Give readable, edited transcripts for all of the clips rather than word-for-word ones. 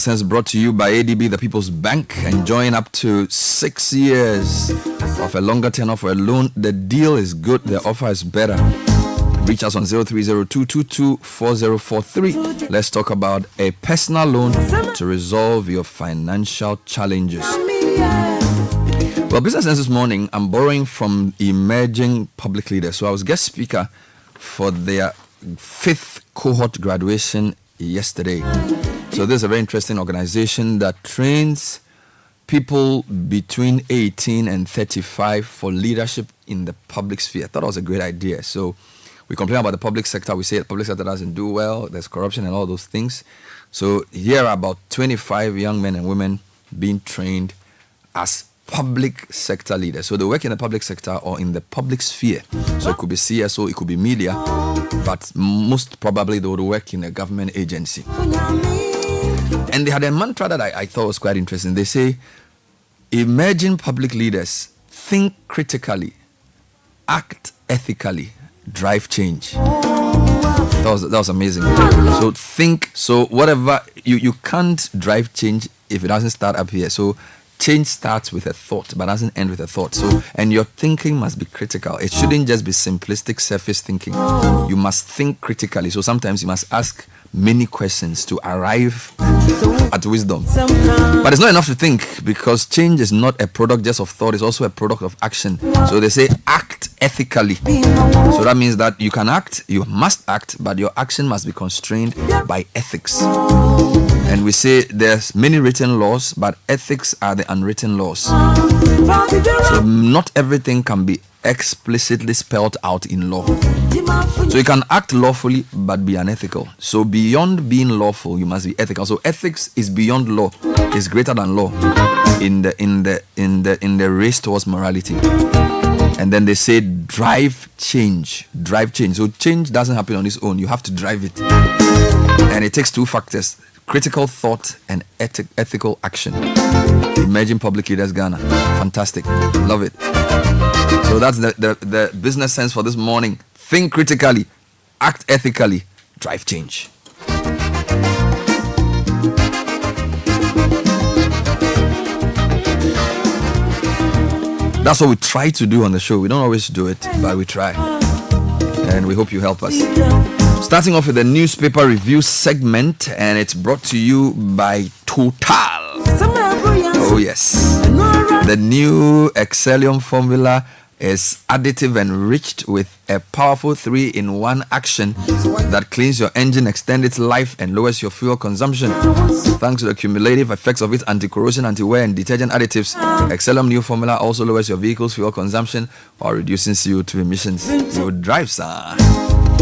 Business brought to you by ADB, the People's Bank, enjoying up to 6 years of a longer tenure for a loan. The deal is good, the offer is better. Reach us on 0302224043. Let's talk about a personal loan to resolve your financial challenges. Well, Business Sense this morning, I'm borrowing from emerging public leaders. So I was guest speaker for their 5th cohort graduation yesterday. So this is a very interesting organization that trains people between 18 and 35 for leadership in the public sphere. I thought it was a great idea. So we complain about the public sector. We say the public sector doesn't do well. There's corruption and all those things. So here are about 25 young men and women being trained as public sector leaders. So they work in the public sector or in the public sphere. So it could be CSO, it could be media, but most probably they would work in a government agency. And they had a mantra that I thought was quite interesting. They say, emerging public leaders, think critically, act ethically, drive change. That was amazing. So whatever, you can't drive change if it doesn't start up here. So change starts with a thought, but doesn't end with a thought. So, and your thinking must be critical. It shouldn't just be simplistic surface thinking. You must think critically. So sometimes you must ask many questions to arrive at wisdom. But it's not enough to think, because change is not a product just of thought, it's also a product of action. So they say act ethically. So that means that you can act, you must act, but your action must be constrained by ethics. And we say there's many written laws, but ethics are the unwritten laws. So not everything can be explicitly spelled out in law. So you can act lawfully but be unethical. So beyond being lawful, you must be ethical. So ethics is beyond law, is greater than law in the race towards morality. And then they say drive change. So change doesn't happen on its own. You have to drive it. And it takes two factors: critical thought and ethical action. Emerging Public Leaders Ghana. Fantastic. Love it. So that's the business sense for this morning. Think critically, act ethically, drive change. That's what we try to do on the show. We don't always do it, but we try. And we hope you help us. Starting off with the newspaper review segment, and it's brought to you by Total. Oh yes. The new Excellium formula is additive enriched with a powerful 3-in-1 action that cleans your engine, extends its life, and lowers your fuel consumption. Thanks to the cumulative effects of its anti-corrosion, anti-wear, and detergent additives, Excellium new formula also lowers your vehicle's fuel consumption while reducing CO2 emissions. You drive, sir.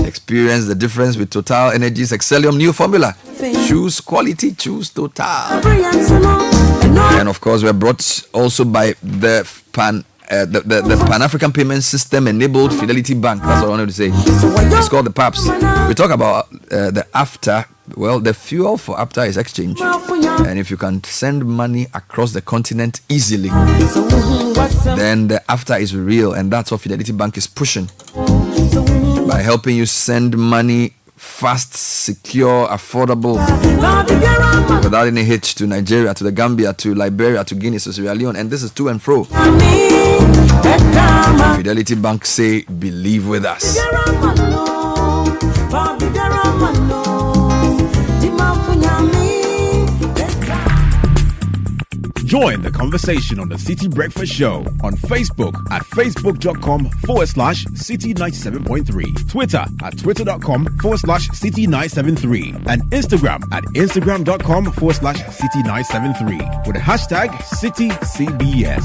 Experience the difference with Total Energy's Excellium new formula. Choose quality, choose Total. And of course, we're brought also by the Pan-African Payment System enabled Fidelity Bank. That's what I wanted to say. It's called the PAPS. We talk about the AFTA. Well, the fuel for AFTA is exchange. And if you can send money across the continent easily, then the AFTA is real. And that's what Fidelity Bank is pushing. By helping you send money fast, secure, affordable, without any hitch, to Nigeria, to the Gambia, to Liberia, to Guinea, to Sierra Leone, and this is to and fro. Fidelity Bank say, believe with us. Join the conversation on the Citi Breakfast Show on Facebook at facebook.com/Citi97.3, Twitter at twitter.com/Citi973, and Instagram at instagram.com/Citi973 with the hashtag CitiCBS.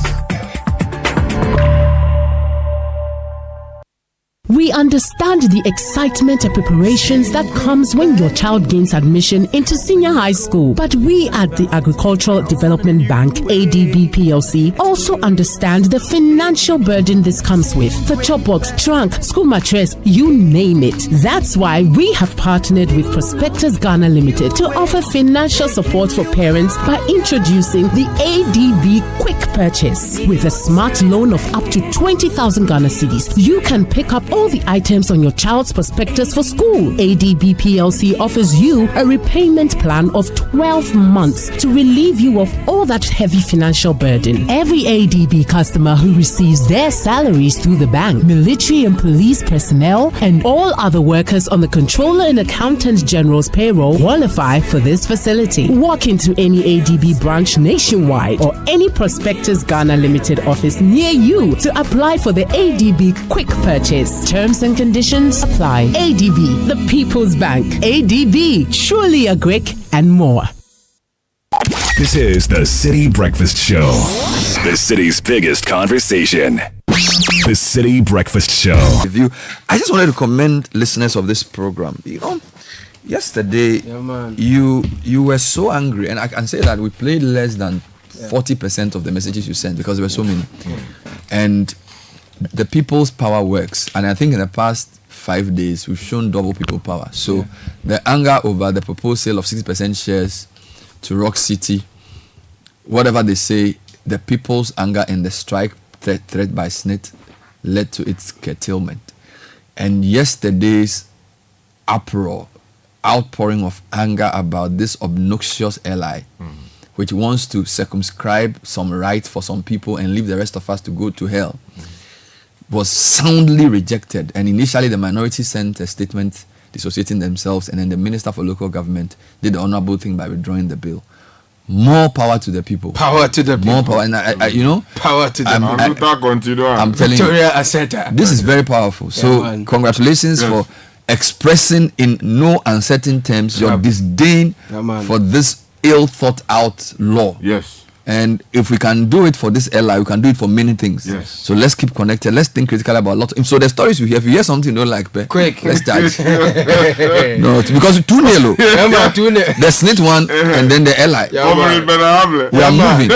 We understand the excitement and preparations that comes when your child gains admission into senior high school. But we at the Agricultural Development Bank, ADB PLC, also understand the financial burden this comes with. The chopbox, trunk, school mattress, you name it. That's why we have partnered with Prospectus Ghana Limited to offer financial support for parents by introducing the ADB Quick Purchase. With a smart loan of up to 20,000 Ghana cedis, you can pick up all the items on your child's prospectus for school. ADB PLC offers you a repayment plan of 12 months to relieve you of all that heavy financial burden. Every ADB customer who receives their salaries through the bank, military and police personnel, and all other workers on the Controller and Accountant General's payroll qualify for this facility. Walk into any ADB branch nationwide or any Prospectus Ghana Limited office near you to apply for the ADB Quick Purchase. Terms and conditions apply. ADB, the People's Bank. ADB, truly a quick and more. This is the Citi Breakfast Show, the city's biggest conversation. The Citi Breakfast Show. I just wanted to commend listeners of this program. You know, yesterday you were so angry, and I can say that we played less than 40% of the messages you sent because there were so many. And the people's power works, and I think in the past 5 days we've shown double people power. So the anger over the proposed sale of 60% shares to Rock City, whatever they say, the people's anger and the strike threat by SNIT led to its curtailment. And yesterday's outpouring of anger about this obnoxious ally, which wants to circumscribe some rights for some people and leave the rest of us to go to hell, was soundly rejected. And initially the minority sent a statement dissociating themselves, and then the Minister for Local Government did the honorable thing by withdrawing the bill. More power to the people. Power to the people. More power. And I you know, power to the people. I'm telling you, this is very powerful. So congratulations for expressing in no uncertain terms your disdain for this ill thought out law. Yes. And if we can do it for this ally, we can do it for many things. Yes. So let's keep connected. Let's think critically about a lot. So the stories you hear, if you hear something you don't like, quick, let's charge. No, because 2-0. The SNIT one and then the ally. We are moving.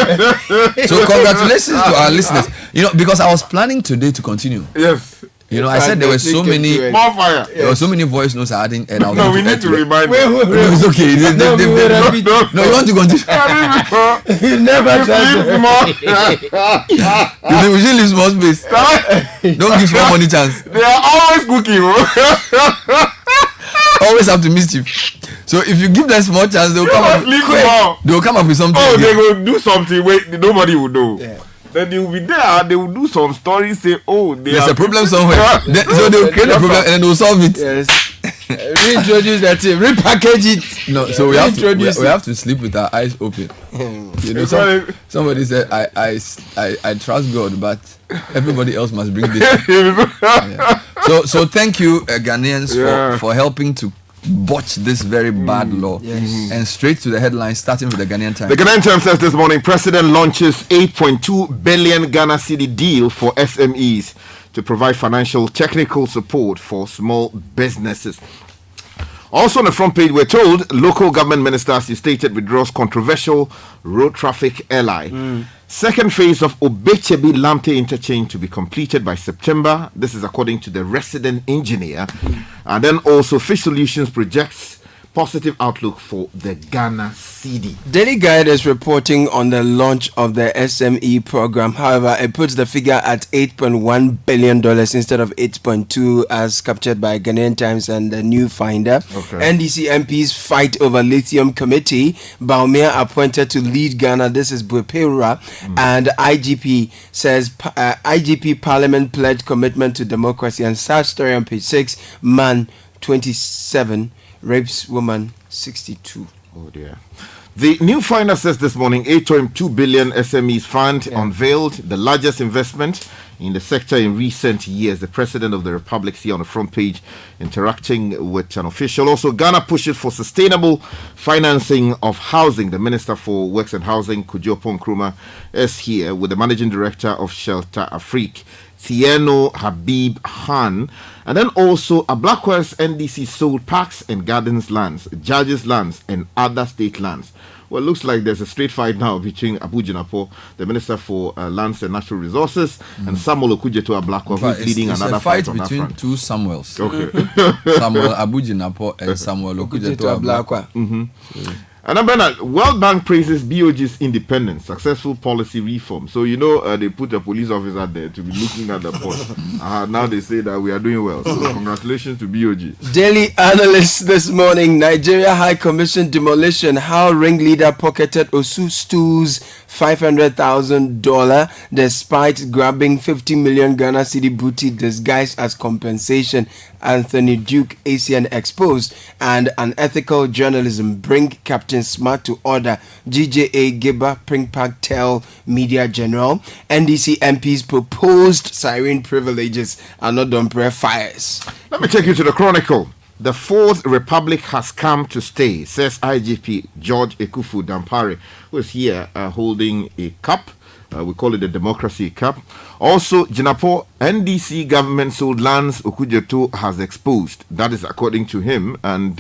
So congratulations to our listeners. You know, because I was planning today to continue. Yes. You know, I said there were so many more fire. There were so many voice notes I hadn't, and I was no, we need to remind them. No, it's okay. No, you want to continue? You never try to. We should leave small space. Don't give small money chance. They are always cooking. Always up to mischief. So if you give them small chance, they will come up. They will come up with something. Oh, they will do something. Wait, nobody will know. Yeah. Then they will be there. They will do some stories. Say, oh, there's a problem somewhere. So they will create a problem and then they will solve it. Yes. Reintroduce that thing. Repackage it. No, so we have to sleep with our eyes open. You know, somebody said, I trust God, but everybody else must bring this. So thank you, Ghanaians, for helping to botch this very bad law. Yes. And straight to the headlines, starting with the Ghanaian Times. The Ghanaian Times says this morning, President launches 8.2 billion Ghana cedi deal for SMEs to provide financial technical support for small businesses. Also on the front page, we're told local government minister, as he stated, withdraws controversial road traffic ally. Second phase of Obechebi Lamte interchange to be completed by September. This is according to the resident engineer. And then also Fish Solutions projects positive outlook for the Ghana cedi. Daily Guide is reporting on the launch of the SME program. However, it puts the figure at $8.1 billion instead of 8.2 as captured by Ghanaian Times and the New Finder. Okay. NDC MPs fight over lithium committee. Baumia appointed to lead Ghana. This is Bupeura. And IGP says IGP Parliament pledged commitment to democracy. And sad story on page 6, man 27 rapes woman 62. Oh dear. The New Finder says this morning 8.2 billion SMEs fund unveiled, the largest investment in the sector in recent years. The President of the Republic here on the front page interacting with an official. Also, Ghana pushes for sustainable financing of housing. The Minister for Works and Housing, Kudjopo Nkrumah, is here with the Managing Director of Shelter Afrique, Tieno Habib Han. And then also Ablakwa's NDC sold parks and gardens lands, judges lands and other state lands. Well, it looks like there's a straight fight now between Abu Jinapo, the Minister for Lands and Natural Resources, and Samuel Okudzeto Ablakwa, who's leading another fight on between that front. Two Samuels. Okay. Samuel Abu Jinapo and Samuel Okudzeto Ablakwa. And then Bernard, World Bank praises BOG's independence, successful policy reform. So they put a police officer there to be looking at the point. Now they say that we are doing well. So congratulations to BOG. Daily Analyst this morning: Nigeria High Commission demolition. How ringleader pocketed Osu Stoo's $500,000 despite grabbing 50 million Ghana cedi booty disguised as compensation. Anthony Duke, ACN exposed. And unethical journalism bring Captain Smart to order. GJA Giba Pringpak tell Media General. NDC MPs proposed siren privileges are not done prayer fires. Let me take you to the Chronicle. The Fourth Republic has come to stay, says IGP George Ekufu Dampare, who is here holding a cup. We call it the Democracy Cup. Also, Jinapo, NDC government sold lands Okujeto has exposed. That is according to him. And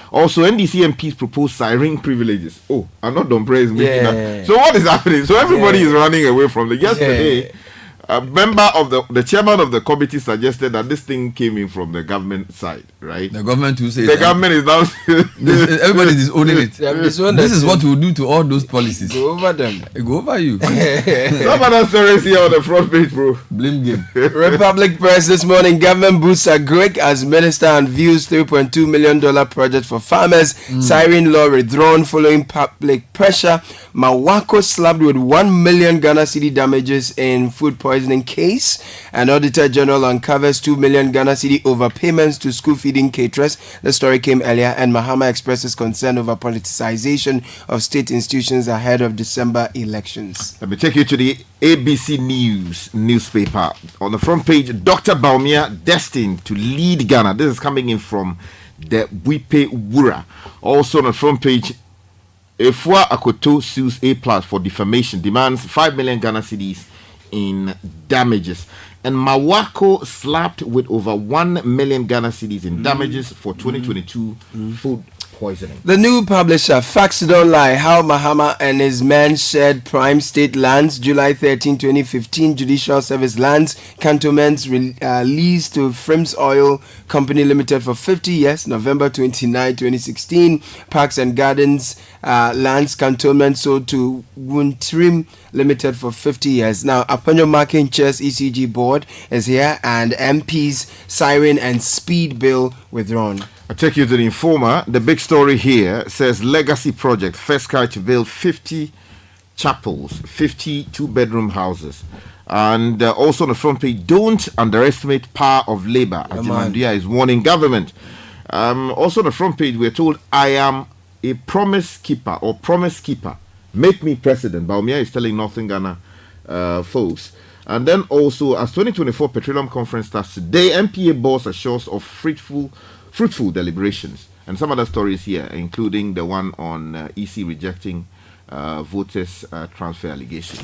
also, NDC MPs propose siren privileges. Oh, I'm not done praise me. Yeah. So what is happening? So everybody is running away from the yesterday. Yeah. A member of the chairman of the committee suggested that this thing came in from the government side, right? The government who says The government is now everybody is owning it. This is what we'll do to all those policies. Go over them. Go over you. some other stories here on the front page, bro. Blame game. Republic Press this morning: government boosts a Greg as minister and views $3.2 million project for farmers. Siren law withdrawn following public pressure. Mawako slapped with 1 million Ghana cedi damages in food poisoning case. An auditor general uncovers 2 million Ghana cedi overpayments to school feeding caterers. The story came earlier, and Mahama expresses concern over politicization of state institutions ahead of December elections. Let me take you to the ABC News newspaper. On the front page, Dr. Baumia destined to lead Ghana. This is coming in from the Wipe Wura. Also on the front page, Efua Akoto sues A+ for defamation, demands 5 million Ghana cedis in damages. And Mawako slapped with over 1 million Ghana cedis in damages for 2022 food poisoning. The new publisher, Facts Don't Lie: How Mahama and his men shared prime state lands. July 13, 2015, Judicial Service lands, cantonments leased to Frims Oil Company Limited for 50 years. November 29, 2016, Parks and Gardens lands, cantonments sold to Wuntrim Limited for 50 years. Now, Apanyo Marking Chairs ECG board is here, and MP's siren and speed bill withdrawn. I take you to the Informer. The big story here says legacy project, first car to build 50 chapels, 50 two-bedroom houses. And also on the front page, don't underestimate power of labor. Ajimandia is warning government. Also on the front page, we're told, I am a promise keeper or promise keeper. Make me president. Baumia is telling Northern Ghana folks. And then also, as 2024 Petroleum Conference starts today, MPA boss assures of fruitful deliberations. And some other stories here, including the one on EC rejecting voters' transfer allegation.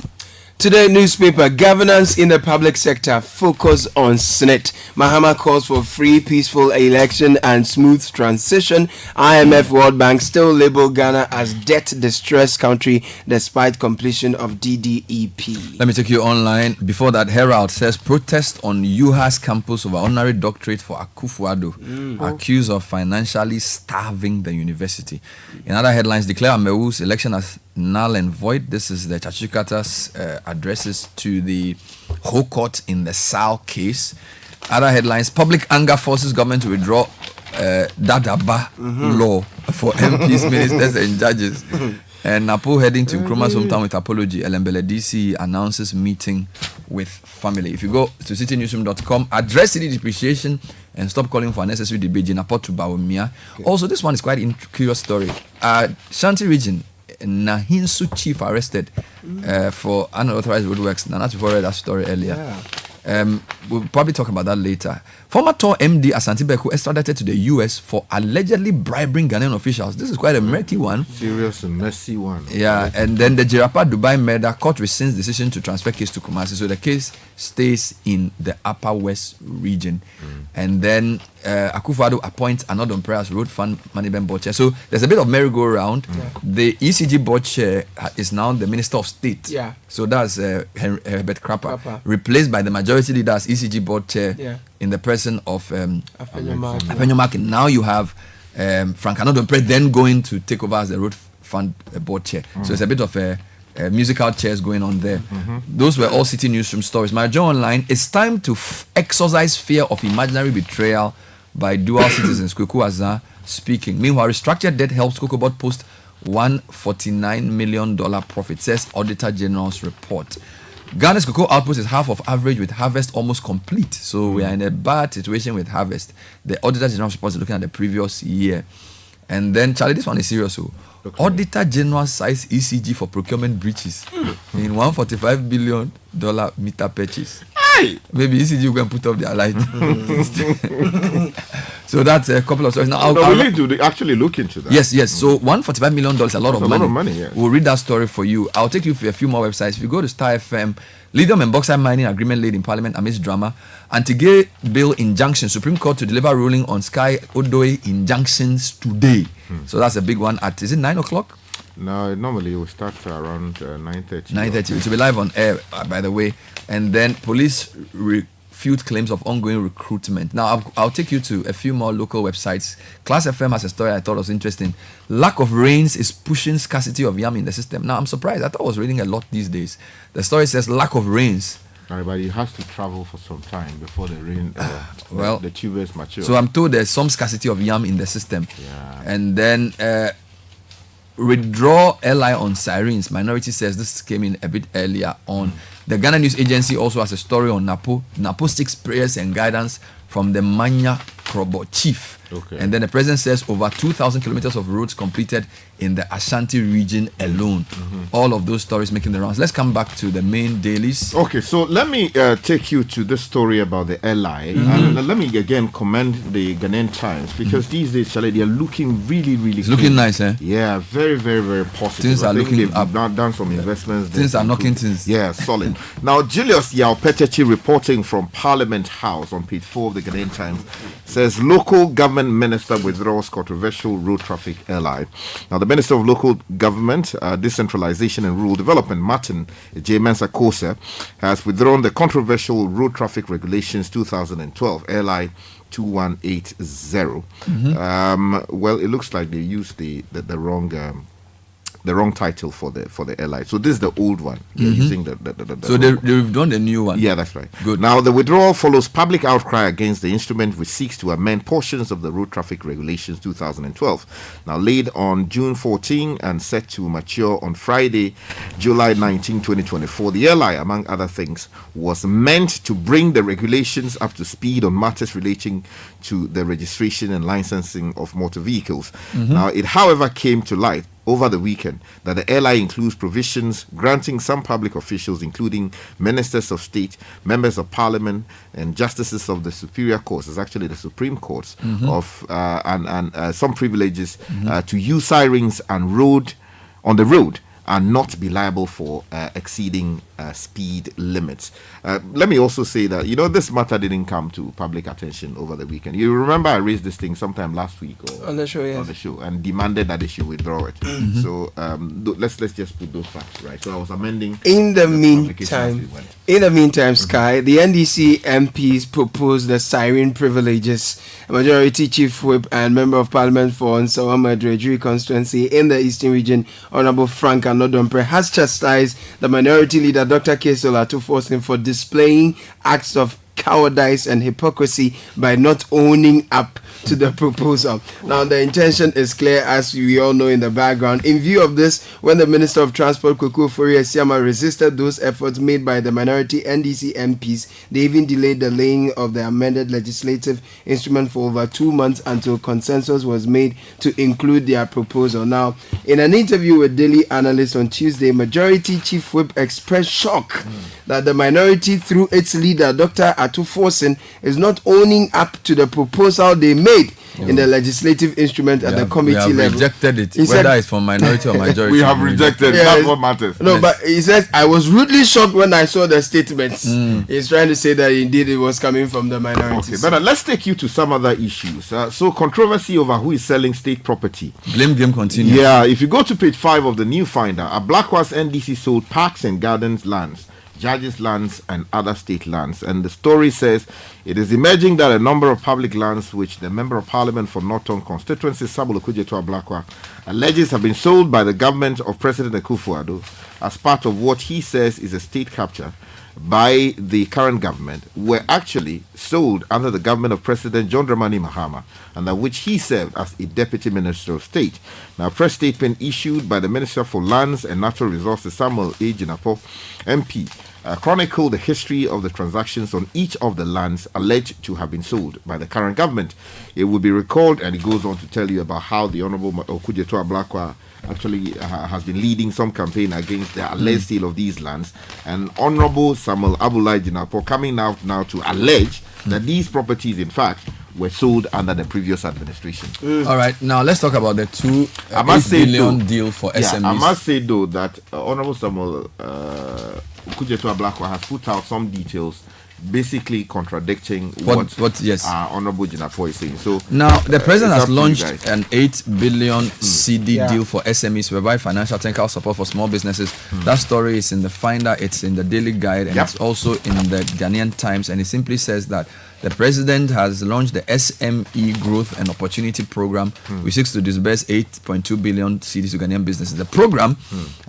Today newspaper: governance in the public sector, focus on Senate. Mahama calls for free, peaceful election and smooth transition. IMF, World Bank still label Ghana as debt-distressed country despite completion of DDEP. Let me take you online. Before that, Herald says protest on UHAS campus over honorary doctorate for Akufo-Addo, accused of financially starving the university. In other headlines, declare Amewu's election as null and void. This is the Chachikata's addresses to the whole court in the Sal case. Other headlines: public anger forces government to withdraw Dadaba law for MPs, ministers and judges. And Napo heading to Nkrumah's hometown with apology. Elembele DC announces meeting with family. If you go to citinewsroom.com, address city depreciation and stop calling for unnecessary debate. Jinapo to Baumia. Also, this one is quite a curious story. Shanti region, Nahinsu chief arrested for unauthorized roadworks. Nana before read that story earlier. We'll probably talk about that later. Former Tor MD Asante Beku extradited to the US for allegedly bribing Ghanaian officials. This is quite a murky one. Serious and messy one. Yeah, and then the Jirapa Dubai murder court rescinds decision to transfer case to Kumasi. So the case stays in the Upper West region. And then Akufo-Addo appoints another umpire as road fund management board chair. So there's a bit of merry-go-round. The ECG board chair is now the Minister of State. Yeah. So that's Herbert Krapper, replaced by the majority leader as ECG board chair in the person of Apenyo Markin. Now you have Frank Anodonpre then going to take over as the road front board chair. So it's a bit of a musical chairs going on there. Those were all Citi Newsroom stories. My Joe Online, it's time to exorcise fear of imaginary betrayal by dual citizens. Kweku Azar speaking. Meanwhile, restructured debt helps Kokobot post $149 million profit, says Auditor General's report. Ghana's cocoa output is half of average, with harvest almost complete. So we are in a bad situation with harvest. The Auditor General's report is looking at the previous year. And then, Charlie, this one is serious. So, Auditor General size ECG for procurement breaches in $145 billion meter purchase. Maybe ECG will go and put up their light. So that's a couple of stories. Now, we need to actually look into that. Yes. So $145 million is a lot of money. A lot of money, yes. We'll read that story for you. I'll take you for a few more websites. If you go to Star FM, lithium and bauxite mining agreement laid in Parliament amidst drama. Anti-gay bill injunction. Supreme Court to deliver ruling on Sky Odoe injunctions today. So that's a big one. Is it 9 o'clock? No, normally we start around 9:30. 9:30. It will be live on air, by the way. And then police refute claims of ongoing recruitment. Now, I'll take you to a few more local websites. Class FM has a story I thought was interesting. Lack of rains is pushing scarcity of yam in the system. Now, I'm surprised. I thought I was reading a lot these days. The story says lack of rains. But it has to travel for some time before the rain, the tubers mature. So I'm told there's some scarcity of yam in the system. Yeah. And then withdraw LI on sirens. Minority says this came in a bit earlier on. The Ghana News Agency also has a story on Napo. Napo seeks prayers and guidance from the Manya Krobo chief. Okay. And then the president says over 2,000 kilometers of roads completed in the Ashanti region alone. All of those stories making the rounds. Let's come back to the main dailies. Okay, so let me take you to this story about the LI. And let me again commend the Ghanaian Times, because these days, Charlie, they are looking really, really It's looking nice, eh? Yeah, very, very, very positive. Things are looking they've up. done some investments. Things are knocking things. Yeah, solid. Now, Julius Yao-Petechi reporting from Parliament House on page 4 of the Ghanaian Times says local government minister withdraws controversial road traffic LI. Now, the Minister of Local Government, Decentralization and Rural Development, Martin J. Mensah-Kosa, has withdrawn the controversial road traffic regulations 2012 LI 2180. Well, it looks like they used the wrong title for the LI. So this is the old one. They're using the So they've done the new one. Yeah, that's right. Good. Now, the withdrawal follows public outcry against the instrument, which seeks to amend portions of the Road Traffic Regulations 2012. Now, laid on June 14 and set to mature on Friday, July 19, 2024. The LI, among other things, was meant to bring the regulations up to speed on matters relating to the registration and licensing of motor vehicles. Now, it, however, came to light over the weekend that the LI includes provisions granting some public officials, including ministers of state, members of parliament, and justices of the superior courts, it's actually the Supreme Courts, of and some privileges to use sirens and on the road and not be liable for exceeding speed limits. Let me also say that, this matter didn't come to public attention over the weekend. You remember I raised this thing sometime last week on the show, yes. On the show, and demanded that they should withdraw it. So let's just put those facts right. So I was amending. In the meantime, Sky, the NDC MPs proposed the siren privileges. A majority chief whip and member of parliament for Nsawama Dredri constituency in the Eastern region, Honorable Frank Anodompre, has chastised the minority leader, Dr. Kesola Tuforsin, for displaying acts of cowardice and hypocrisy by not owning up to the proposal. Now, the intention is clear, as we all know in the background. In view of this, when the Minister of Transport, Kweku Ofori-Esiama, resisted those efforts made by the minority NDC MPs, they even delayed the laying of the amended legislative instrument for over 2 months until consensus was made to include their proposal. Now, in an interview with Daily Analyst on Tuesday, Majority Chief Whip expressed shock that the minority, through its leader, Dr. Atuforsin, is not owning up to the proposal they made in the legislative instrument at the committee level. We have rejected it, He whether said, it's from minority or majority. We have rejected. That's what matters. No, Yes. but he says, I was rudely shocked when I saw the statements. He's trying to say that indeed it was coming from the minority. Okay, but let's take you to some other issues. So controversy over who is selling state property. Blame game continues. Yeah, if you go to page 5 of the New Finder, a Blackwas NDC sold parks and gardens lands judges' lands, and other state lands. And the story says it is emerging that a number of public lands, which the Member of Parliament for Norton constituency, Samuel Okudzeto Ablakwa, alleges have been sold by the government of President Akufo-Addo as part of what he says is a state capture by the current government, were actually sold under the government of President John Dramani Mahama, under which he served as a Deputy Minister of State. Now, a press statement issued by the Minister for Lands and Natural Resources, Samuel A. Jinapo, MP, chronicled the history of the transactions on each of the lands alleged to have been sold by the current government. It will be recalled, and it goes on to tell you about how the Honorable Okudzeto Ablakwa actually has been leading some campaign against the alleged sale of these lands, and Honorable Samuel Abulai Jinapo coming out now to allege that these properties, in fact, were sold under the previous administration. All right, now let's talk about the $2 billion deal for SMEs. I must say though that Honorable Samuel Okudzeto Ablakwa has put out some details basically contradicting what Honorable Jinapo is saying. So now the president has launched an 8 billion CD deal for SMEs, whereby financial technical support for small businesses. That story is in the Finder, it's in the Daily Guide, and it's also in the Ghanaian Times, and it simply says that the president has launched the SME Growth and Opportunity Program, which seeks to disburse 8.2 billion cedis to Ghanaian businesses. The program,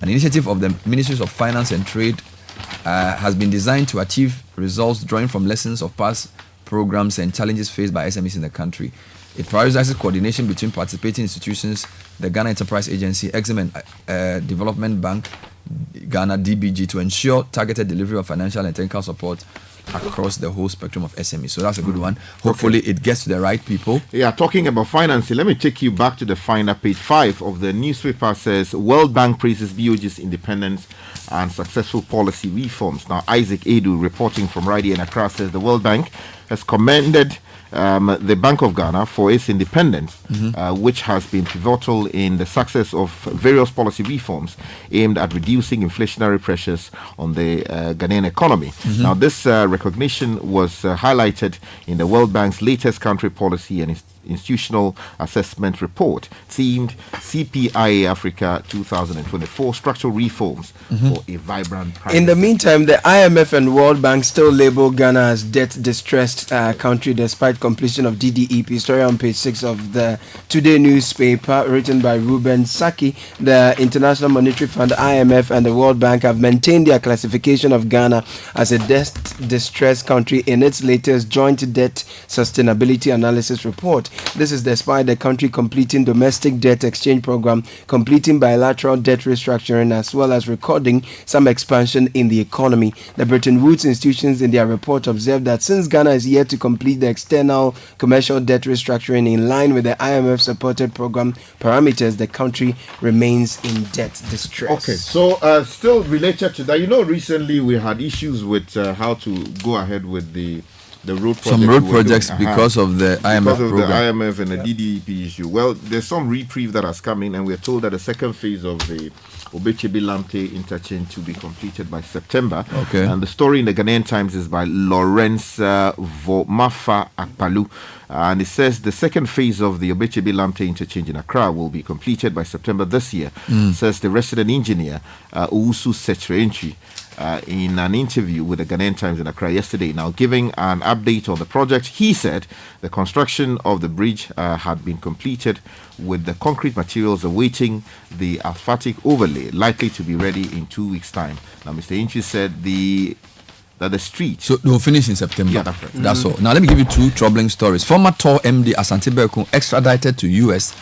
an initiative of the Ministries of Finance and Trade, has been designed to achieve results drawing from lessons of past programs and challenges faced by SMEs in the country. It prioritizes coordination between participating institutions, the Ghana Enterprise Agency, Exim and Development Bank, Ghana DBG, to ensure targeted delivery of financial and technical support across the whole spectrum of SMEs. So that's a good one. Hopefully it gets to the right people. Yeah, talking about financing, let me take you back to the Finder. Page 5 of the newspaper says World Bank praises BOG's independence and successful policy reforms. Now, Isaac Edu, reporting from right here in Accra, says the World Bank has commended the Bank of Ghana for its independence, which has been pivotal in the success of various policy reforms aimed at reducing inflationary pressures on the Ghanaian economy. Now, this recognition was highlighted in the World Bank's latest country policy and institutional assessment report themed CPIA Africa 2024 Structural Reforms for a Vibrant Private In the meantime, the IMF and World Bank still label Ghana as debt-distressed country despite completion of DDEP. Story on page 6 of the Today newspaper, written by Ruben Saki. The International Monetary Fund, IMF, and the World Bank have maintained their classification of Ghana as a debt-distressed country in its latest Joint Debt Sustainability Analysis report. This is despite the country completing domestic debt exchange program, completing bilateral debt restructuring, as well as recording some expansion in the economy. The Bretton Woods institutions in their report observed that since Ghana is yet to complete the external commercial debt restructuring in line with the IMF supported program parameters, the country remains in debt distress. Okay, so still related to that, recently we had issues with how to go ahead with the road project. Some road projects because of the IMF program. The IMF and the DDEP issue. Well, there's some reprieve that has come in, and we're told that the second phase of the Obechebe Lamte interchange to be completed by September. Okay. And the story in the Ghanaian Times is by Lawrence Vomafa Akpalu. And it says the second phase of the Obechebe Lamte interchange in Accra will be completed by September this year, says the resident engineer, Owusu Setreentry, in an interview with the Ghanaian Times in Accra yesterday. Now, giving an update on the project, he said the construction of the bridge had been completed, with the concrete materials awaiting the asphalt overlay, likely to be ready in 2 weeks' time. Now, Mr. Entry said that the street... So they will finish in September. Yeah, that's right. That's all. Now let me give you two troubling stories. Former TOR MD Asante Beku extradited to US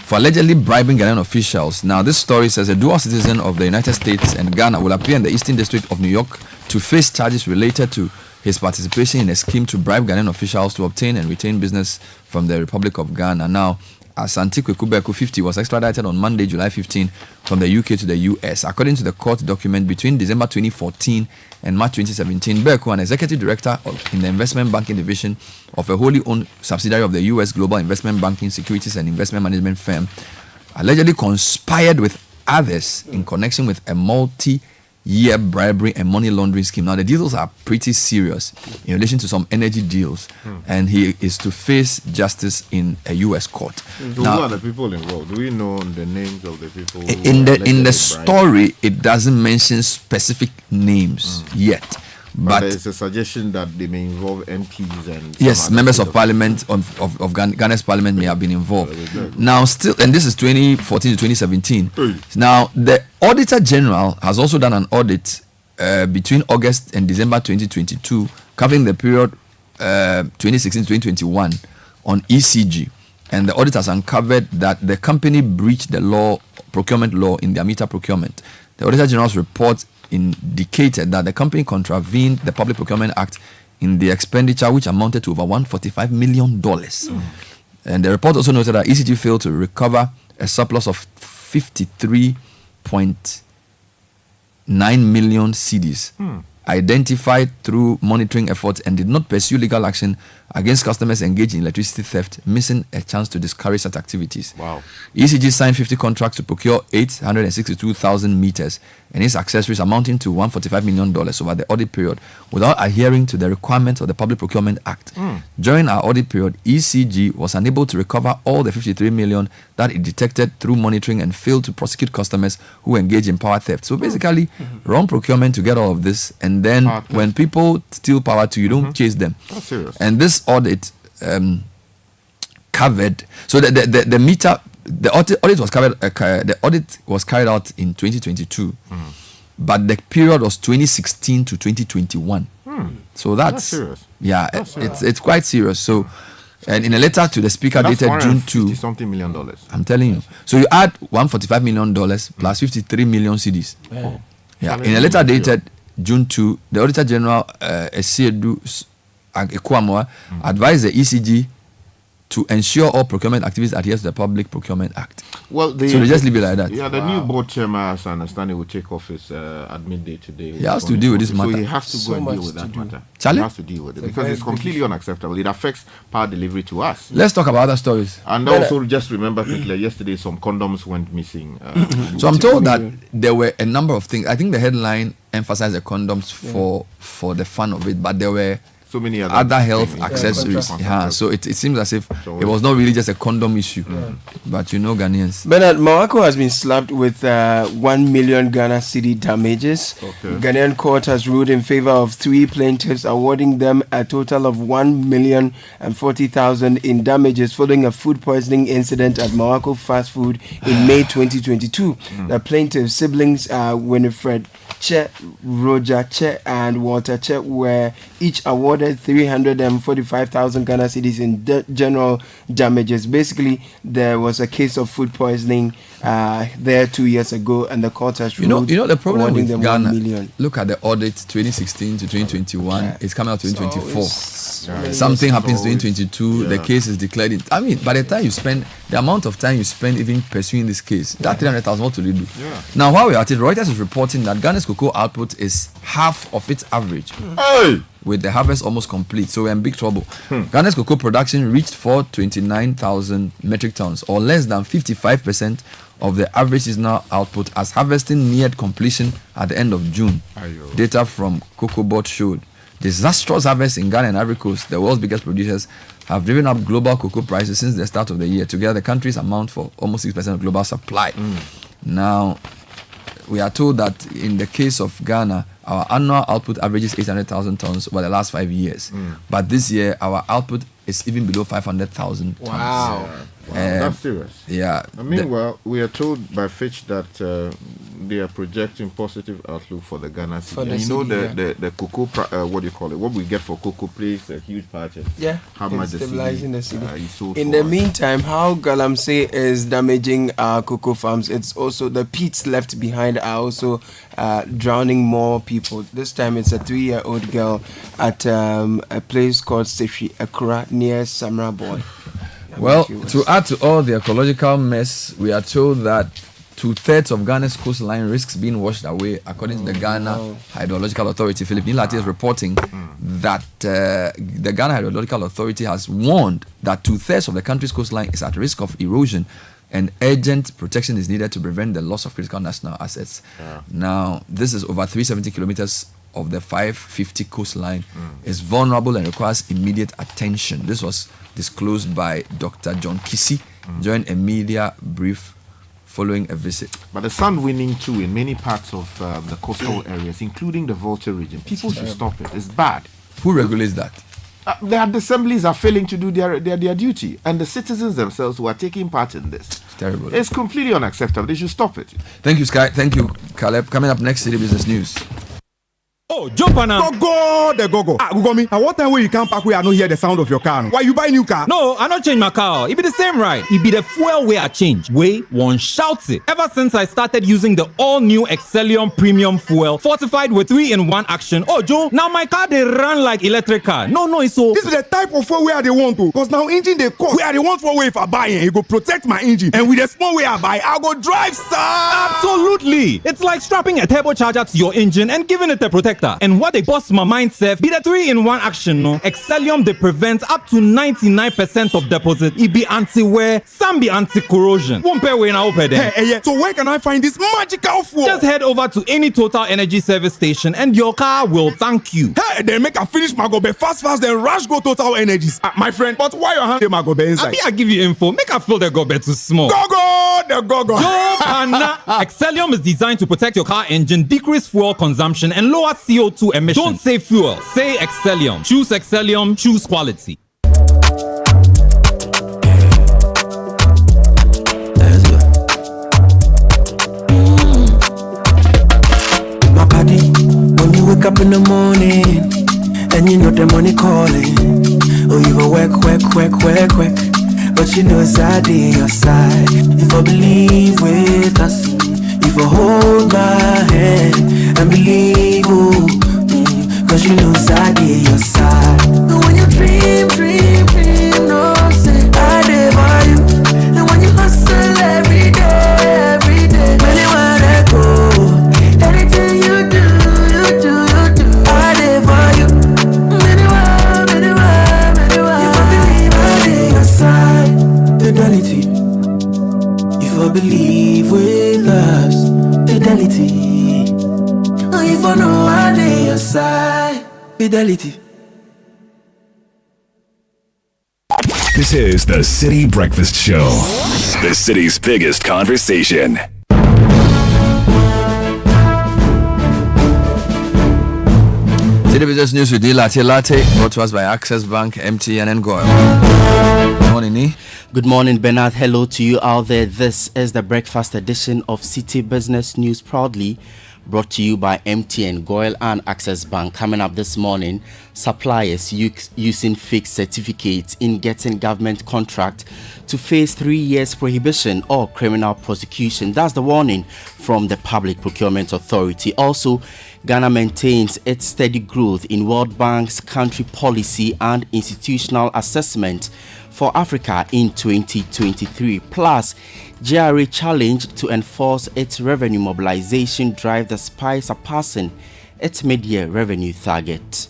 for allegedly bribing Ghanaian officials. Now this story says a dual citizen of the United States and Ghana will appear in the Eastern District of New York to face charges related to his participation in a scheme to bribe Ghanaian officials to obtain and retain business from the Republic of Ghana. Now, Asante Beku, 50, was extradited on Monday, July 15, from the UK to the US. According to the court document, between December 2014 and March 2017, Beku, an executive director in the investment banking division of a wholly owned subsidiary of the US Global Investment Banking, Securities and Investment Management firm, allegedly conspired with others in connection with a multi year bribery and money laundering scheme. Now, the details are pretty serious in relation to some energy deals, and he is to face justice in a U.S. court. So Now, who are the people involved? Do we know the names of the people? Who in are the allegedly story, it doesn't mention specific names yet. But But there's a suggestion that they may involve MPs and yes, some members other of parliament of Ghana's parliament may have been involved. Very good. Now, still, and this is 2014 to 2017. Hey. Now, the Auditor General has also done an audit between August and December 2022, covering the period 2016 to 2021 on ECG. And the audit has uncovered that the company breached the procurement law in their meter procurement. The Auditor General's report indicated that the company contravened the Public Procurement Act in the expenditure, which amounted to over $145 million. And the report also noted that ECG failed to recover a surplus of 53.9 million cedis identified through monitoring efforts, and did not pursue legal action against customers engaged in electricity theft, missing a chance to discourage such activities. Wow. ECG signed 50 contracts to procure 862,000 meters and its accessories amounting to $145 million over the audit period without adhering to the requirements of the Public Procurement Act. During our audit period, ECG was unable to recover all the 53 million that it detected through monitoring and failed to prosecute customers who engage in power theft. So basically, wrong procurement to get all of this, and then Power theft. when people steal power to you, don't chase them. That's serious. And this audit covered, so the meter, the audit was covered. The audit was carried out in 2022, but the period was 2016 to 2021. So that's serious. Yeah, That's serious. it's quite serious. So, and in a letter to the speaker That's dated June 2, something $million. I'm telling you. So you add $145 million plus 53 million cedis. Yeah. In a letter dated June 2, the Auditor General Esiedu Ekwamwa advised the ECG to ensure all procurement activities adhere to the Public Procurement Act. Well, So they just leave it like that. Yeah, the new board chairman, as I understand, will take office at midday today. He has to deal with this matter. So he has to go So and deal much with that to do. matter. Charlie? He has to deal with it because it's completely unacceptable. It affects power delivery to us. Let's talk about other stories. And also, just remember quickly, yesterday some condoms went missing. So I'm told that there were a number of things. I think the headline emphasized the condoms for the fun of it, but there were so many other health things. accessories. Contraceptives. So it seems as if So it was not really just a condom issue. But you know, Ghanaians. Bernard, Mawako has been slapped with 1 million Ghana cedi damages. Okay. Ghanaian court has ruled in favor of 3 plaintiffs, awarding them a total of 1,040,000 in damages following a food poisoning incident at Mawako fast food in May 2022. The plaintiffs' siblings, Winifred Che, Roger Che, and Walter Che, were each awarded 345,000 Ghana cedis in general damages. Basically, there was a case of food poisoning there 2 years ago, and the court has ruled You know the problem awarding with them Ghana. 1 million. Look at the audit 2016 to 2021. It's coming out 2024. So Something happens always- 2022. The case is declared. I mean, by the time you spend the amount of time you spend even pursuing this case, that 300,000, what will you do? Yeah. Now, while we're at it, Reuters is reporting that Ghana's cocoa output is half of its average, Hey! with the harvest almost complete. So we're in big trouble. Ghana's cocoa production reached 429,000 metric tons, or less than 55% of the average seasonal output, as harvesting neared completion at the end of June. Ayo. Data from Cocoa Board showed disastrous harvests in Ghana and Ivory Coast, the world's biggest producers, have driven up global cocoa prices since the start of the year. Together, the countries amount for almost 6% of global supply. Now, we are told that in the case of Ghana, our annual output averages 800,000 tons over the last 5 years. But this year, our output is even below 500,000 tons. Wow. That's serious. Yeah. Meanwhile, we are told by Fitch that they are projecting positive outlook for the Ghana For cedi. the And you know cedi, the cocoa, what do you call it? What we get for cocoa plays a huge part in how in much the stabilizing the cedi cedi. is sold In for the us. meantime, how Galamsey is damaging our cocoa farms, it's also the peats left behind are also drowning more people. This time it's a 3-year-old girl at a place called Sefi Ekura near Samra Boy. Well, to add to all the ecological mess, we are told that 2/3 of Ghana's coastline risks being washed away, according to the Ghana Hydrological Authority. Philip Nilati is reporting that the Ghana Hydrological Authority has warned that 2/3 of the country's coastline is at risk of erosion and urgent protection is needed to prevent the loss of critical national assets. Now, this is over 370 kilometers of the 550 coastline. Is vulnerable and requires immediate attention. This was disclosed by Dr. John Kisi during a media brief following a visit. But the sun winning too in many parts of the coastal areas, including the Volta region. People should stop it. It's bad. Who regulates that? The assemblies are failing to do their duty, and the citizens themselves who are taking part in this. It's terrible. It's completely unacceptable. They should stop it. Thank you, Sky. Thank you, Caleb. Coming up next, City Business News. Oh, jump on now. Go. Google me. And what time when you come back, we are not hear the sound of your car? Why you buy new car? No, I not change my car. It be the same right. It be the fuel way I change. Way one shouts it. Ever since I started using the all-new Excellium Premium Fuel, fortified with 3-in-1 action. Oh, Joe, now my car they run like electric car. No, it's so. This is the type of fuel where they want to. Because now engine they cost. Where they want for way if I buy it, it go protect my engine. And with the small way I buy, I go drive, sir. Absolutely. It's like strapping a turbocharger to your engine and giving it a protector. And what they bust my mind, Seth, be the 3-in-1 action, no? Excellium, they prevent up to 99% of deposit. It be anti-wear, some be anti-corrosion. Won't pay when I open them. Hey, so where can I find this magical fuel? Just head over to any Total Energy service station and your car will thank you. Hey, then make a finish my gobe fast, then rush go Total Energies. My friend, but why your hand my gobe inside? I give you info. Make a fill the gobe too small. Go. Yo, Pana. Excellium is designed to protect your car engine, decrease fuel consumption, and lower CO2 emissions. Don't say fuel, say Excellium. Choose Excellium, choose quality. Makadi, when you wake up in the morning and you know the money calling, oh you go work, but you know it's on your side. If I believe with us, if I hold my hand and believe, cause you know it's on your side. And when you dream, no say I live for you. And when you hustle every day, many wanna go. Anything you do, I live for you. Many want. If I believe I live your side, fidelity. If I believe with us, fidelity. If I know I live your side, fidelity. This is the Citi Breakfast Show, the city's biggest conversation. City Business News with Latte, brought to us by Access Bank, MTN and Goil. Good morning, Nee. Good morning, Bernard. Hello to you out there. This is the breakfast edition of City Business News, proudly brought to you by MTN, Goil and Access Bank. Coming up this morning, suppliers using fake certificates in getting government contract to face 3 years prohibition or criminal prosecution. That's the warning from the Public Procurement Authority. Also, Ghana maintains its steady growth in World Bank's country policy and institutional assessment for Africa in 2023. Plus, GRA challenged to enforce its revenue mobilization drive despite surpassing its mid-year revenue target.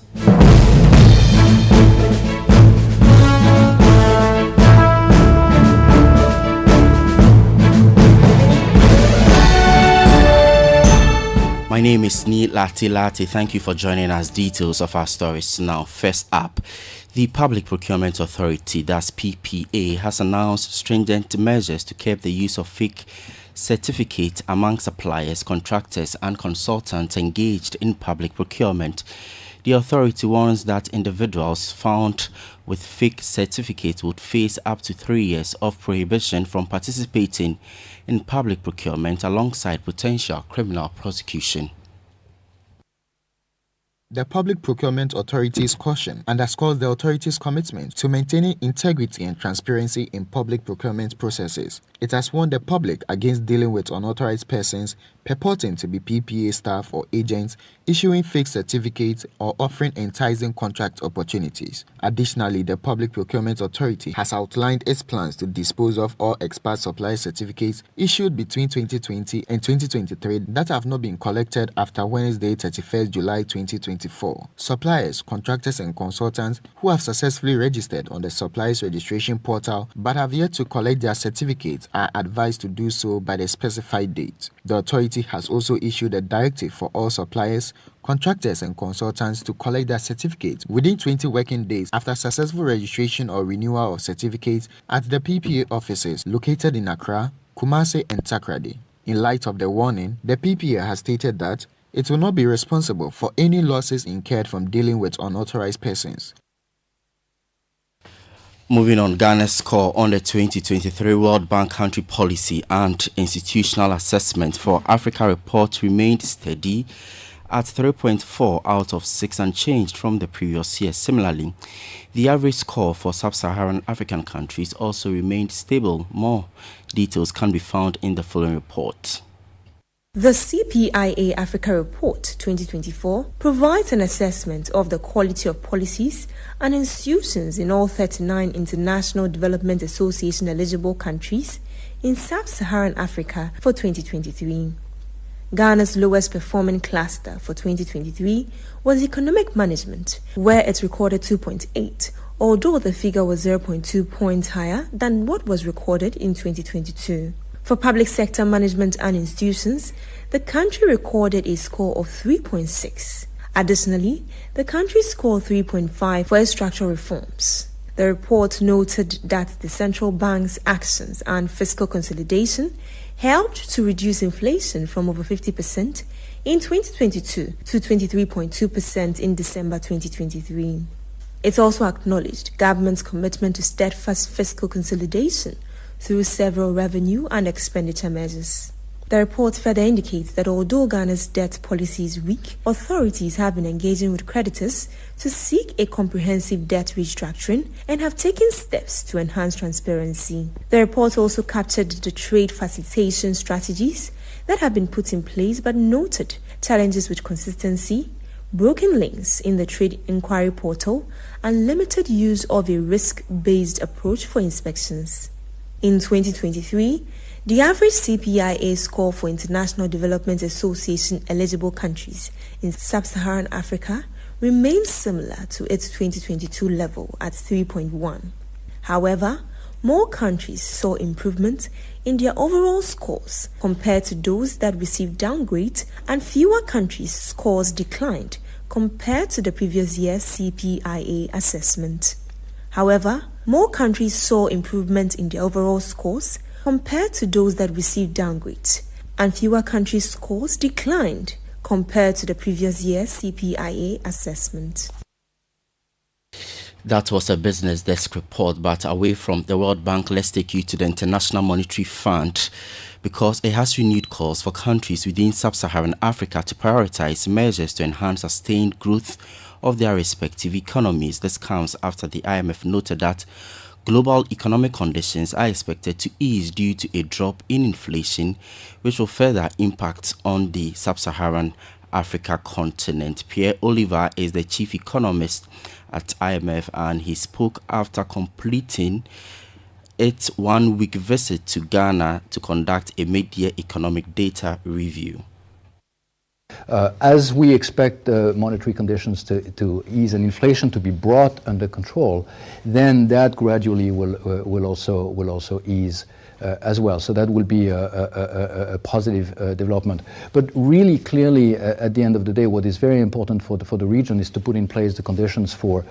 My name is Neil Latte. Thank you for joining us. Details of our stories now. First up, the Public Procurement Authority, that's PPA, has announced stringent measures to curb the use of fake certificates among suppliers, contractors, and consultants engaged in public procurement. The authority warns that individuals found with fake certificates would face up to 3 years of prohibition from participating in public procurement alongside potential criminal prosecution. The Public Procurement Authority's caution underscores the authority's commitment to maintaining integrity and transparency in public procurement processes. It has warned the public against dealing with unauthorized persons purporting to be PPA staff or agents, issuing fake certificates, or offering enticing contract opportunities. Additionally, the Public Procurement Authority has outlined its plans to dispose of all expired supply certificates issued between 2020 and 2023 that have not been collected after Wednesday, 31st July 2023. 2024. Suppliers, contractors and consultants who have successfully registered on the suppliers registration portal but have yet to collect their certificates are advised to do so by the specified date. The authority has also issued a directive for all suppliers, contractors and consultants to collect their certificates within 20 working days after successful registration or renewal of certificates at the PPA offices located in Accra, Kumasi and Takoradi. In light of the warning, the PPA has stated that it will not be responsible for any losses incurred from dealing with unauthorized persons. Moving on, Ghana's score on the 2023 World Bank Country Policy and Institutional Assessment for Africa report remained steady at 3.4 out of 6 unchanged from the previous year. Similarly, the average score for sub-Saharan African countries also remained stable. More details can be found in the following report. The CPIA Africa Report 2024 provides an assessment of the quality of policies and institutions in all 39 International Development Association eligible countries in sub-Saharan Africa for 2023. Ghana's lowest performing cluster for 2023 was economic management, where it recorded 2.8, although the figure was 0.2 points higher than what was recorded in 2022. For public sector management and institutions, the country recorded a score of 3.6. Additionally, the country scored 3.5 for its structural reforms. The report noted that the central bank's actions and fiscal consolidation helped to reduce inflation from over 50% in 2022 to 23.2% in December 2023. It also acknowledged government's commitment to steadfast fiscal consolidation through several revenue and expenditure measures. The report further indicates that although Ghana's debt policy is weak, authorities have been engaging with creditors to seek a comprehensive debt restructuring and have taken steps to enhance transparency. The report also captured the trade facilitation strategies that have been put in place but noted challenges with consistency, broken links in the trade inquiry portal, and limited use of a risk-based approach for inspections. In 2023, the average CPIA score for International Development Association eligible countries in sub-Saharan Africa remains similar to its 2022 level at 3.1. However, more countries saw improvement in their overall scores compared to those that received downgrades, and fewer countries' scores declined compared to the previous year's CPIA assessment. However, more countries saw improvement in their overall scores compared to those that received downgrades, and fewer countries' scores declined compared to the previous year's CPIA assessment. That was a business desk report, but away from the World Bank, let's take you to the International Monetary Fund, because it has renewed calls for countries within sub-Saharan Africa to prioritize measures to enhance sustained growth of their respective economies. This comes after the IMF noted that global economic conditions are expected to ease due to a drop in inflation, which will further impact on the sub-Saharan Africa continent. Pierre Oliver is the chief economist at IMF, and he spoke after completing its one-week visit to Ghana to conduct a mid-year economic data review. As we expect monetary conditions to ease and inflation to be brought under control, then that gradually will also ease as well. So that will be a positive development. But really, clearly, at the end of the day, what is very important for the region is to put in place the conditions for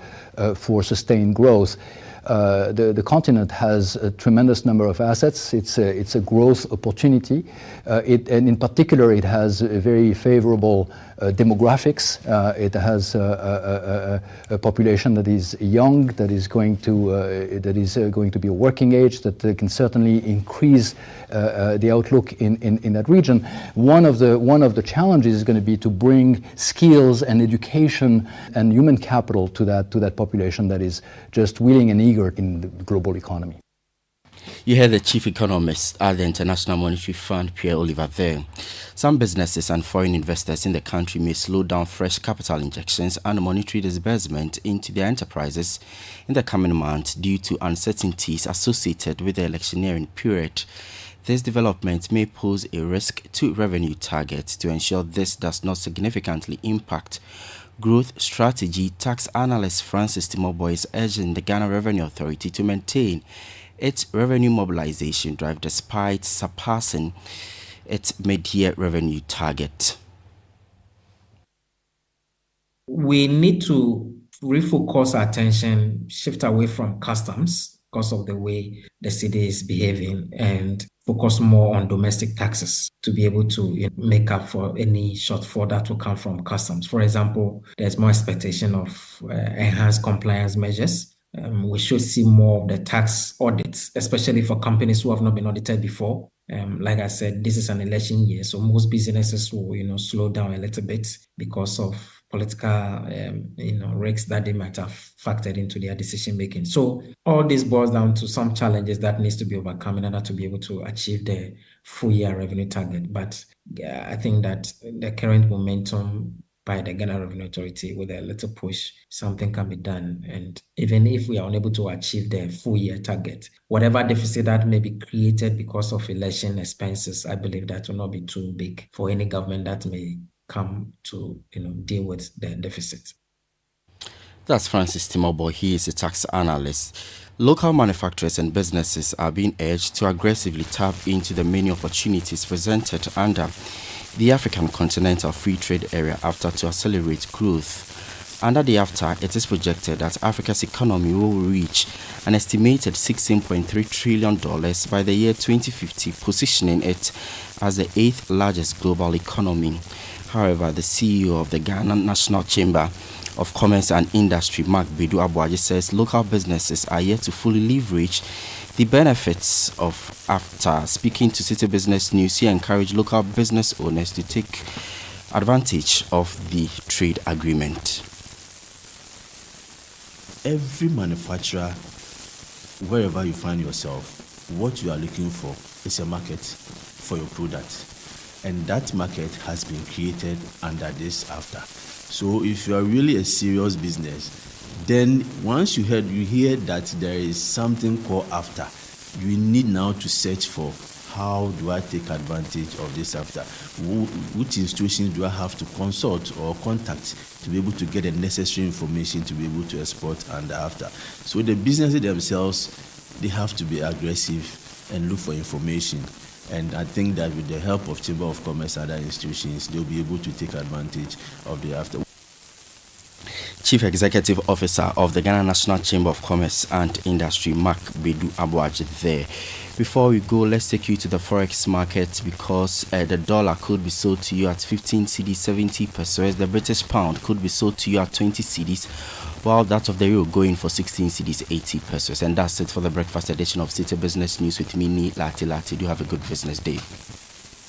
sustained growth. The continent has a tremendous number of assets. It's a growth opportunity, and in particular, it has a very favorable demographics. It has a population that is young, that is going to be a working age, that can certainly increase the outlook in that region. One of the challenges is going to be to bring skills and education and human capital to that population that is just willing and eager in the global economy. You heard the chief economist at the International Monetary Fund, Pierre Oliver, there. Some businesses and foreign investors in the country may slow down fresh capital injections and monetary disbursement into their enterprises in the coming months due to uncertainties associated with the electioneering period. This development may pose a risk to revenue targets. To ensure this does not significantly impact growth strategy, tax analyst Francis Timobo is urging the Ghana Revenue Authority to maintain its revenue mobilization drive despite surpassing its mid-year revenue target. We need to refocus our attention, shift away from customs because of the way the city is behaving, and focus more on domestic taxes to be able to make up for any shortfall that will come from customs. For example, there's more expectation of enhanced compliance measures. We should see more of the tax audits, especially for companies who have not been audited before. Like I said, this is an election year, so most businesses will, slow down a little bit because of political, risks that they might have factored into their decision making. So all this boils down to some challenges that needs to be overcome in order to be able to achieve the full year revenue target. But I think that the current momentum by the Ghana Revenue Authority, with a little push, something can be done. And even if we are unable to achieve the full year target, whatever deficit that may be created because of election expenses, I believe that will not be too big for any government that may come to deal with the deficit. That's Francis Timobo. He is a tax analyst. Local manufacturers and businesses are being urged to aggressively tap into the many opportunities presented under the African Continental Free Trade Area AfTA to accelerate growth. Under the AfTA, it is projected that Africa's economy will reach an estimated $16.3 trillion by the year 2050, positioning it as the 8th largest global economy. However, the CEO of the Ghana National Chamber of Commerce and Industry, Mark Bedu Abuaji, says local businesses are yet to fully leverage the benefits of AfTA. Speaking to Citi Business News, he encouraged local business owners to take advantage of the trade agreement. Every manufacturer, wherever you find yourself, what you are looking for is a market for your product. And that market has been created under this AfTA. So if you are really a serious business, then once you hear that there is something called AfTA, you need now to search for how do I take advantage of this AfTA? Which institutions do I have to consult or contact to be able to get the necessary information to be able to export under AfTA? So the businesses themselves, they have to be aggressive and look for information. And I think that with the help of Chamber of Commerce and other institutions, they'll be able to take advantage of the AfTA. Chief Executive Officer of the Ghana National Chamber of Commerce and Industry, Mark Bedu Abuaji there. Before we go, let's take you to the forex market because the dollar could be sold to you at 15 cedis 70 pesos. The British pound could be sold to you at 20 cedis, while that of the euro going for 16 cedis 80 pesos. And that's it for the breakfast edition of Citi Business News with me, Lati. Do have a good business day.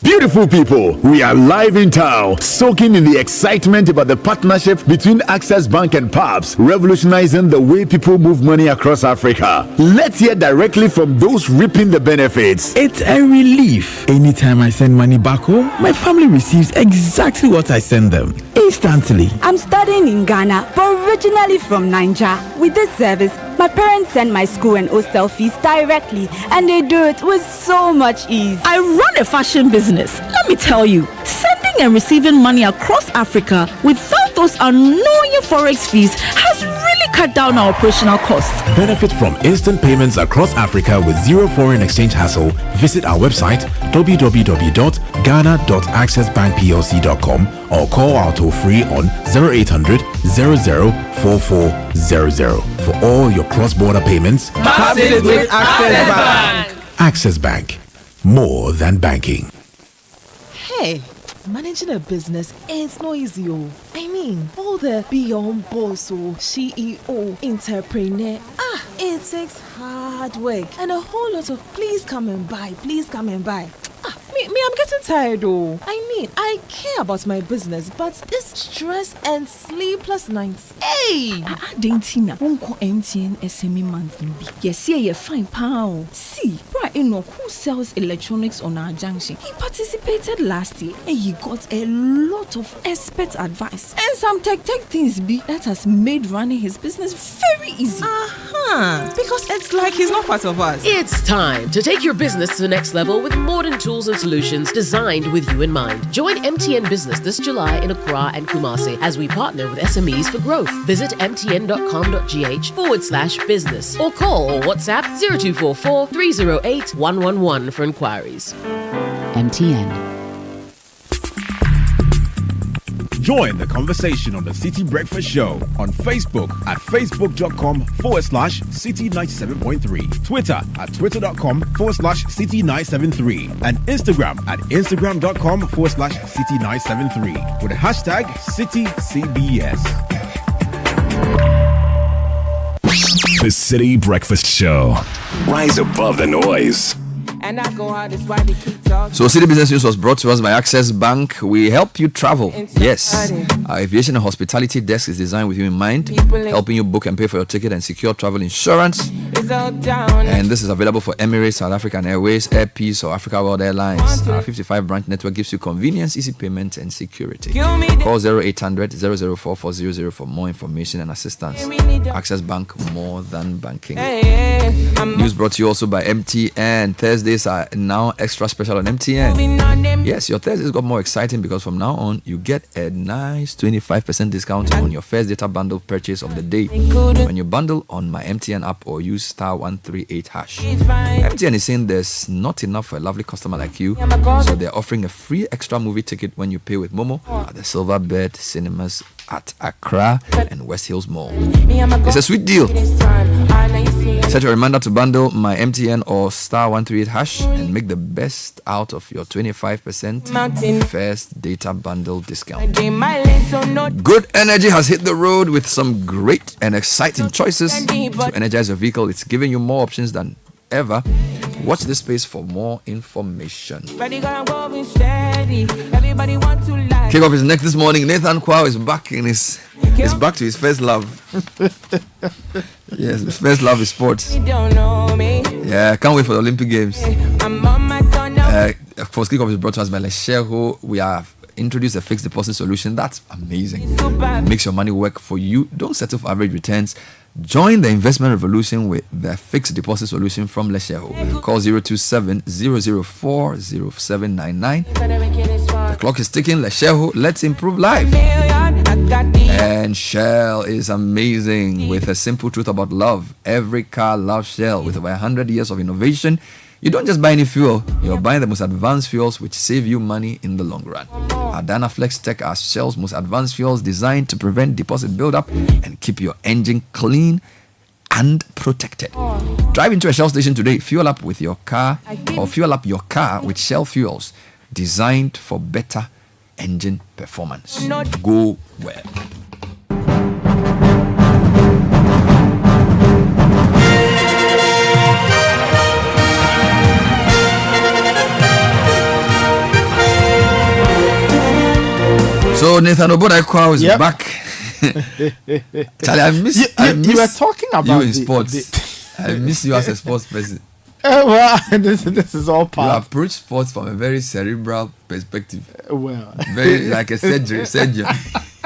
Beautiful people, we are live in town, soaking in the excitement about the partnership between Access Bank and PABS, revolutionizing the way people move money across Africa. Let's hear directly from those reaping the benefits. It's a relief. Anytime I send money back home, my family receives exactly what I send them, instantly. I'm studying in Ghana, but originally from Nigeria. With this service, my parents send my school and hostel fees directly, and they do it with so much ease. I run a fashion business. Let me tell you, sending and receiving money across Africa without those annoying forex fees has really cut down our operational costs. Benefit from instant payments across Africa with zero foreign exchange hassle. Visit our website www.ghana.accessbankplc.com or call our toll free on 0800 00 4400 for all your cross-border payments. Pass it with Access Bank. Access Bank, more than banking. Hey, managing a business is not easy. I mean, all the beyond boss or CEO, entrepreneur, it takes hard work and a whole lot of please come and buy. Me, I'm getting tired though. I mean, I care about my business, but this stress and sleepless nights. Hey! Dentina, won't call MTN SME month. Yes, you're fine, pal. See, right who sells electronics on our junction. He participated last year and he got a lot of expert advice and some tech things that has made running his business very easy. Because it's like he's not part of us. It's time to take your business to the next level with modern tools and solutions solutions designed with you in mind. Join MTN Business this July in Accra and Kumasi as we partner with SMEs for growth. Visit mtn.com.gh/business or call or WhatsApp 0244 308 111 for inquiries. MTN. Join the conversation on the Citi Breakfast Show on Facebook at facebook.com/Citi97.3, Twitter at twitter.com/Citi973, and Instagram at instagram.com/Citi973 with the hashtag CitiCBS. The Citi Breakfast Show. Rise above the noise. And I go hard, that's why they keep talking. So Citi Business News was brought to us by Access Bank. We help you travel. Yes. Our aviation and hospitality desk is designed with you in mind, helping you book and pay for your ticket and secure travel insurance. And this is available for Emirates, South African Airways, Air Peace, or Africa World Airlines. Our 55 branch network gives you convenience, easy payment, and security. Call 0800 004 for more information and assistance. Access Bank, more than banking. News brought to you also by MTN. Thursdays are now extra special on MTN. Yes, your Thursdays got more exciting because from now on you get a nice 25% discount on your first data bundle purchase of the day when you bundle on my MTN app or use *138#. MTN is saying there's not enough for a lovely customer like you, so they're offering a free extra movie ticket when you pay with Momo at the Silverbird Cinemas at Accra and West Hills Mall. It's a sweet deal. Set a reminder to bundle my MTN or *138# and make the best out of your 25% first data bundle discount. Good Energy has hit the road with some great and exciting choices to energize your vehicle. It's giving you more options than ever. Watch this space for more information. Kickoff is next this morning. Nathan Kwao is back in his back to his first love. Yes, his first love is sports. Yeah, can't wait for the Olympic Games. Of course, Kickoff is brought to us by Lesheho. We have introduced a fixed deposit solution that's amazing. Makes your money work for you. Don't settle for average returns. Join the investment revolution with the fixed deposit solution from Lesheho. Call 027 004 0799. The clock is ticking. Lesheho, let's improve life. And Shell is amazing with a simple truth about love. Every car loves Shell. With over 100 years of innovation, you don't just buy any fuel, you're buying the most advanced fuels which save you money in the long run. Our Dynaflex Tech are Shell's most advanced fuels designed to prevent deposit buildup and keep your engine clean and protected. Drive into a Shell station today, fuel up your car with Shell fuels designed for better engine performance. Go well. So Nathan Obodaikwa is back. Charlie, I miss you were talking about you in sports. I miss you as a sports person. Well, this is all part. You approach sports from a very cerebral perspective. Well, very like a surgeon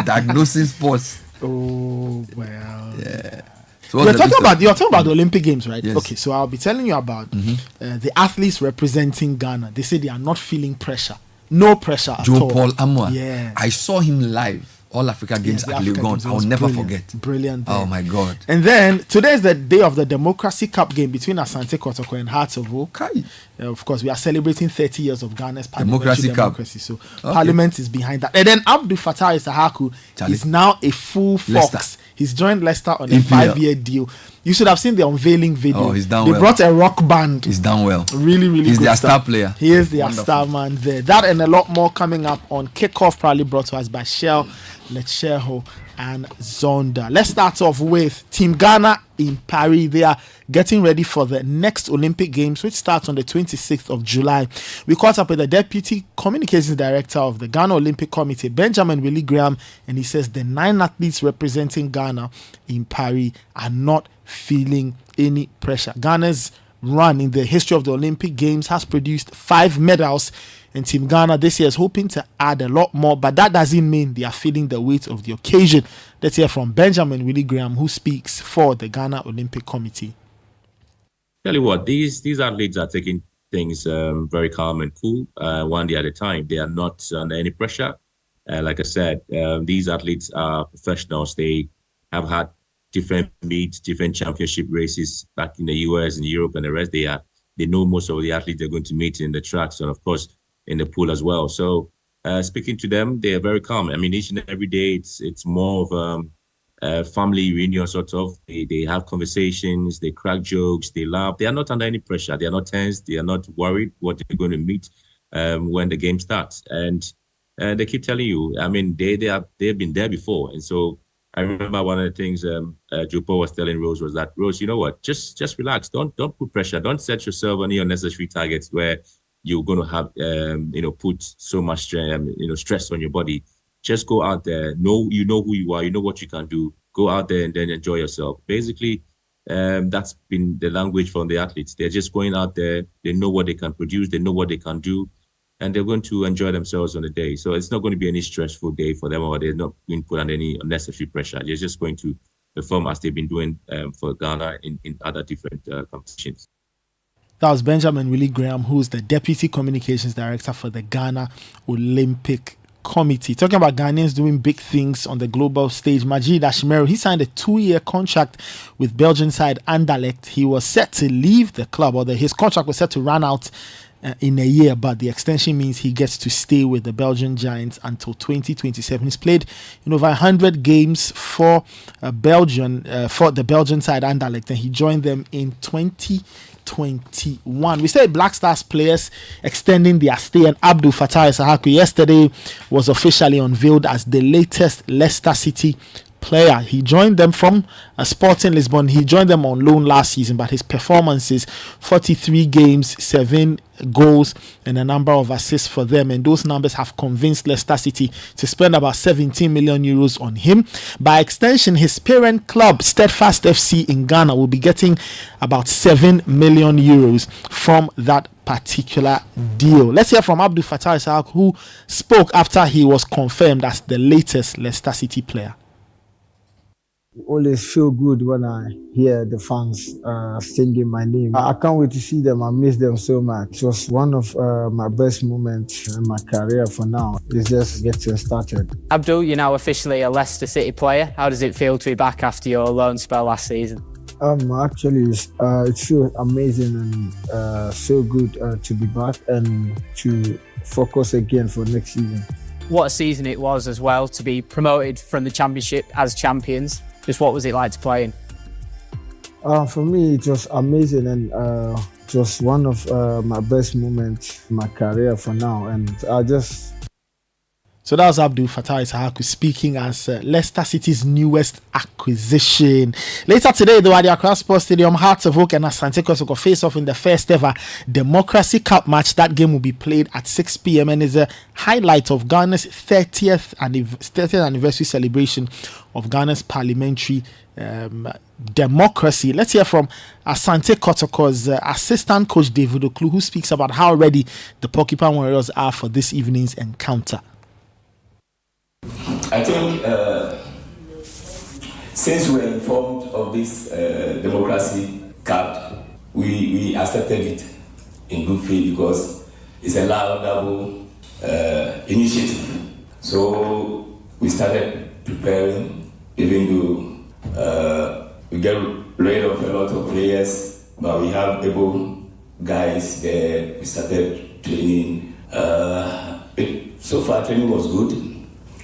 diagnosing sports. Oh well. Yeah. So you're talking about the Olympic Games, right? Yes. Okay, so I'll be telling you about the athletes representing Ghana. They say they are not feeling pressure. No pressure at all. Joe Paul Amwa. Yeah. I saw him live. All Africa Games at Legon. I will never forget. Brilliant. Oh my God. And then today is the day of the Democracy Cup game between Asante Kotoko and Hearts of Oak. Of course, we are celebrating 30 years of Ghana's Democracy Cup. So Parliament is behind that. And then Abdul Fattah Isahaku is now a full Fox. Leicester. He's joined Leicester on a 5-year deal. You should have seen the unveiling video. Oh, he's done They brought a rock band. He's done well. Really, really He's good their stuff. star player. He is their star man there. That and a lot more coming up on Kickoff, proudly brought to us by Shell, Lecheho, and Zonda. Let's start off with Team Ghana in Paris. They are getting ready for the next Olympic Games, which starts on the 26th of July. We caught up with the Deputy Communications Director of the Ghana Olympic Committee, Benjamin Willie Graham, and he says the 9 athletes representing Ghana in Paris are not feeling any pressure. Ghana's run in the history of the Olympic Games has produced 5 medals, and Team Ghana this year is hoping to add a lot more, but that doesn't mean they are feeling the weight of the occasion. Let's hear from Benjamin Willie Graham, who speaks for the Ghana Olympic Committee. Tell you what, these athletes are taking things very calm and cool, one day at a time. They are not under any pressure. Like I said, these athletes are professionals. They have had different meets, different championship races back in the US and Europe and the rest. They know most of the athletes they're going to meet in the tracks and, of course, in the pool as well. So speaking to them, they are very calm. I mean, each and every day, it's more of family reunion sort of. They have conversations, they crack jokes, they laugh. They are not under any pressure. They are not tense. They are not worried what they're going to meet when the game starts. And they keep telling you, I mean, they've been there before. And so I remember one of the things Jupo was telling Rose was that, Rose, you know what? Just relax. Don't put pressure. Don't set yourself any unnecessary targets where you're going to have, put so much, stress on your body. Just go out there. You know who you are. You know what you can do. Go out there and then enjoy yourself. Basically, that's been the language from the athletes. They're just going out there. They know what they can produce. They know what they can do. And they're going to enjoy themselves on the day. So it's not going to be any stressful day for them, or they're not being put under any unnecessary pressure. They're just going to perform as they've been doing for Ghana in other different competitions. That was Benjamin Willie Graham, who's the Deputy Communications Director for the Ghana Olympic Committee. Talking about Ghanaians doing big things on the global stage, Majid Ashmeru, he signed a 2-year contract with Belgian side Anderlecht. He was set to leave the club, or his contract was set to run out in a year, but the extension means he gets to stay with the Belgian Giants until 2027. He's played over 100 games for the Belgian side Anderlecht, and he joined them in 2021. We said Black Stars players extending their stay, and Abdul Fattah Issahaku yesterday was officially unveiled as the latest Leicester City player. He joined them from Sporting Lisbon. He joined them on loan last season, but his performances, 43 games, 7 goals and a number of assists for them, and those numbers have convinced Leicester City to spend about 17 million euros on him. By extension, his parent club Steadfast FC in Ghana will be getting about 7 million euros from that particular deal. Let's hear from Abdul Fattah Issahaku, who spoke after he was confirmed as the latest Leicester City player. Always feel good when I hear the fans singing my name. I can't wait to see them. I miss them so much. It was one of my best moments in my career for now. It's just getting started. Abdul, you're now officially a Leicester City player. How does it feel to be back after your loan spell last season? Actually, it feels amazing and so good to be back and to focus again for next season. What a season it was as well, to be promoted from the Championship as champions. Just what was it like to play in? For me, it was amazing, and it was one of my best moments in my career for now. And So that was Abdul Fattah Issahaku speaking as Leicester City's newest acquisition. Later today, though, at the Accra Sports Stadium, Hearts of Oak and Asante Kotoko face off in the first ever Democracy Cup match. That game will be played at 6 p.m. and is a highlight of Ghana's 30th anniversary celebration of Ghana's parliamentary democracy. Let's hear from Asante Kotoko's assistant coach David Oklu, who speaks about how ready the Porcupine Warriors are for this evening's encounter. I think since we were informed of this Democracy Cup, we accepted it in good faith because it's a laudable initiative. So we started preparing, even though we get rid of a lot of players, but we have able guys there. We started training. So far, training was good,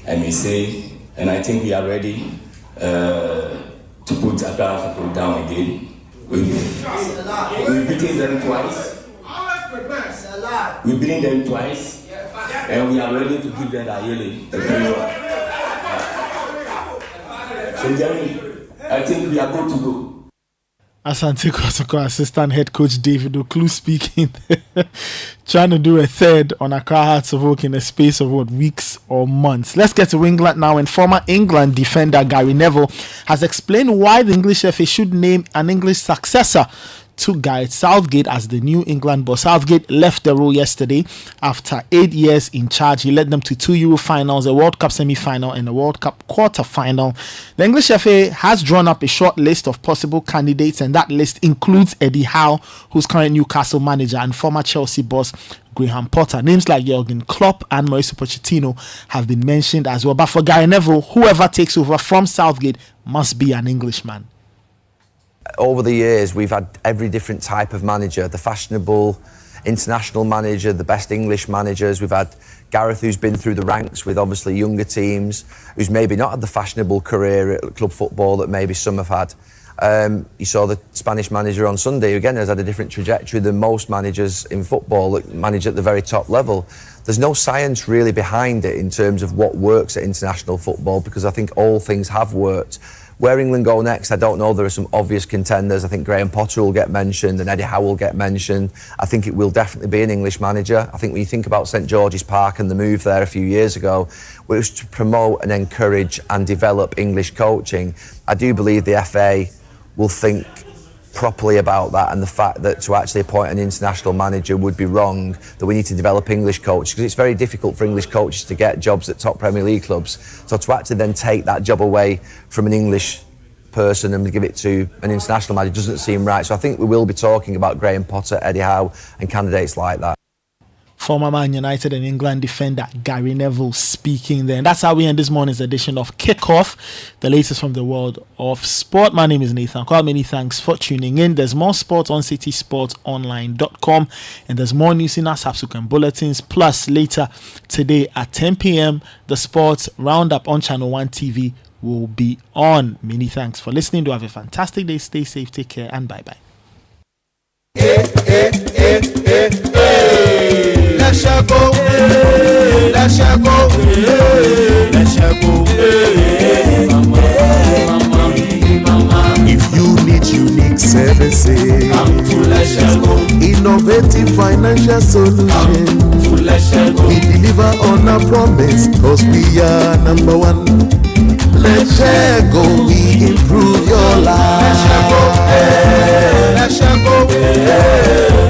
I may say, and I think we are ready to put Accra down again. We've beaten them twice. We've beaten them twice, and we are ready to give them a yearly. So I think we are good to go. Asante Kotoko assistant head coach David Oklu speaking, trying to do a third on Accra Hearts of Oak in a space of weeks or months. Let's get to England now, and former England defender Gary Neville has explained why the English FA should name an English successor took Gareth Southgate as the new England boss. Southgate left the role yesterday after 8 years in charge. He led them to 2 Euro finals, a World Cup semi-final and a World Cup quarter-final. The English FA has drawn up a short list of possible candidates, and that list includes Eddie Howe, who's current Newcastle manager, and former Chelsea boss Graham Potter. Names like Jurgen Klopp and Mauricio Pochettino have been mentioned as well. But for Gary Neville, whoever takes over from Southgate must be an Englishman. Over the years, we've had every different type of manager, the fashionable international manager, the best English managers. We've had Gareth, who's been through the ranks with obviously younger teams, who's maybe not had the fashionable career at club football that maybe some have had. You saw the Spanish manager on Sunday, who again has had a different trajectory than most managers in football that manage at the very top level. There's no science really behind it in terms of what works at international football, because I think all things have worked. Where England go next, I don't know. There are some obvious contenders. I think Graham Potter will get mentioned and Eddie Howe will get mentioned. I think it will definitely be an English manager. I think when you think about St George's Park and the move there a few years ago, where it was to promote and encourage and develop English coaching, I do believe the FA will think properly about that, and the fact that to actually appoint an international manager would be wrong, that we need to develop English coaches, because it's very difficult for English coaches to get jobs at top Premier League clubs. So to actually then take that job away from an English person and give it to an international manager doesn't seem right. So I think we will be talking about Graham Potter, Eddie Howe and candidates like that. Former Man United and England defender Gary Neville speaking there. And that's how we end this morning's edition of Kickoff, the latest from the world of sport. My name is Nathan Kwame. Many thanks for tuning in. There's more sport on citisportsonline.com, and there's more news in our subsequent bulletins. Plus, later today at 10 p.m, the Sports Roundup on Channel 1 TV will be on. Many thanks for listening. Do have a fantastic day. Stay safe, take care, and bye-bye. Let's go, let's go, let's go, If you need unique services, innovative financial solutions, we deliver on our promise, cause we are number one. Let's go, we improve your life. Let's go,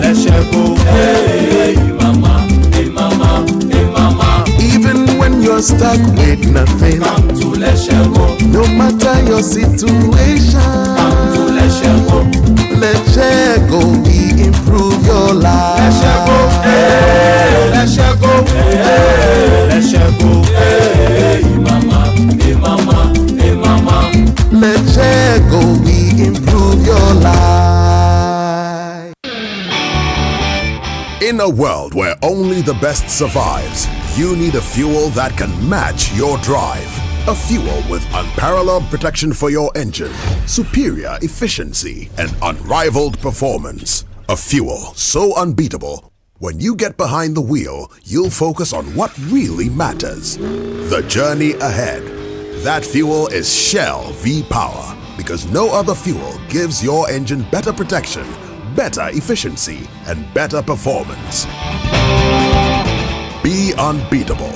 let's go, hey mama, hey mama, hey mama. Even when you're stuck with nothing, come to let's go. No matter your situation, come to let's go. Let's go, we improve your life. Let's go, hey, let's go, hey, let's go, hey mama, hey mama, hey mama. Let's go, we improve your life. In a world where only the best survives, you need a fuel that can match your drive. A fuel with unparalleled protection for your engine, superior efficiency, and unrivaled performance. A fuel so unbeatable, when you get behind the wheel, you'll focus on what really matters. The journey ahead. That fuel is Shell V-Power, because no other fuel gives your engine better protection, better efficiency, and better performance. Be unbeatable.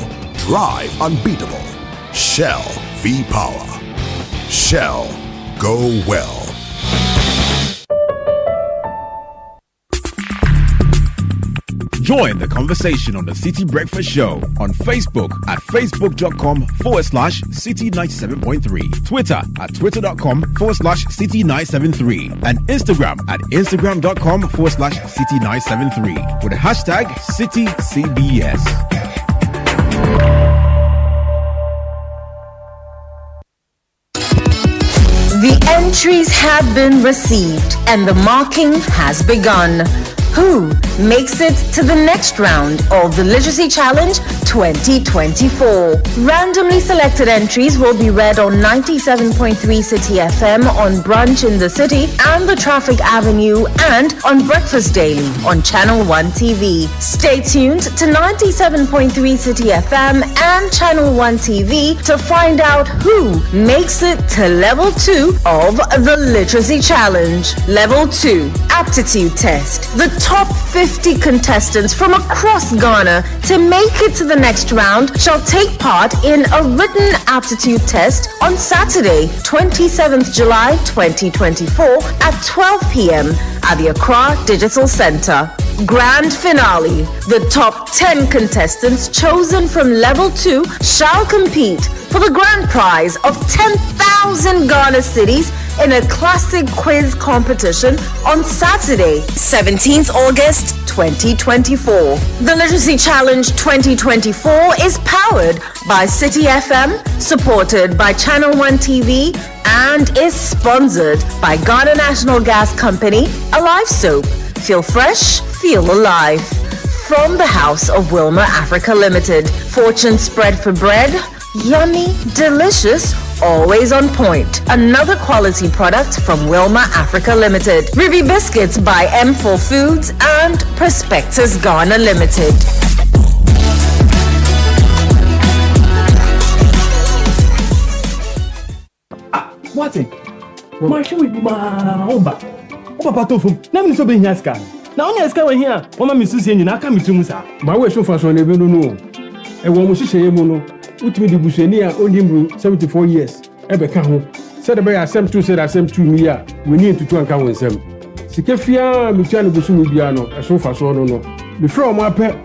Drive unbeatable. Shell V-Power. Shell, go well. Join the conversation on the Citi Breakfast Show on Facebook at facebook.com/Citi97.3, Twitter at twitter.com/Citi973, and Instagram at instagram.com/Citi973 with the hashtag CitiCBS. The entries have been received and the marking has begun. Who makes it to the next round of the Literacy Challenge 2024? Randomly selected entries will be read on 97.3 Citi FM on Brunch in the City and the Traffic Avenue, and on Breakfast Daily on Channel 1 TV. Stay tuned to 97.3 Citi FM and Channel 1 TV to find out who makes it to Level 2 of the Literacy Challenge. Level 2, Aptitude Test. The top 50 contestants from across Ghana to make it to the next round shall take part in a written aptitude test on Saturday, 27th July 2024 at 12 p.m. at the Accra Digital Center. Grand finale. The top 10 contestants chosen from level 2 shall compete for the grand prize of 10,000 Ghana cedis in a classic quiz competition on Saturday, 17th August 2024. The Literacy Challenge 2024 is powered by Citi FM, supported by Channel 1 TV, and is sponsored by Ghana National Gas Company, Alive Soap. Feel fresh, feel alive. From the House of Wilmer Africa Limited, Fortune Spread for Bread, yummy, delicious, always on point. Another quality product from Wilmer Africa Limited. Ruby Biscuits by M4 Foods and Prospectus Ghana Limited. What it? My shoe with my own back. Papa Tofum, never so being Yaska. Now, Yaska, we're here. Mama Missus, and I come to Musa. My way so far, so I never know. And when we say, Mono, which me the Bushenia, only 74 years. Ebeka said about Assem 2 said Assem 2 Mia, we need to account with them. Sikefia, Michano Busumiano, a sofa so no. Before my pet,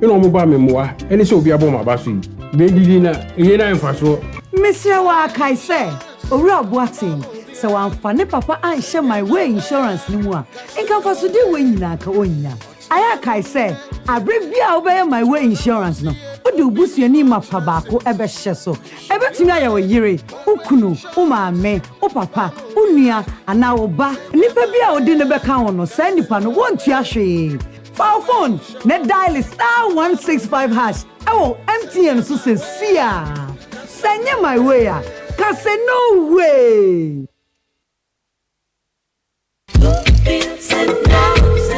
you know, mobile memoir, and it's so be a bomb about you. Baby dinner, Yena and Faso. Monsieur Wakai say, Ora Boating, so I'm funny papa, I share my way insurance no more. And come for to do when you are. I say, I bring you obey my way insurance no. Do boost your name up Pabako ebe sheso. Everything I yere, ukunu, umame, papa, unia, and now ba. Nipa bia odi nebeka ono, send nipa no want to ashe. Power phone, net dial is *165#. Oh, MTN so say sia. Send you my way, cause say no way.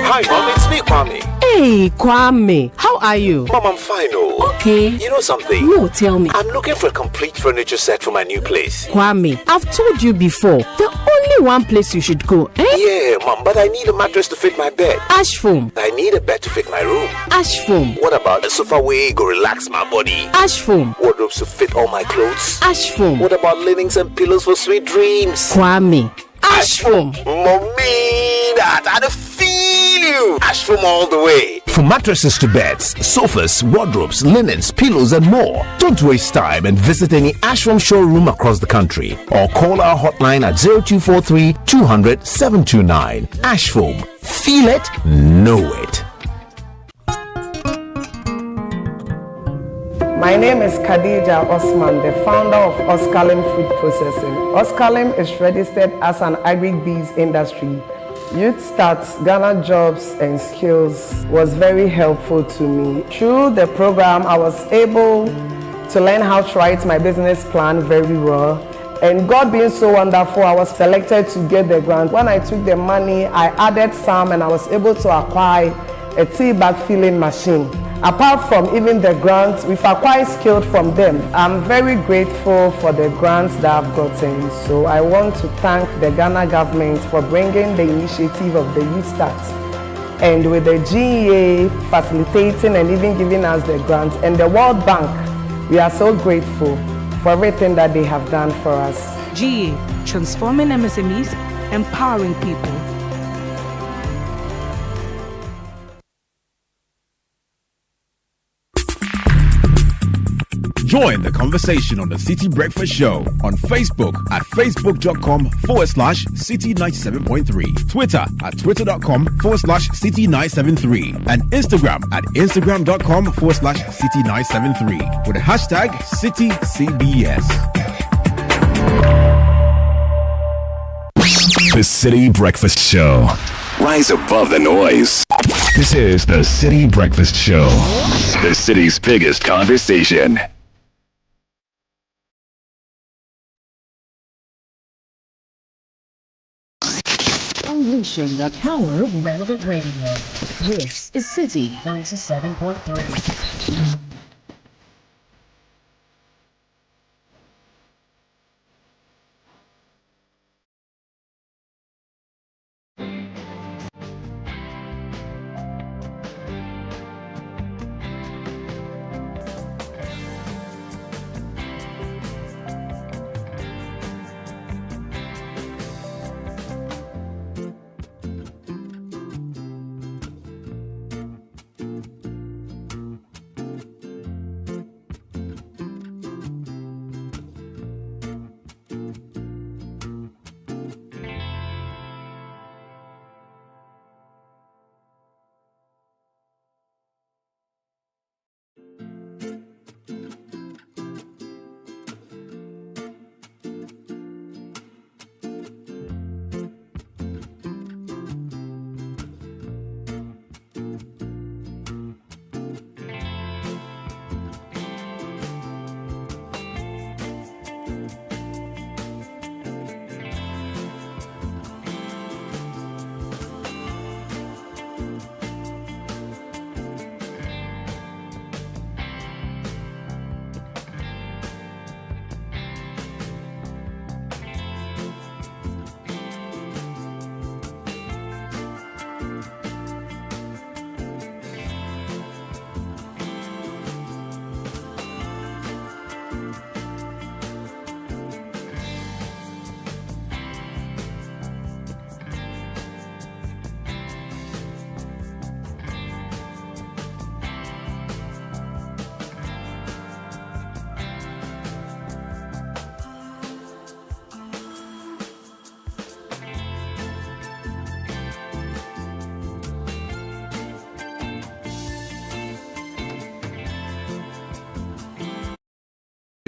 Hi, Mom, it's me, Kwame. Hey, Kwame, how are you? Mom, I'm fine, oh. Okay. You know something? No, tell me. I'm looking for a complete furniture set for my new place. Kwame, I've told you before, the only one place you should go, eh? Yeah, Mom, but I need a mattress to fit my bed. Ash foam. I need a bed to fit my room. Ash foam. What about a sofa where go relax my body? Ash foam. Wardrobes to fit all my clothes? Ash foam. What about linens and pillows for sweet dreams? Kwame, Ash foam. Mommy, that I feel you. Ash foam all the way. For mattresses to beds, sofas, wardrobes, linens, pillows, and more. Don't waste time and visit any Ashram showroom across the country or call our hotline at 0243 200 729. Ashfoam. Feel it, know it. My name is Khadija Osman, the founder of Oskalim Food Processing. Oskalim is registered as an agri-bees industry. Youth Starts Ghana Jobs and Skills was very helpful to me. Through the program, I was able to learn how to write my business plan very well. And God being so wonderful, I was selected to get the grant. When I took the money, I added some and I was able to acquire a tea bag filling machine. Apart from even the grants, we've acquired skills from them. I'm very grateful for the grants that I've gotten. So I want to thank the Ghana government for bringing the initiative of the Youth Start. And with the GEA facilitating and even giving us the grants, and the World Bank, we are so grateful for everything that they have done for us. GEA, transforming MSMEs, empowering people. Join the conversation on the Citi Breakfast Show on Facebook at facebook.com/Citi97.3, Twitter at twitter.com/Citi973, and Instagram at instagram.com/Citi973 with the hashtag CitiCBS. The Citi Breakfast Show. Rise above the noise. This is the Citi Breakfast Show, the city's biggest conversation. Unleashing the power of relevant radio. This is Citi 97.3.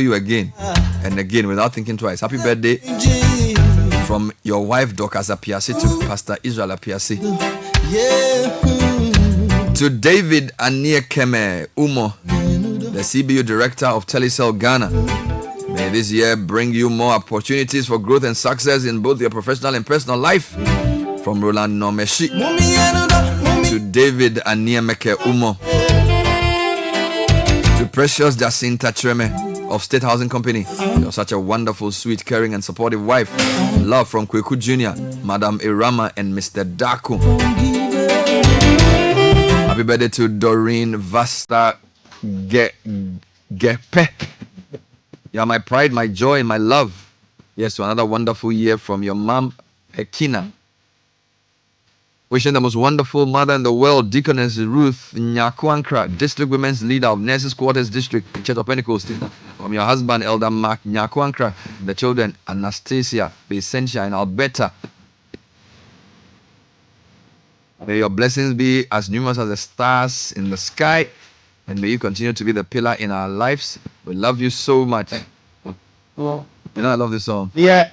you again and again without thinking twice. Happy birthday from your wife, Dorcas Apiasi, to Pastor Israel Apiasi. To David Aniekeme Umo, the CBU Director of Telecel Ghana. May this year bring you more opportunities for growth and success in both your professional and personal life. From Roland Nomeshi to David Aniemeke Umo. To Precious Jacinta Treme of State Housing Company. You're such a wonderful, sweet, caring and supportive wife. Love from Kweku Jr., Madam Irama and Mr. Daku. Happy birthday to Doreen Vasta Gepe. You are my pride, my joy, and my love. Yes, to another wonderful year from your mom, Ekina. Wishing the most wonderful mother in the world, Deaconess Ruth Nyakwankra, District Women's Leader of Nurses Quarters District, Church of Pentecost. From your husband, Elder Mark Nyakwankra, the children, Anastasia, Vicentia, and Alberta. May your blessings be as numerous as the stars in the sky, and may you continue to be the pillar in our lives. We love you so much. You know I love this song. Yeah.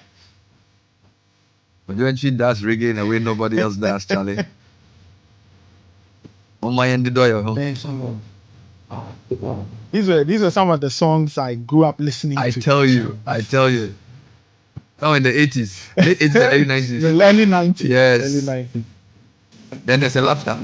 But when she does reggae in a way nobody else does, Charlie. On my end, These were some of the songs I grew up listening to. I tell you. Now in the 80s. Late 80s, early 90s. The early 90s. Yes. Early 90s. Then there's a laughter.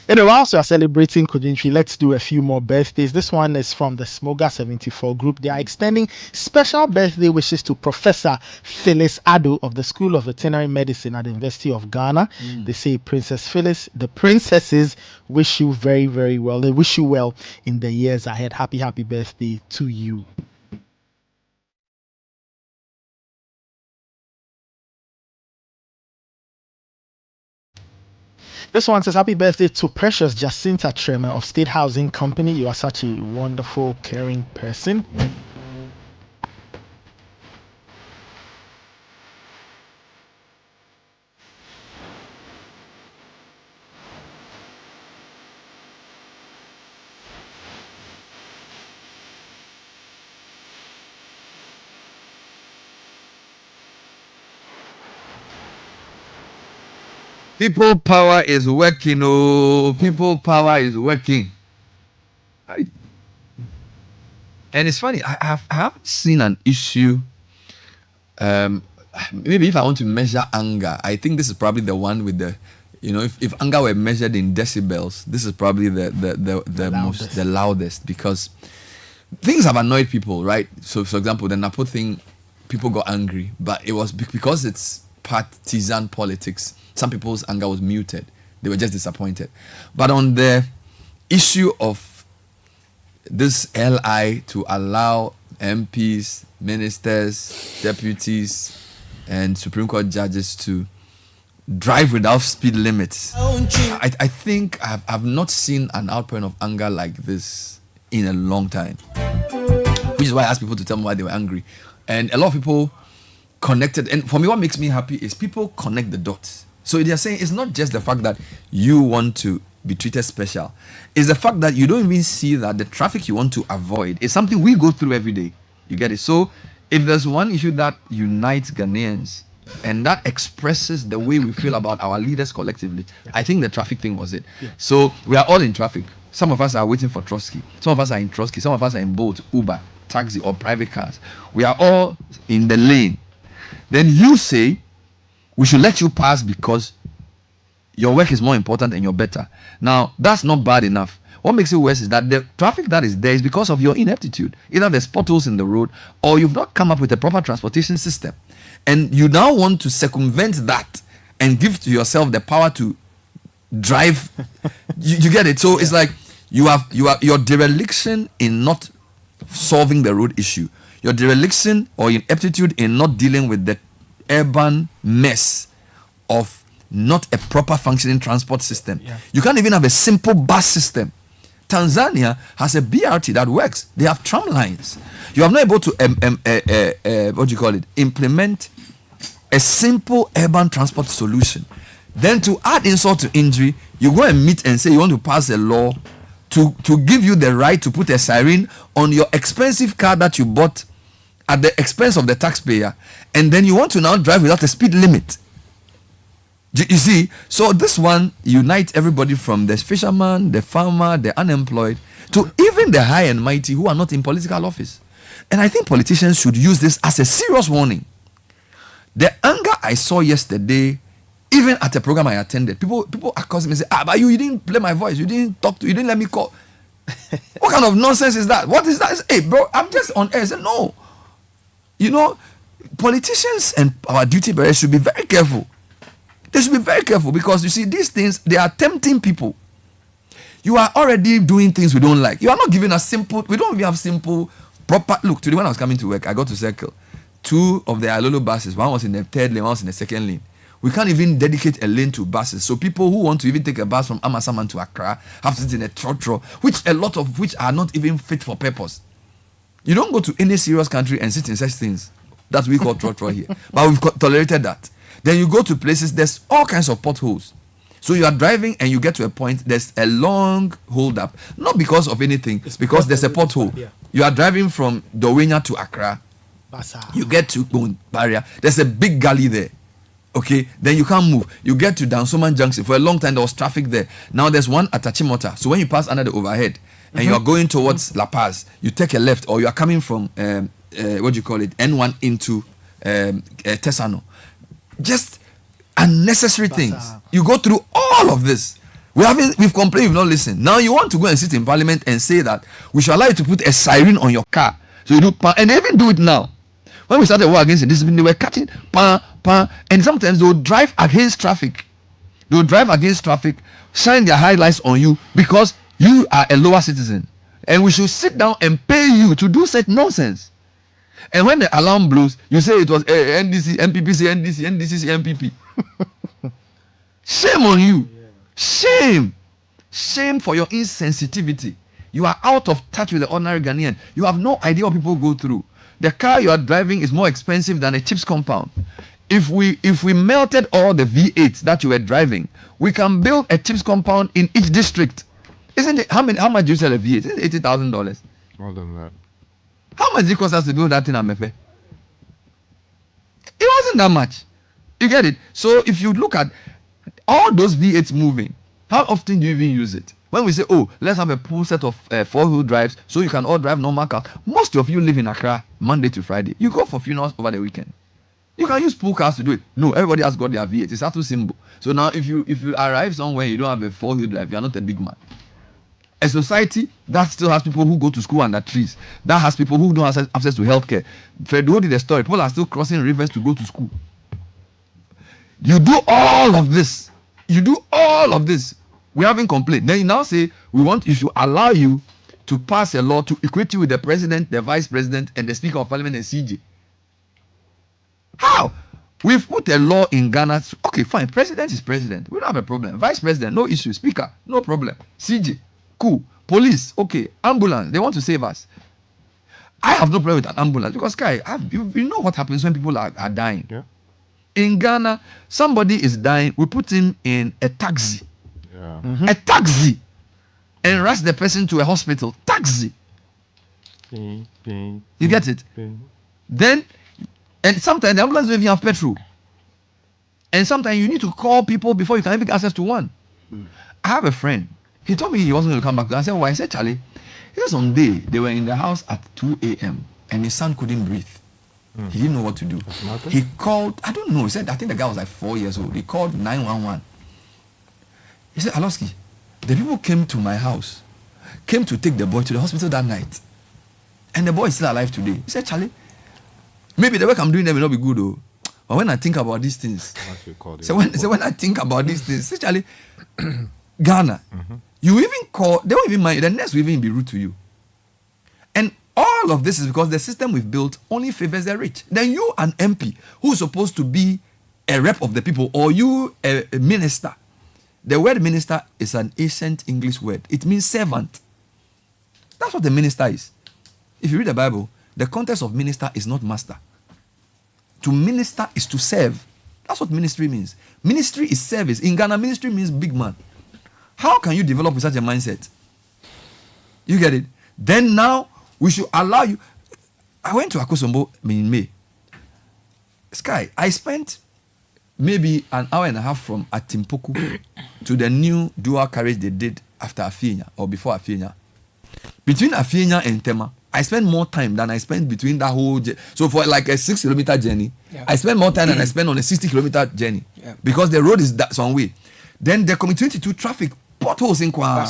Anyway, whilst we are celebrating Kudintri, let's do a few more birthdays. This one is from the Smoga 74 group. They are extending special birthday wishes to Professor Phyllis Ado of the School of Veterinary Medicine at the University of Ghana. They say, Princess Phyllis, the princesses wish you very, very well. They wish you well in the years ahead. Happy, happy birthday to you. This one says, happy birthday to Precious Jacinta Treme of State Housing Company. You are such a wonderful, caring person. People power is working. Oh, people power is working. And it's funny, I haven't seen an issue. Maybe if I want to measure anger, I think this is probably the one with the, if anger were measured in decibels, this is probably the loudest, because things have annoyed people, right? So, for example, the Napo thing, people got angry, but it was because it's partisan politics. Some people's anger was muted. They were just disappointed. But on the issue of this LI to allow MPs, ministers, deputies, and Supreme Court judges to drive without speed limits, I think I've not seen an outpouring of anger like this in a long time. Which is why I asked people to tell me why they were angry. And a lot of people connected. And for me, what makes me happy is people connect the dots. So they're saying it's not just the fact that you want to be treated special. It's the fact that you don't even see that the traffic you want to avoid is something we go through every day. You get it? So if there's one issue that unites Ghanaians and that expresses the way we feel about our leaders collectively, I think the traffic thing was it. So we are all in traffic. Some of us are waiting for Trotsky. Some of us are in Trotsky. Some of us are in Bolt, Uber, taxi or private cars. We are all in the lane. Then you say, we should let you pass because your work is more important and you're better. Now, that's not bad enough. What makes it worse is that the traffic that is there is because of your ineptitude. Either there's potholes in the road or you've not come up with a proper transportation system. And you now want to circumvent that and give to yourself the power to drive. you get it? So it's like you have your dereliction in not solving the road issue. Your dereliction or ineptitude in not dealing with the urban mess of not a proper functioning transport system. You can't even have a simple bus system. Tanzania has a BRT that works. They have tram lines. You are not able to implement a simple urban transport solution. Then to add insult to injury, you go and meet and say you want to pass a law to give you the right to put a siren on your expensive car that you bought at the expense of the taxpayer, and then you want to now drive without a speed limit. You see, so this one unites everybody from the fisherman, the farmer, the unemployed, to even the high and mighty who are not in political office. And I think politicians should use this as a serious warning. The anger I saw yesterday, even at a program I attended, people accused me and say, but you didn't play my voice, you didn't talk to, you didn't let me call. What kind of nonsense is that? What is that? Hey, bro, I'm just on air. I said, no. You know, politicians and our duty bearers should be very careful. They should be very careful because you see, these things, they are tempting people. You are already doing things we don't like. You are not giving us simple, we don't even have simple, proper. Look, today when I was coming to work, I got to Circle. 2 of the Alolo buses, one was in the 3rd lane, one was in the 2nd lane. We can't even dedicate a lane to buses. So people who want to even take a bus from Amasaman to Accra have to sit in a trotro, which a lot of which are not even fit for purpose. You don't go to any serious country and sit in such things that we call trotro here. But we've tolerated that. Then you go to places, there's all kinds of potholes. So you are driving and you get to a point, there's a long hold up. Not because of anything, it's because there's a pothole. Yeah. You are driving from Dowenya to Accra. You get to Barrier. There's a big gully there. Okay, then you can't move. You get to Dansoman Junction. For a long time, there was traffic there. Now there's one at Achimota. So when you pass under the overhead and you are going towards La Paz, you take a left, or you are coming from, N1 into Tesano. Just unnecessary things. You go through all of this. We've complained, we've not listened. Now you want to go and sit in parliament and say that we should allow you to put a siren on your car. So you do, and they even do it now. When we started war against the discipline, they were catching, and sometimes they would drive against traffic. They would drive against traffic, shine their highlights on you because you are a lower citizen. And we should sit down and pay you to do such nonsense. And when the alarm blows, you say it was NDC, MPP, NDC, MPP. Shame on you. Shame. Shame for your insensitivity. You are out of touch with the ordinary Ghanaian. You have no idea what people go through. The car you are driving is more expensive than a chips compound. If we melted all the V8s that you were driving, we can build a chips compound in each district. Isn't it? How much do you sell a V8? Isn't it $80,000? More than that. How much did it cost us to build that in Amefe? It wasn't that much. You get it? So if you look at all those V8s moving, how often do you even use it? When we say, oh, let's have a full set of 4-wheel drives so you can all drive normal cars. Most of you live in Accra Monday to Friday. You go for funerals over the weekend. You can use pool cars to do it. No, everybody has got their V8. It's a symbol. So now if you arrive somewhere you don't have a 4-wheel drive, you are not a big man. A society that still has people who go to school under trees, that has people who don't have access to healthcare. Fred did the story. People are still crossing rivers to go to school. You do all of this. We haven't complained. Then you now say you should allow you to pass a law to equate you with the president, the vice president, and the speaker of parliament and CJ. How? We've put a law in Ghana. Okay, fine. President is president. We don't have a problem. Vice president, no issue. Speaker, no problem. CJ, cool. Police, okay. Ambulance, they want to save us. I have no problem with an ambulance because, you know what happens when people are dying. Yeah. In Ghana, somebody is dying. We put him in a taxi. Yeah. A taxi. And rush the person to a hospital. Taxi. You get it? Then, and sometimes the ambulance don't even have petrol. And sometimes you need to call people before you can even get access to one. I have a friend. He told me he wasn't going to come back. I said, why? I said, Charlie, here's one day they were in the house at 2 a.m. and his son couldn't breathe. He didn't know what to do. He called, I don't know, he said, I think the guy was like 4 years old. He called 911. He said, Aloski, the people came to my house, came to take the boy to the hospital that night. And the boy is still alive today. He said, Charlie, maybe the work I'm doing there may not be good though. But when I think about these things, when I think about these things, say, Charlie, Ghana, you even call, they won't even mind, the nurse will even be rude to you. And all of this is because the system we've built only favors the rich. Then you, an MP, who's supposed to be a rep of the people, or you, a minister. The word minister is an ancient English word. It means servant. That's what the minister is. If you read the Bible, the context of minister is not master. To minister is to serve. That's what ministry means. Ministry is service. In Ghana, ministry means big man. How can you develop with such a mindset? You get it? Then now, we should allow you. I went to Akosombo in May. Sky, I spent maybe an hour and a half from Atimpoku to the new dual carriage they did after Afienya or before Afienya. Between Afienya and Tema, I spent more time than I spent between that whole so for like a 6-kilometer journey, I spent more time than I spent on a 60-kilometer journey because the road is that some way. Then the coming 22 traffic potholes in Kwa.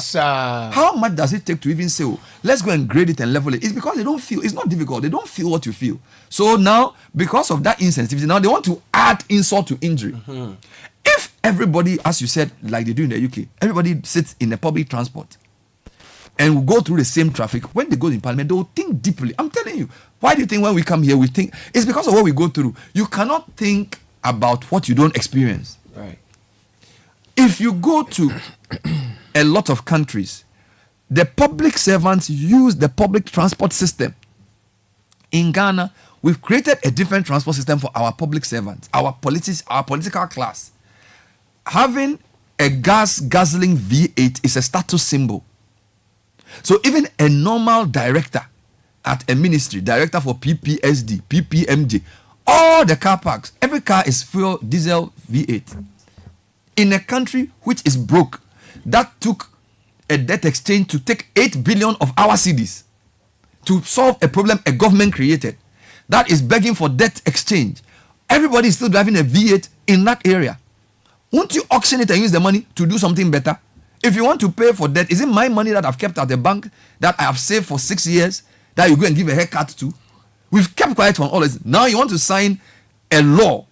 How much does it take to even say, oh, let's go and grade it and level it? It's because they don't feel, it's not difficult. They don't feel what you feel. So now, because of that insensitivity, now they want to add insult to injury. Mm-hmm. If everybody, as you said, like they do in the UK, everybody sits in the public transport and will go through the same traffic, when they go in parliament, they will think deeply. I'm telling you. Why do you think when we come here, we think? It's because of what we go through. You cannot think about what you don't experience. Right. If you go to a lot of countries, the public servants use the public transport system. In Ghana, we've created a different transport system for our public servants, our political class. Having a guzzling V8 is a status symbol. So even a normal director at a ministry, director for PPSD, PPMJ, all the car parks, every car is fuel diesel V8. In a country which is broke, that took a debt exchange to take 8 billion of our cedis to solve a problem a government created. That is begging for debt exchange. Everybody is still driving a V8 in that area. Won't you auction it and use the money to do something better? If you want to pay for debt, is it my money that I've kept at the bank that I have saved for 6 years that you go and give a haircut to? We've kept quiet on all this. Now you want to sign a law.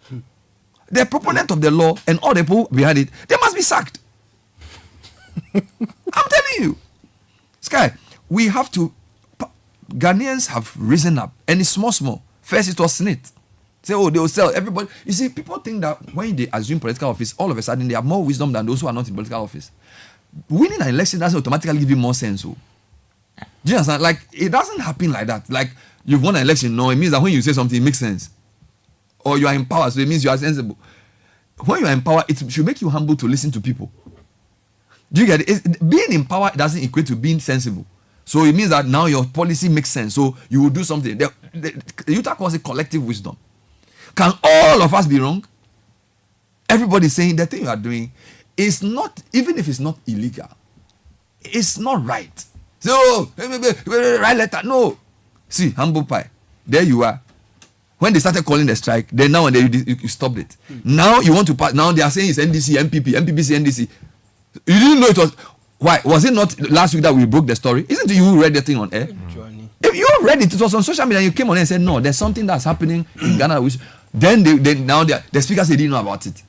The proponent of the law and all the people behind it, they must be sacked. I'm telling you. Sky, we have to. Ghanaians have risen up, and it's small. First it was SNIT. Say, oh, they will sell everybody. You see, people think that when they assume political office, all of a sudden they have more wisdom than those who are not in political office. Winning an election doesn't automatically give you more sense. Oh. Do you understand? Like, it doesn't happen like that. Like, you've won an election, no, it means that when you say something, it makes sense. Or you are in power, so it means you are sensible. When you are in power, it should make you humble to listen to people. Do you get it? Being in power doesn't equate to being sensible. So it means that now your policy makes sense. So you will do something. The Utah calls it collective wisdom. Can all of us be wrong? Everybody is saying the thing you are doing is not, even if it's not illegal, it's not right. So, write letter. No. See, humble pie. There you are. When they started calling the strike, then now and then you stopped it. Now you want to pass. Now they are saying it's NDC, MPP, MPPC, NDC. You didn't know it was. Why? Was it not last week that we broke the story? Isn't it you who read the thing on air? If you read it, it was on social media and you came on and said, no, there's something that's happening in Ghana. Which, then the speaker said they didn't know about it.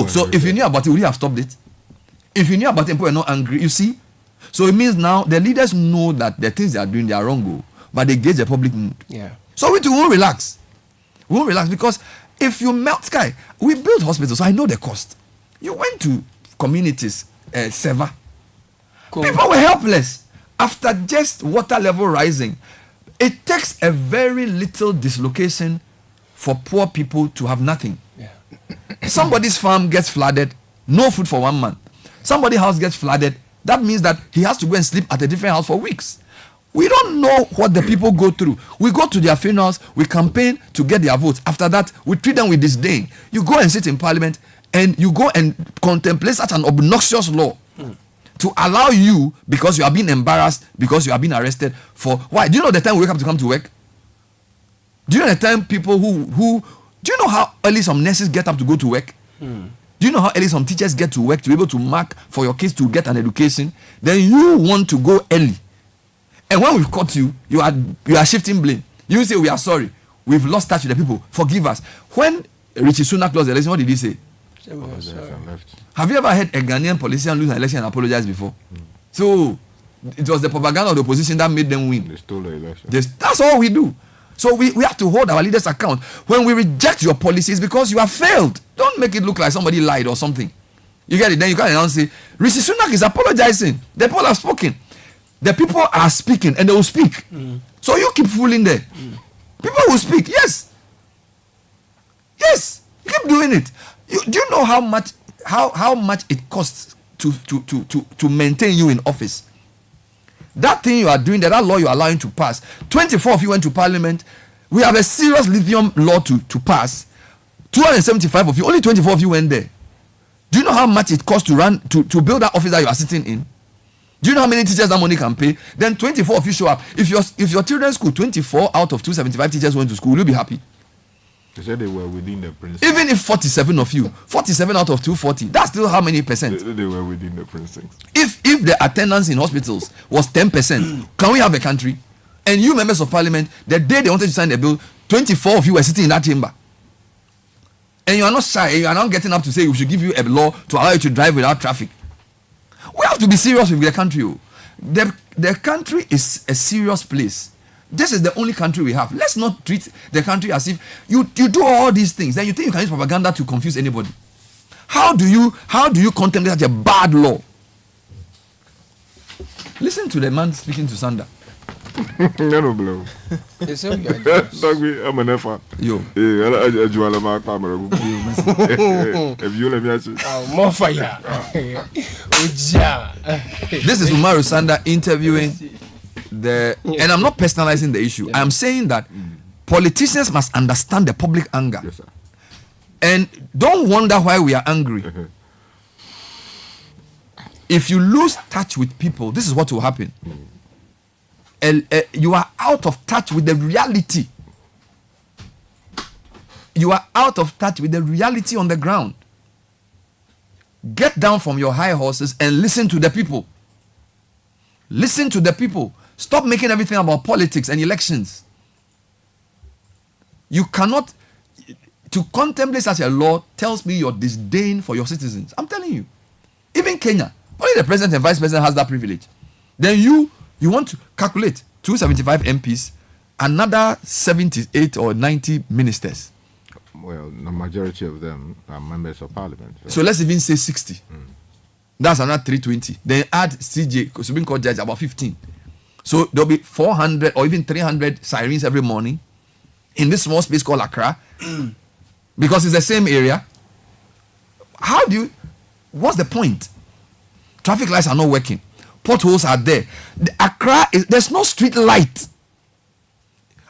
So if you knew about it, would you have stopped it? If you knew about it, people were not angry. You see? So it means now the leaders know that the things they are doing, they are wrong, but they gauge the public mood. Yeah. So we won't relax. We won't relax because if you melt Sky, we built hospitals, so I know the cost. You went to communities, Seva. Cool. People were helpless after just water level rising. It takes a very little dislocation for poor people to have nothing. Yeah. Somebody's farm gets flooded, no food for 1 month. Somebody's house gets flooded, that means that he has to go and sleep at a different house for weeks. We don't know what the people go through. We go to their funerals, we campaign to get their votes. After that, we treat them with disdain. You go and sit in parliament and you go and contemplate such an obnoxious law to allow you, because you are being embarrassed, because you are being arrested for why? Do you know the time we wake up to come to work? Do you know the time people who do you know how early some nurses get up to go to work? Do you know how early some teachers get to work to be able to mark for your kids to get an education? Then you want to go early. And when we've caught you, you are shifting blame. You say, we are sorry. We've lost touch with the people. Forgive us. When Richie Sunak lost the election, what did he say? Have you ever heard a Ghanaian politician lose an election and apologize before? So, it was the propaganda of the opposition that made them win. They stole the election. That's all we do. So we have to hold our leaders account. When we reject your policies because you have failed, don't make it look like somebody lied or something. You get it? Then you can announce it. Rishi Sunak is apologizing. The people have spoken. The people are speaking and they will speak. So you keep fooling them. People will speak. Yes. You keep doing it. Do you know how much it costs to maintain you in office? That thing you are doing, that law you are allowing to pass. 24 of you went to parliament. We have a serious lithium law to pass. 275 of you, only 24 of you went there. Do you know how much it costs to build that office that you are sitting in? Do you know how many teachers that money can pay? Then 24 of you show up. If your children's school, 24 out of 275 teachers went to school, will you be happy? They said they were within the principles. Even if 47 of you, 47 out of 240, that's still how many percent? They were within the principles. If the attendance in hospitals was 10%, can we have a country? And you members of parliament, the day they wanted to sign the bill, 24 of you were sitting in that chamber. And you are not shy, you are not getting up to say we should give you a law to allow you to drive without traffic. We have to be serious with the country. The country is a serious place. This is the only country we have. Let's not treat the country as if you do all these things, then you think you can use propaganda to confuse anybody. How do you contemplate such a bad law? Listen to the man speaking to Sanda. No blow. I'm an effort. Yo. If you let me ask you. More fire. This is Umaru Sanda interviewing and I'm not personalizing the issue. I'm saying that politicians must understand the public anger. Yes, sir. And don't wonder why we are angry. If you lose touch with people, this is what will happen. You are out of touch with the reality. You are out of touch with the reality on the ground. Get down from your high horses and listen to the people. Listen to the people. Stop making everything about politics and elections. You cannot. To contemplate such a law tells me your disdain for your citizens. I'm telling you. Even Kenya, only the president and vice president has that privilege. Then you want to calculate 275 MPs, another 78 or 90 ministers. Well, the majority of them are members of parliament. So let's even say 60. That's another 320. Then add CJ, Supreme Court judge, about 15. So there'll be 400 or even 300 sirens every morning in this small space called Accra. Because it's the same area. What's the point? Traffic lights are not working. Potholes are there. There's no street light.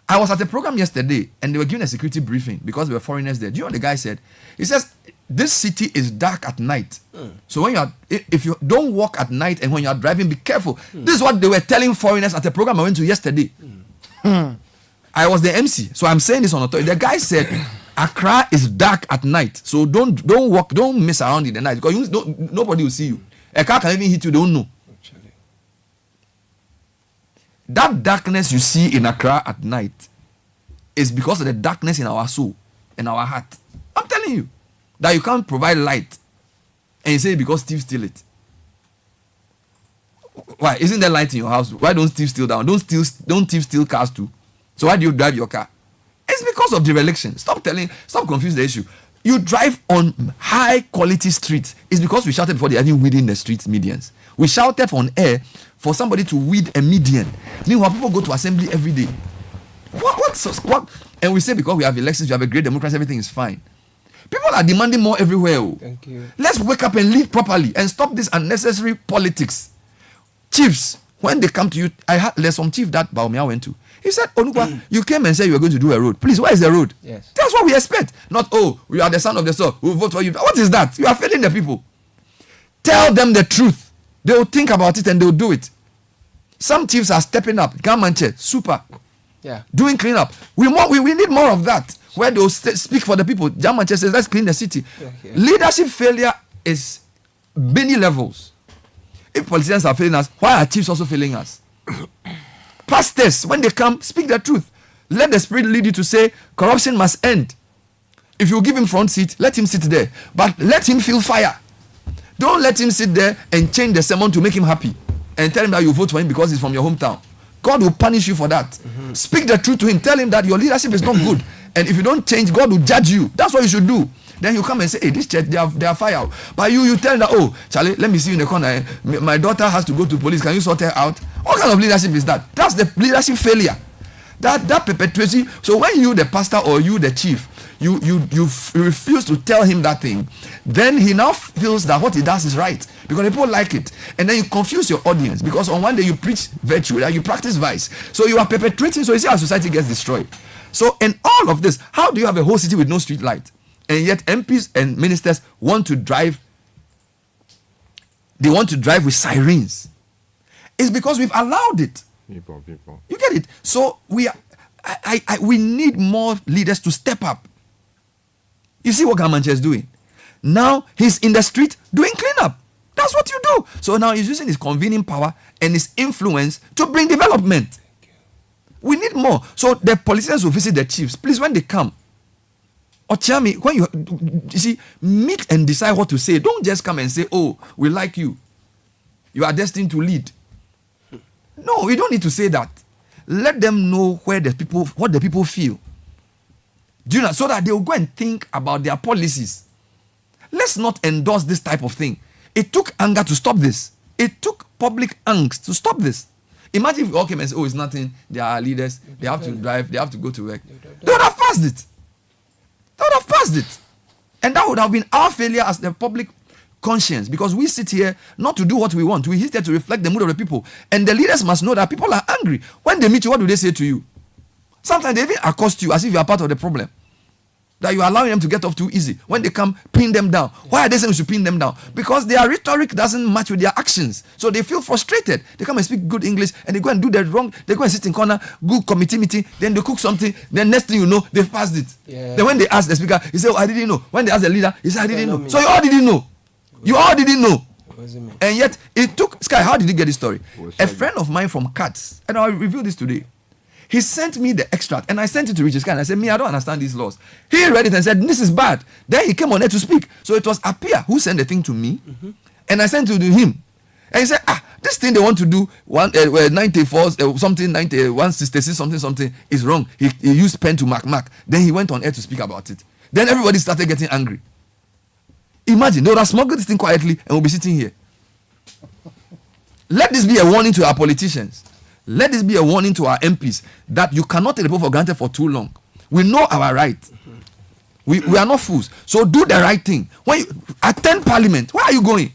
I was at a program yesterday and they were giving a security briefing because there were foreigners there. Do you know what the guy said? He says, this city is dark at night. So if you don't walk at night and when you are driving, be careful. This is what they were telling foreigners at a program I went to yesterday. I was the MC, so I'm saying this on authority. The guy said, Accra is dark at night. So don't walk, don't mess around in the night because nobody will see you. A car can even hit you, don't know. That darkness you see in Accra at night is because of the darkness in our soul, in our heart. I'm telling you that you can't provide light and you say because thieves steal it. Why? Isn't there light in your house? Why don't thieves steal down? Don't thieves steal cars too? So why do you drive your car? It's because of dereliction. Stop confusing the issue. You drive on high quality streets. It's because we shouted before they even weeding the streets medians. We shouted on air for somebody to weed a median. Meanwhile, people go to assembly every day. What? And we say because we have elections, we have a great democracy, everything is fine. People are demanding more everywhere. Thank you. Let's wake up and lead properly and stop this unnecessary politics. Chiefs, when they come to you, there's some chief that Baumia went to. He said, Onukwa, you came and said you were going to do a road. Please, where is the road? Yes. That's what we expect. Not, we are the son of the soul. We'll vote for you. What is that? You are failing the people. Tell them the truth. They will think about it and they will do it. Some chiefs are stepping up. Gamanche, super. Yeah. Doing cleanup. We need more of that. Where they will speak for the people. Gamanche says, let's clean the city. Yeah. Leadership failure is many levels. If politicians are failing us, why are chiefs also failing us? Pastors, when they come, speak the truth. Let the spirit lead you to say corruption must end. If you give him front seat, let him sit there. But let him feel fire. Don't let him sit there and change the sermon to make him happy and tell him that you vote for him because he's from your hometown. God will punish you for that. Speak the truth to him. Tell him that your leadership is not good. And if you don't change, God will judge you. That's what you should do. Then you come and say, hey, this church, they are fire. But you tell them that, Charlie, let me see you in the corner. My daughter has to go to police. Can you sort her out? What kind of leadership is that? That's the leadership failure. That perpetuation. So when you, the pastor, or you, the chief, you refuse to tell him that thing, then he now feels that what he does is right because people like it, and then you confuse your audience because on one day you preach virtue and you practice vice, so you are perpetuating. So you see how society gets destroyed. So in all of this, how do you have a whole city with no street light, and yet MPs and ministers want to drive? They want to drive with sirens. It's because we've allowed it. People. You get it? So we need more leaders to step up. You see what Gamanche is doing? Now he's in the street doing cleanup. That's what you do. So now he's using his convening power and his influence to bring development. We need more. So the politicians will visit the chiefs. Please, when they come, or tell me, when you see, meet and decide what to say. Don't just come and say, oh, we like you. You are destined to lead. No, we don't need to say that. Let them know what the people feel. Do you know? So that they will go and think about their policies. Let's not endorse this type of thing. It took anger to stop this. It took public angst to stop this. Imagine if we all came and said, oh, it's nothing. They are leaders. They have to drive. They have to go to work. They would have passed it. And that would have been our failure as the public conscience, because we sit here not to do what we want. We sit here to reflect the mood of the people. And the leaders must know that people are angry. When they meet you, what do they say to you? Sometimes they even accost you as if you are part of the problem. That you are allowing them to get off too easy. When they come, pin them down. Why are they saying we should pin them down? Because their rhetoric doesn't match with their actions. So they feel frustrated. They come and speak good English and they go and do that wrong. They go and sit in corner, good committee meeting, then they cook something. Then next thing you know, they've passed it. Yeah. Then when they ask the speaker, he said, oh, I didn't know. When they ask the leader, he said, I didn't know. So you all didn't know. You all didn't know. And yet it took, Sky, how did you get this story? A friend of mine from CATS, and I'll review this today. He sent me the extract and I sent it to Richard Sky and I said, I don't understand these laws. He read it and said, this is bad. Then he came on air to speak. So it was Apia who sent the thing to me and I sent it to him. And he said, this thing they want to do, 94 something, 90, 166 something is wrong. He used pen to mark. Then he went on air to speak about it. Then everybody started getting angry. Imagine, they would have smuggled this thing quietly and we'll be sitting here. Let this be a warning to our politicians. Let this be a warning to our MPs that you cannot take the people for granted for too long. We know our right. We are not fools. So do the right thing. When you attend parliament, where are you going?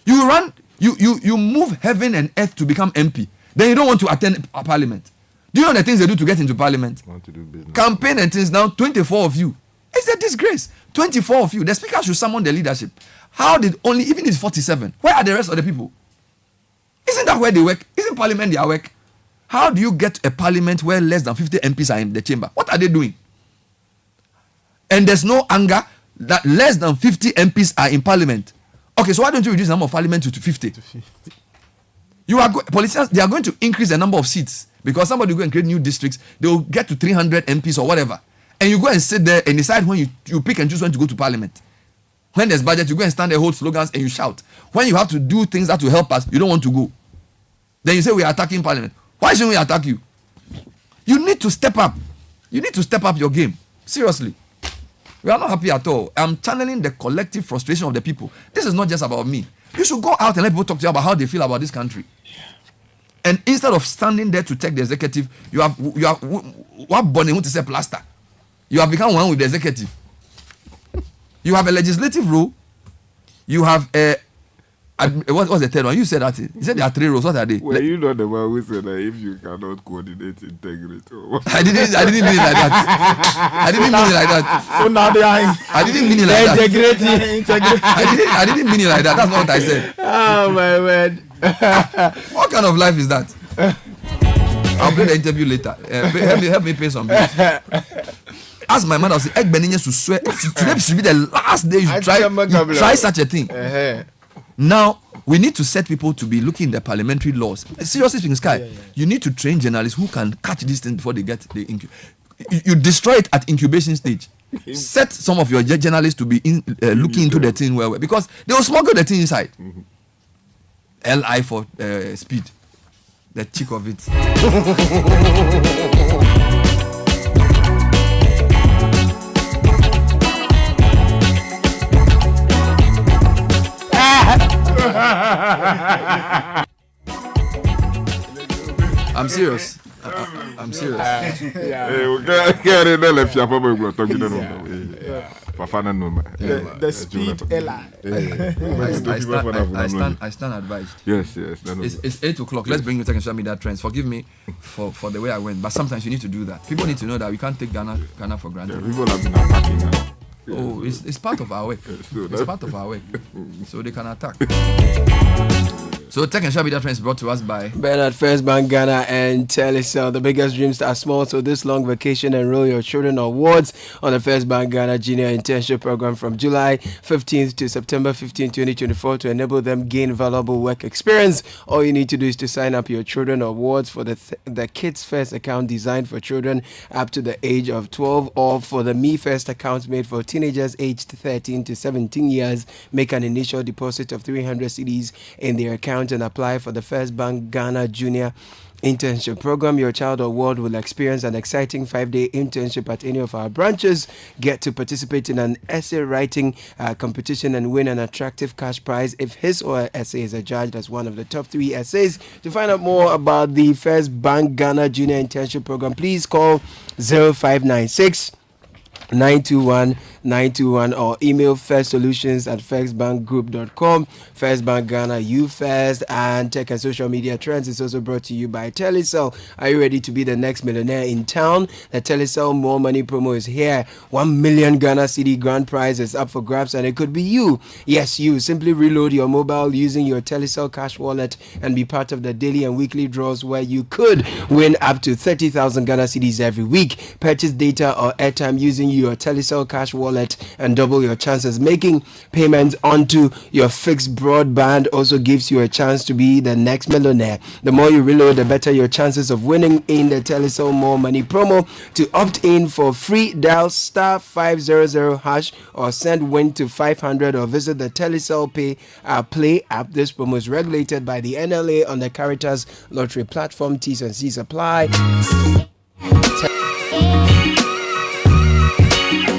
You move heaven and earth to become MP. Then you don't want to attend a parliament. Do you know the things they do to get into parliament? Want to do business. Campaign and things now, 24 of you. It's a disgrace. 24 of you. The speaker should summon the leadership. How did only, even it's 47? Where are the rest of the people? Isn't that where they work? Isn't parliament their work? How do you get a parliament where less than 50 MPs are in the chamber? What are they doing? And there's no anger that less than 50 MPs are in parliament. Okay, so why don't you reduce the number of parliament to 50? Politicians, they are going to increase the number of seats because somebody will go and create new districts. They will get to 300 MPs or whatever. And you go and sit there and decide when you pick and choose when to go to parliament. When there's budget, you go and stand there, hold slogans and you shout. When you have to do things that will help us, you don't want to go. Then you say we are attacking parliament. Why shouldn't we attack you? You need to step up. You need to step up your game. Seriously. We are not happy at all. I'm channeling the collective frustration of the people. This is not just about me. You should go out and let people talk to you about how they feel about this country. And instead of standing there to take the executive, you have what Bonnie want to say plaster. You have become one with the executive. You have a legislative role. You have a what's the third one? You said that. You said there are 3 roles. What are they? Well, you know the one who said that if you cannot coordinate integrity. I didn't mean it like that. So now they are. I didn't mean it like that. Integrity. I didn't mean it like that. That's not what I said. Oh my word. What kind of life is that? I'll bring the interview later. Help me pay some bills. As my mother said, today should be the last day you try such a thing. Now, we need to set people to be looking at the parliamentary laws. Seriously speaking, Sky, you need to train journalists who can catch these things before they get the you destroy it at incubation stage. Set some of your journalists to be looking into the thing well, because they will smuggle the thing inside. LI for speed. The chick of it. I'm serious. I'm serious. The speed Ella. I stand advised. Yes. It's 8 o'clock. Let's bring you to show me that trends. Forgive me for the way I went, but sometimes you need to do that. People need to know that we can't take Ghana for granted. People have been attacking us. Oh, it's part of our work. It's part of our work. So they can attack. So Tech and Shabby That Trends brought to us by Bernard, First Bank Ghana, and Telecel. The biggest dreams are small, so this long vacation, enroll your children awards on the First Bank Ghana Junior Internship Program from July 15th to September 15, 2024 to enable them gain valuable work experience. All you need to do is to sign up your children awards for the Kids First account designed for children up to the age of 12, or for the Me First account made for teenagers aged 13 to 17 years. Make an initial deposit of 300 cedis in their account and apply for the First Bank Ghana Junior Internship Program. Your child or ward will experience an exciting 5-day internship at any of our branches. Get to participate in an essay writing competition and win an attractive cash prize if his or her essay is adjudged as one of the top 3 essays. To find out more about the First Bank Ghana Junior Internship Program, please call 0596 921 or email firstsolutions@firstbankgroup.com. First Bank Ghana, you first. And Tech and Social Media Trends is also brought to you by Telecel. Are you ready to be the next millionaire in town? The Telecel More Money promo is here. 1 million Ghana City grand prize is up for grabs, and it could be you. Yes, you. Simply reload your mobile using your Telecel cash wallet and be part of the daily and weekly draws where you could win up to 30,000 Ghana Cedis every week. Purchase data or airtime using your Telecel cash wallet and double your chances. Making payments onto your fixed broadband also gives you a chance to be the next millionaire. The more you reload, the better your chances of winning in the Telecel More Money promo. To opt in for free, dial *500# or send WIN to 500 or visit the Telecel Play app. This promo is regulated by the NLA on the Caritas Lottery platform. T's and C's apply.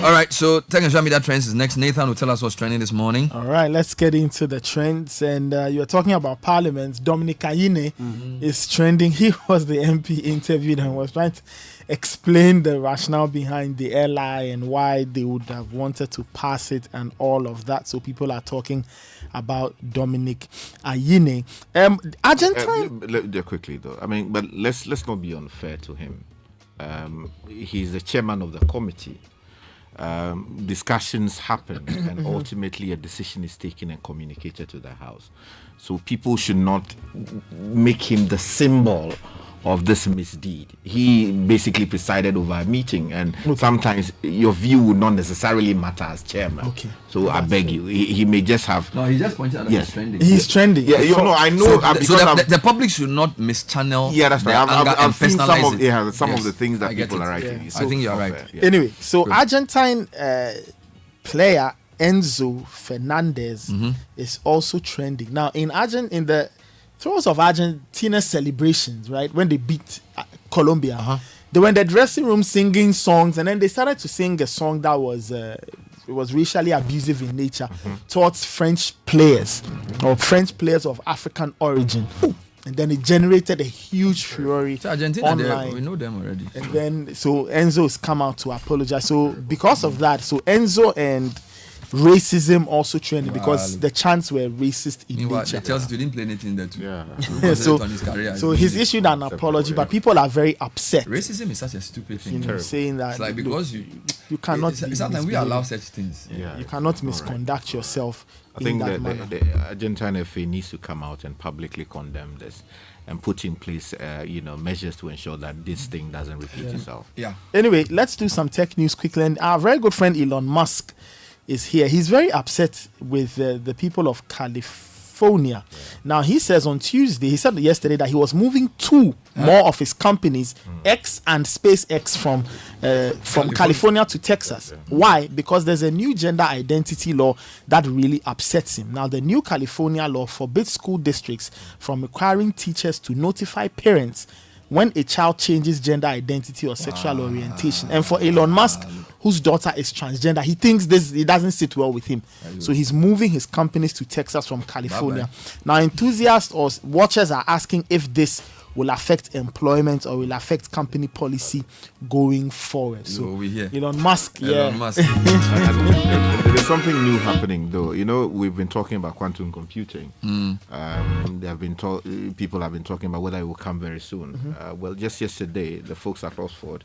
All right, so Tech and Show Me That Trends is next. Nathan will tell us what's trending this morning. All right, let's get into the trends. And you were talking about Parliament. Dominic Ayine is trending. He was the MP interviewed and was trying to explain the rationale behind the LI and why they would have wanted to pass it and all of that. So people are talking about Dominic Ayine. Argentine. Quickly though, I mean, but let's not be unfair to him. He's the chairman of the committee. Discussions happen and ultimately a decision is taken and communicated to the House. So people should not make him the symbol of this misdeed. He basically presided over a meeting, and sometimes your view would not necessarily matter as chairman. Okay. So I beg you, he may just have... No, he just pointed out that he's trending. He's trending. Yeah, I know. So the public should not mischannel. Yeah, that's right. I've seen some of yes, the things that people are writing. Yeah. So I think you're right. Yeah. Anyway, so Argentine player Enzo Fernandez is also trending. Now, in the throes of Argentina's celebrations, right, when they beat Colombia, they were in the dressing room singing songs, and then they started to sing a song that was it was racially abusive in nature towards French players or French players of African origin. And then it generated a huge fury online. We know them already. And then so Enzo's come out to apologize. So because of that, so Enzo and racism also trending because the chants were racist in nature. Chelsea didn't play anything there too. Yeah. So he's issued an apology, but people are very upset. Racism is such a stupid thing. Saying that it's like because you cannot. Sometimes we allow such things. You cannot misconduct yourself. I think the Argentine FA needs to come out and publicly condemn this and put in place, measures to ensure that this thing doesn't repeat itself. Yeah. Anyway, let's do some tech news quickly. And our very good friend Elon Musk is here. He's very upset with the people of California. Now, he says on Tuesday, he said yesterday that he was moving two more of his companies, X and SpaceX, from California to Texas. Why? Because there's a new gender identity law that really upsets him. Now, the new California law forbids school districts from requiring teachers to notify parents when a child changes gender identity or sexual orientation. And for Elon Musk, whose daughter is transgender, he thinks it doesn't sit well with him. So he's moving his companies to Texas from California. Now, enthusiasts or watchers are asking if this will affect employment or will affect company policy going forward. So Elon Musk, There's something new happening, though. You know, we've been talking about quantum computing. People have been talking about whether it will come very soon. Well, just yesterday, the folks at Oxford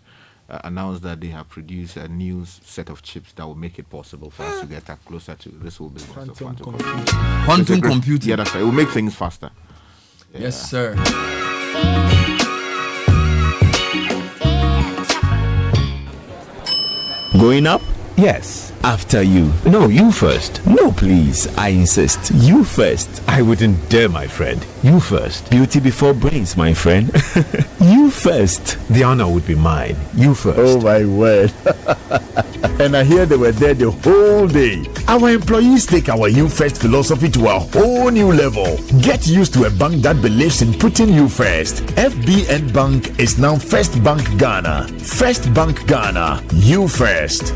announced that they have produced a new set of chips that will make it possible for us to get closer to this. Will be quantum computing. Quantum computing. Yeah, that's right. It will make things faster. Yeah. Yes, sir. Going up? Yes. After you. No, you first. No, please. I insist. You first. I wouldn't dare, my friend. You first. Beauty before brains, my friend. You first. The honor would be mine. You first. Oh, my word. And I hear they were there the whole day. Our employees take our You First philosophy to a whole new level. Get used to a bank that believes in putting you first. FBN Bank is now First Bank Ghana. First Bank Ghana. You first.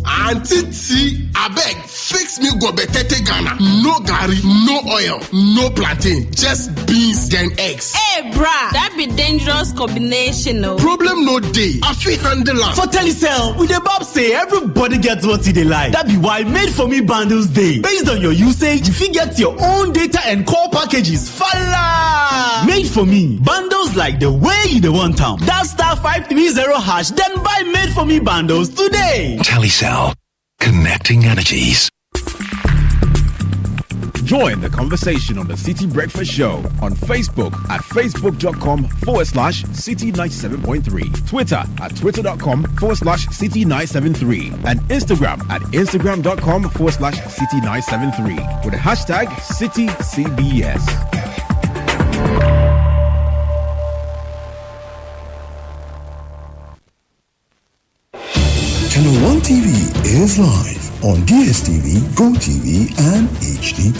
Auntie T, abeg, fix me gobetete Ghana. No gari, no oil, no plantain, just beans then eggs. Hey, brah, that be dangerous combination, no. Problem no day. I feel handle am. For Telecel, we the Bob say everybody gets what they like. That be why Made For Me bundles day. Based on your usage, you fit get your own data and call packages. Fala! Made For Me bundles like the way you want them. That *530# then buy Made For Me bundles today. Telecel, connecting energies. Join the conversation on the Citi Breakfast Show on Facebook at facebook.com/Citi97.3, Twitter at twitter.com/Citi973, and Instagram at instagram.com/Citi973 with the hashtag CitiCBS. Channel 1 TV is live on DSTV, GoTV, and HD+.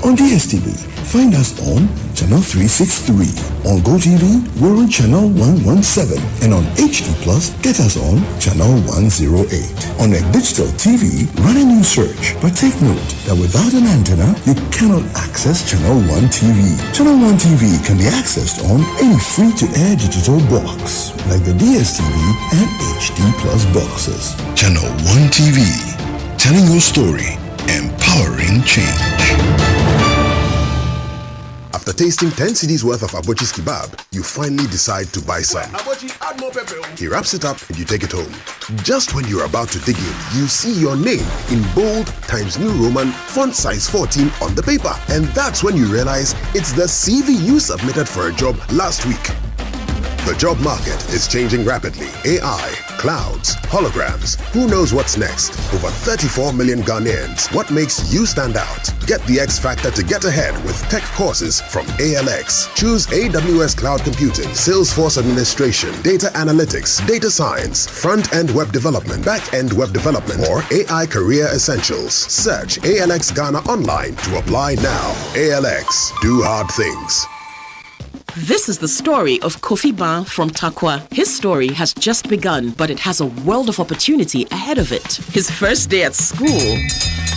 On DSTV, find us on Channel 363. On GoTV, we're on Channel 117. And on HD+, get us on Channel 108. On a digital TV, run a new search. But take note that without an antenna, you cannot access Channel 1 TV. Channel 1 TV can be accessed on any free-to-air digital box, like the DSTV and HD+ boxes. Channel 1 TV, telling your story, empowering change. After tasting 10 cedis worth of Abochi's kebab, you finally decide to buy some. He wraps it up and you take it home. Just when you're about to dig in, you see your name in bold times New Roman font size 14 on the paper. And that's when you realize it's the CV you submitted for a job last week. The job market is changing rapidly. AI, clouds, holograms. Who knows what's next? Over 34 million Ghanaians. What makes you stand out? Get the X Factor to get ahead with tech courses from ALX. Choose AWS Cloud Computing, Salesforce Administration, Data Analytics, Data Science, Front-End Web Development, Back-End Web Development, or AI Career Essentials. Search ALX Ghana online to apply now. ALX. Do hard things. This is the story of Kofi Ba from Takwa. His story has just begun, but it has a world of opportunity ahead of it. His first day at school,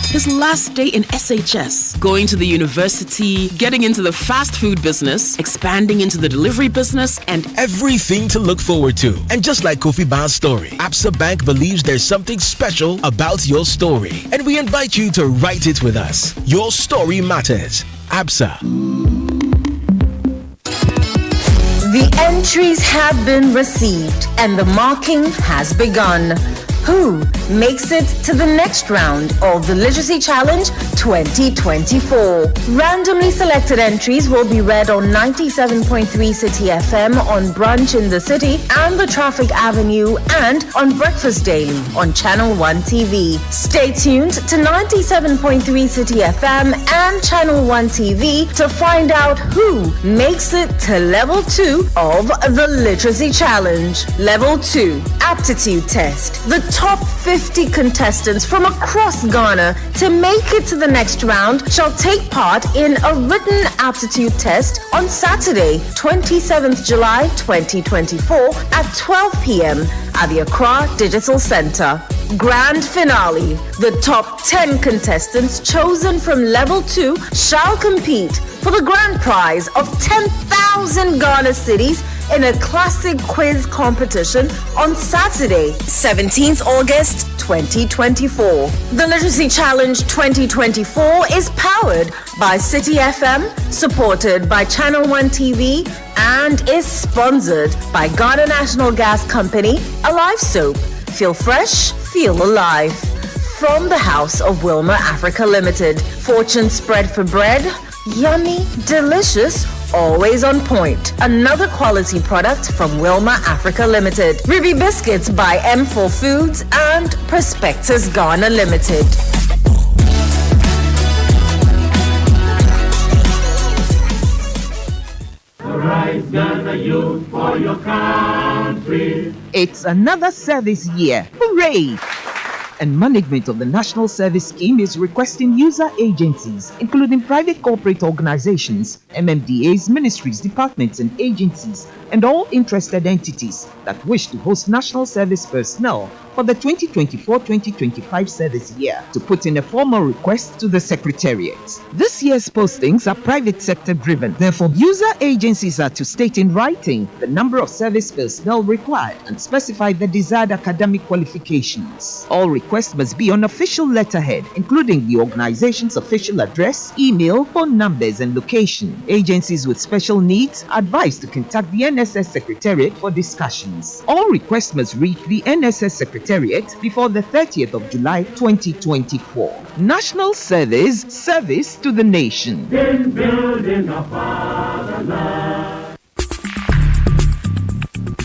his last day in SHS, going to the university, getting into the fast food business, expanding into the delivery business, and everything to look forward to. And just like Kofi Ba's story, Absa Bank believes there's something special about your story. And we invite you to write it with us. Your story matters. Absa. The entries have been received and the marking has begun. Who makes it to the next round of the Literacy Challenge 2024? Randomly selected entries will be read on 97.3 Citi FM on Brunch in the City and the Traffic Avenue, and on Breakfast Daily on Channel 1 TV. Stay tuned to 97.3 Citi FM and Channel 1 TV to find out who makes it to Level 2 of the Literacy Challenge. Level 2, Aptitude Test. The top 50 contestants from across Ghana to make it to the next round shall take part in a written aptitude test on Saturday, 27th July 2024 at 12 p.m. at the Accra Digital Center. Grand finale. The top 10 contestants chosen from level 2 shall compete for the grand prize of 10,000 Ghana cedis in a classic quiz competition on Saturday, 17th August 2024. The Literacy Challenge 2024 is powered by Citi FM, supported by Channel 1 TV, and is sponsored by Ghana National Gas Company, Alive Soap. Feel fresh, feel alive. From the House of Wilma Africa Limited, Fortune spread for bread, yummy, delicious, always on point. Another quality product from Wilma Africa Limited. Ruby Biscuits by M4 Foods and Prospectus Ghana Limited. Arise, Ghana youth, for your country. It's another service year. Hooray! And management of the National Service Scheme is requesting user agencies, including private corporate organizations, MMDAs, ministries, departments, and agencies, and all interested entities that wish to host national service personnel for the 2024-2025 service year to put in a formal request to the Secretariat. This year's postings are private sector driven. Therefore, user agencies are to state in writing the number of service personnel required and specify the desired academic qualifications. All requests must be on official letterhead, including the organization's official address, email, phone numbers, and location. Agencies with special needs are advised to contact the NSS Secretariat for discussions. All requests must reach the NSS Secretariat before the 30th of July 2024. National Service, service to the nation. In building a fatherland.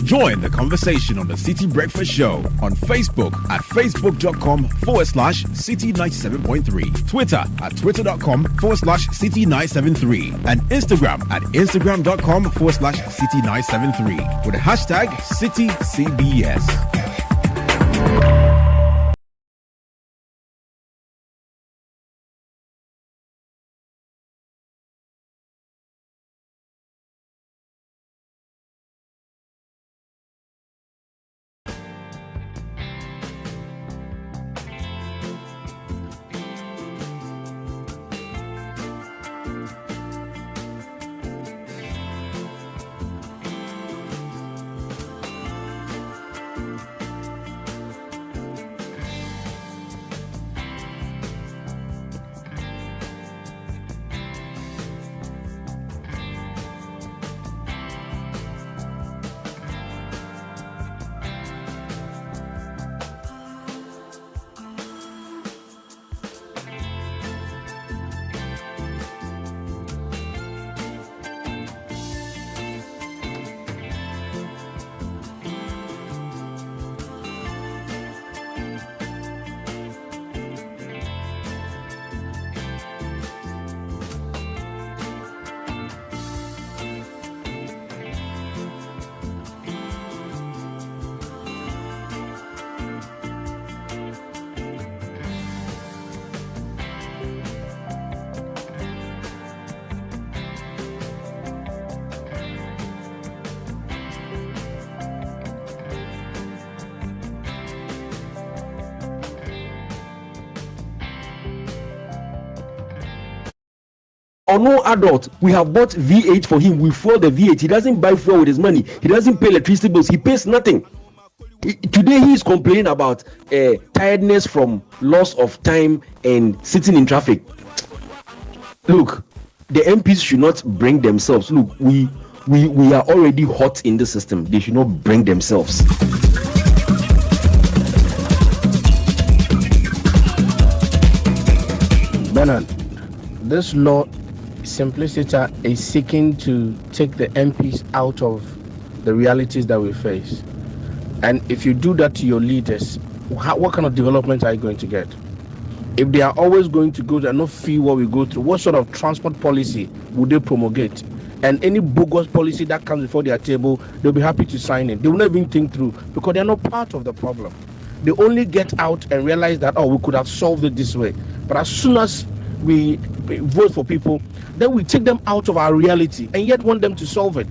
Join the conversation on the Citi Breakfast Show on Facebook at facebook.com/Citi97.3, Twitter at twitter.com/Citi973, and Instagram at instagram.com/Citi973 with the hashtag CitiCBS. Or no adult, we have bought V8 for him. We fuel the V8. He doesn't buy fuel with his money. He doesn't pay electricity bills. He pays nothing. Today he is complaining about tiredness from loss of time and sitting in traffic. Look, the MPs should not bring themselves. Look, we are already hot in the system. They should not bring themselves. Bernard, this law simplicity is seeking to take the MPs out of the realities that we face. And if you do that to your leaders, what kind of development are you going to get? If they are always going to go and not feel what we go through, what sort of transport policy would they promulgate? And any bogus policy that comes before their table, they'll be happy to sign it. They will not even think through because they're not part of the problem. They only get out and realize that, we could have solved it this way. But as soon as we vote for people, then we take them out of our reality and yet want them to solve it.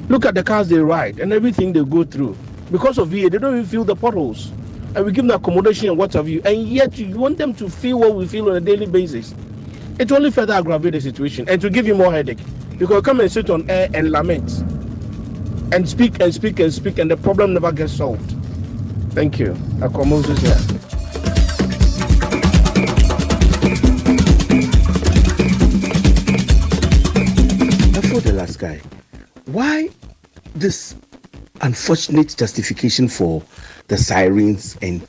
Look at the cars they ride and everything they go through. Because of VA, they don't even feel the potholes. and we give them accommodation and what have you, and yet you want them to feel what we feel on a daily basis. It will only further aggravate the situation and to give you more headache. You can come and sit on air and lament and speak and speak and speak, and the problem never gets solved. Thank you. Akwamoses here. For the last guy, why this unfortunate justification for the sirens and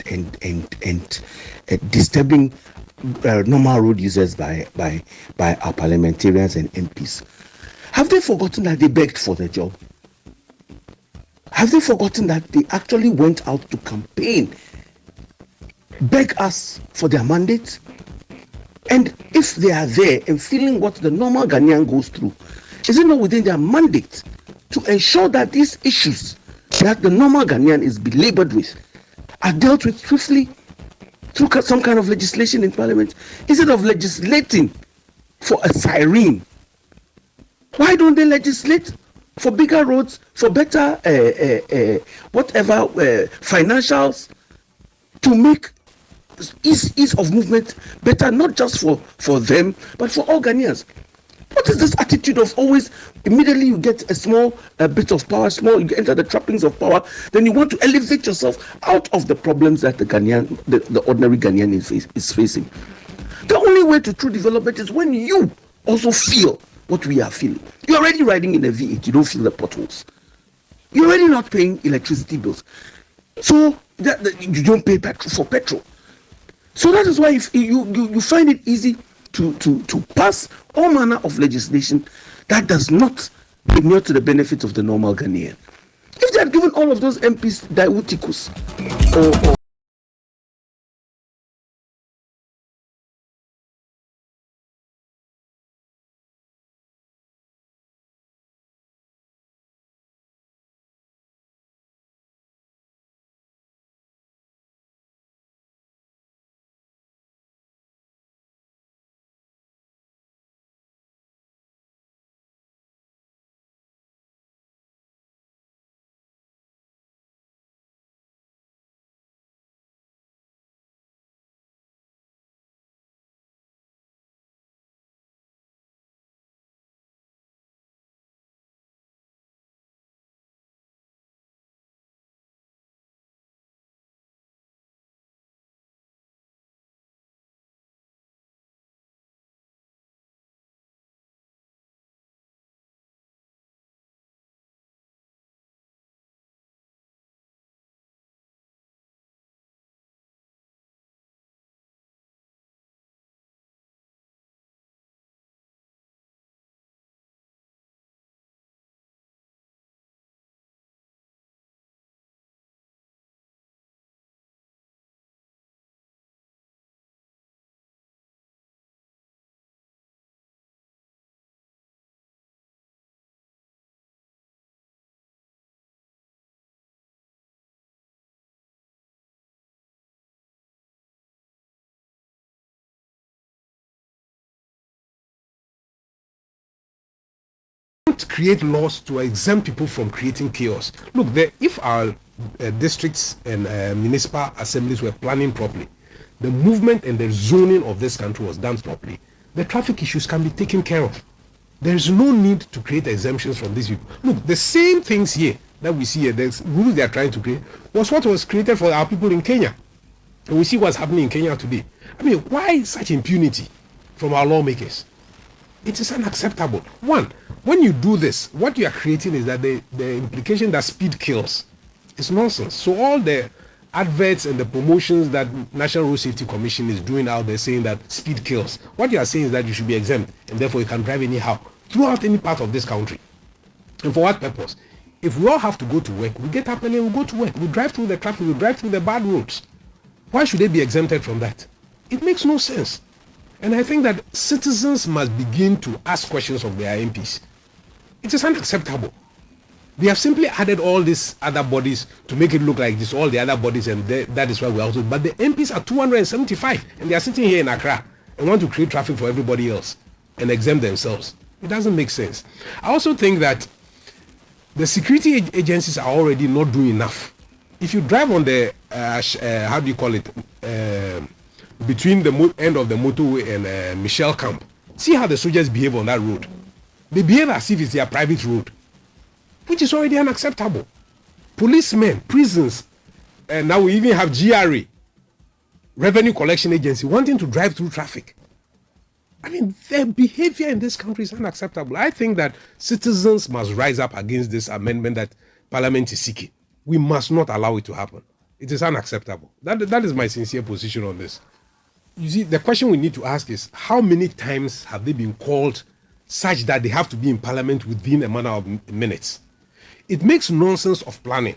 disturbing normal road users by our parliamentarians and MPs? Have they forgotten that they begged for the job? Have they forgotten that they actually went out to campaign, beg us for their mandate? And if they are there and feeling what the normal Ghanaian goes through, is it not within their mandate to ensure that these issues that the normal Ghanaian is belabored with are dealt with swiftly through some kind of legislation in parliament, instead of legislating for a siren? Why don't they legislate for bigger roads, for better financials, to make ease of movement better, not just for them, but for all Ghanaians? What is this attitude of always immediately you get a small bit of power, you enter the trappings of power, then you want to elevate yourself out of the problems that the ordinary Ghanaian is facing? The only way to true development is when you also feel what we are feeling. You're already riding in a V8, you don't feel the potholes. You're already not paying electricity bills, so you don't pay for petrol. So that is why if you find it easy to pass all manner of legislation that does not inure to the benefit of the normal Ghanaian. If they had given all of those MPs diuticus or create laws to exempt people from creating chaos. Look, if our districts and municipal assemblies were planning properly, the movement and the zoning of this country was done properly, the traffic issues can be taken care of. There is no need to create exemptions from these people. Look, the same things here that we see here, the rules they are trying to create, was what was created for our people in Kenya. And we see what's happening in Kenya today. I mean, why such impunity from our lawmakers? It is unacceptable. One, when you do this, what you are creating is that the implication that speed kills is nonsense. So all the adverts and the promotions that National Road Safety Commission is doing out there saying that speed kills, what you are saying is that you should be exempt and therefore you can drive anyhow throughout any part of this country. And for what purpose? If we all have to go to work, we get up early and we go to work. We drive through the traffic, we drive through the bad roads. Why should they be exempted from that? It makes no sense. And I think that citizens must begin to ask questions of their MPs. It is unacceptable. They have simply added all these other bodies to make it look like this, all the other bodies, and that is why we also. But the MPs are 275, and they are sitting here in Accra and want to create traffic for everybody else and exempt themselves. It doesn't make sense. I also think that the security agencies are already not doing enough. If you drive on the how do you call it? Between the end of the motorway and Michelle Camp. See how the soldiers behave on that road. They behave as if it's their private road, which is already unacceptable. Policemen, prisons, and now we even have GRA, Revenue Collection Agency, wanting to drive through traffic. I mean, their behavior in this country is unacceptable. I think that citizens must rise up against this amendment that Parliament is seeking. We must not allow it to happen. It is unacceptable. That is my sincere position on this. You see, the question we need to ask is, how many times have they been called such that they have to be in Parliament within a matter of minutes? It makes nonsense of planning.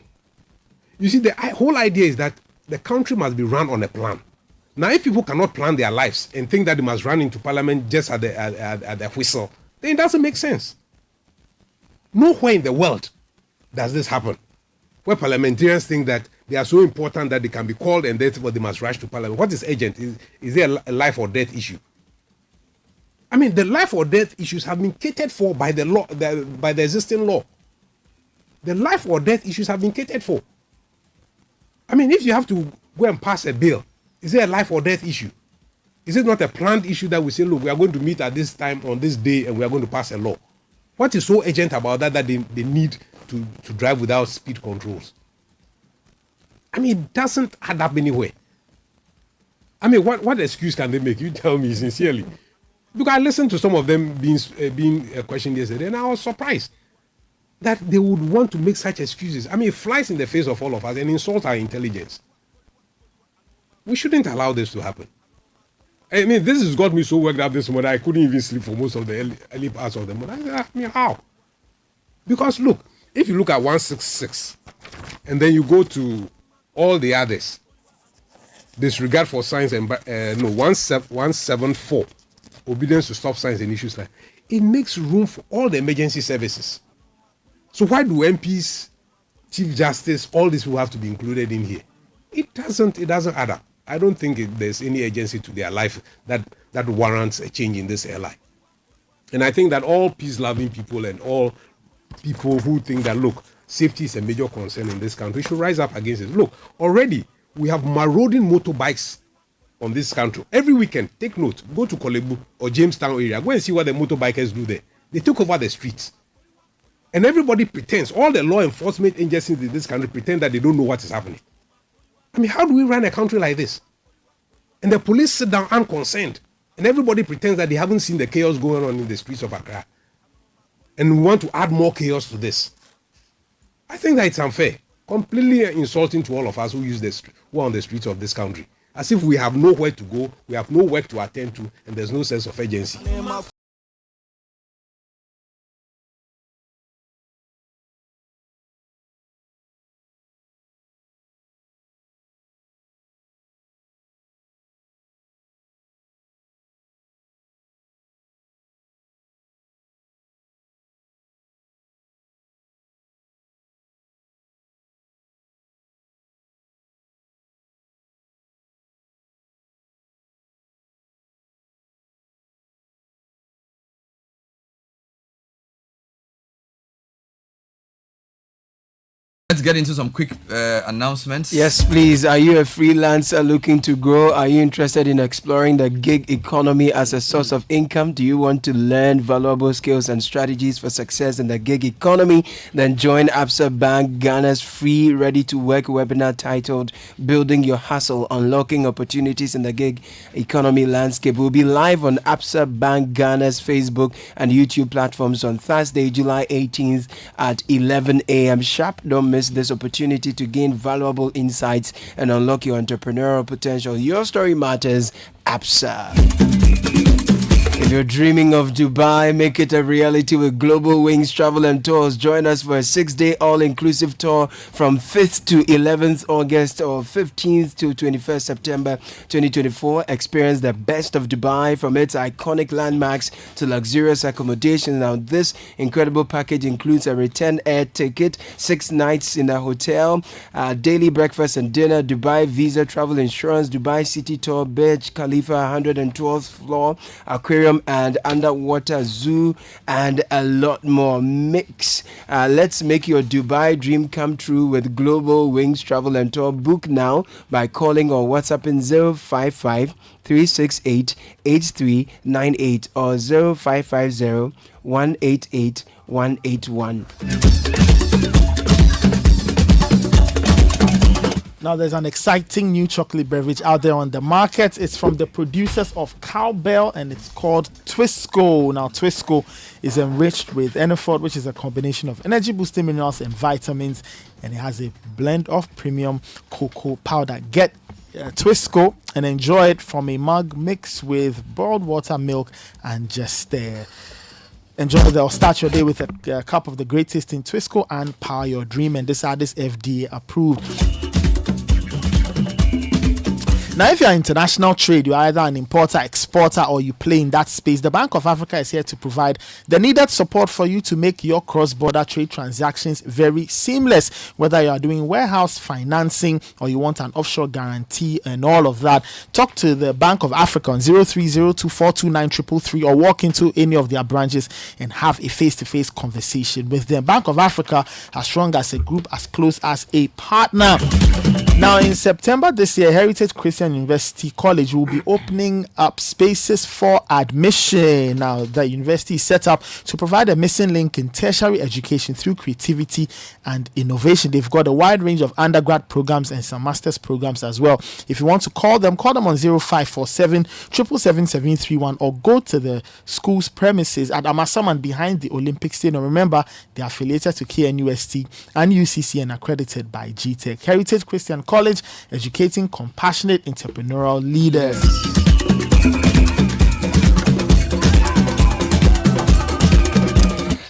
You see, the whole idea is that the country must be run on a plan. Now, if people cannot plan their lives and think that they must run into Parliament just at the whistle, then it doesn't make sense. Nowhere in the world does this happen, where parliamentarians think that they are so important that they can be called and therefore they must rush to Parliament. What is urgent? Is there a life or death issue? I mean, the life or death issues have been catered for by the law, by the existing law. The life or death issues have been catered for. I mean, if you have to go and pass a bill, is there a life or death issue? Is it not a planned issue that we say, look, we are going to meet at this time on this day and we are going to pass a law? What is so urgent about that they need to drive without speed controls? I mean, it doesn't add up anywhere. I mean, what excuse can they make? You tell me sincerely. Because I listened to some of them being questioned yesterday, and I was surprised that they would want to make such excuses. I mean, it flies in the face of all of us and insults our intelligence. We shouldn't allow this to happen. I mean, this has got me so worked up this morning, I couldn't even sleep for most of the early parts of the morning. I mean, how? Because look, if you look at 166, and then you go to all the others, disregard for signs and 174, obedience to stop signs and issues like, it makes room for all the emergency services. So why do MPs, Chief Justice, all this will have to be included in here? It doesn't add up. I don't think there's any agency to their life that warrants a change in this airline. And I think that all peace-loving people and all people who think that, look, safety is a major concern in this country should rise up against it. Look, already we have marauding motorbikes on this country. Every weekend, take note, go to Kolebu or Jamestown area, go and see what the motorbikers do there. They took over the streets. And everybody pretends, all the law enforcement agencies in this country pretend that they don't know what is happening. I mean, how do we run a country like this? And the police sit down unconcerned, and everybody pretends that they haven't seen the chaos going on in the streets of Accra. And we want to add more chaos to this. I think that it's unfair, completely insulting to all of us who are on the streets of this country. As if we have nowhere to go, we have no work to attend to, and there's no sense of urgency. Let's get into some quick announcements. Yes, please. Are you a freelancer looking to grow? Are you interested in exploring the gig economy as a source of income? Do you want to learn valuable skills and strategies for success in the gig economy? Then join Absa Bank Ghana's free ready-to-work webinar titled Building Your Hustle, Unlocking Opportunities in the Gig Economy Landscape. We'll be live on Absa Bank Ghana's Facebook and YouTube platforms on Thursday, July 18th at 11 a.m. sharp. Don't miss this opportunity to gain valuable insights and unlock your entrepreneurial potential. Your story matters. Absa. If you're dreaming of Dubai, make it a reality with Global Wings Travel and Tours. Join us for a 6-day all-inclusive tour from 5th to 11th August or 15th to 21st September 2024. Experience the best of Dubai, from its iconic landmarks to luxurious accommodation. Now, this incredible package includes a return air ticket, 6 nights in a hotel, daily breakfast and dinner, Dubai visa, travel insurance, Dubai City Tour, Burj Khalifa 112th floor, aquarium aquarium and underwater zoo, and a lot more. Let's make your Dubai dream come true with Global Wings Travel and Tour. Book now by calling or WhatsApping 055 368 8398 or 0550 188 181. Now, there's an exciting new chocolate beverage out there on the market. It's from the producers of Cowbell and it's called Twisco. Now, Twisco is enriched with Enafort, which is a combination of energy boosting minerals and vitamins, and it has a blend of premium cocoa powder. Get Twisco and enjoy it from a mug mixed with boiled water, milk, and just enjoy or start your day with a cup of the great tasting Twisco and power your dream. And this is FDA approved. Now, if you're international trade, you're either an importer, exporter, or you play in that space, the Bank of Africa is here to provide the needed support for you to make your cross-border trade transactions very seamless. Whether you are doing warehouse financing or you want an offshore guarantee and all of that, talk to the Bank of Africa on 03024293333 or walk into any of their branches and have a face-to-face conversation with them. Bank of Africa, as strong as a group, as close as a partner. Now, in September this year, Heritage Christian University College will be opening up spaces for admission. Now, the university is set up to provide a missing link in tertiary education through creativity and innovation. They've got a wide range of undergrad programs and some master's programs as well. If you want to call them on 0547 777 or go to the school's premises at Amasaman behind the Olympic Stadium. Remember, they are affiliated to KNUST and UCC and accredited by GTech. Heritage Christian College, educating compassionate entrepreneurial leaders.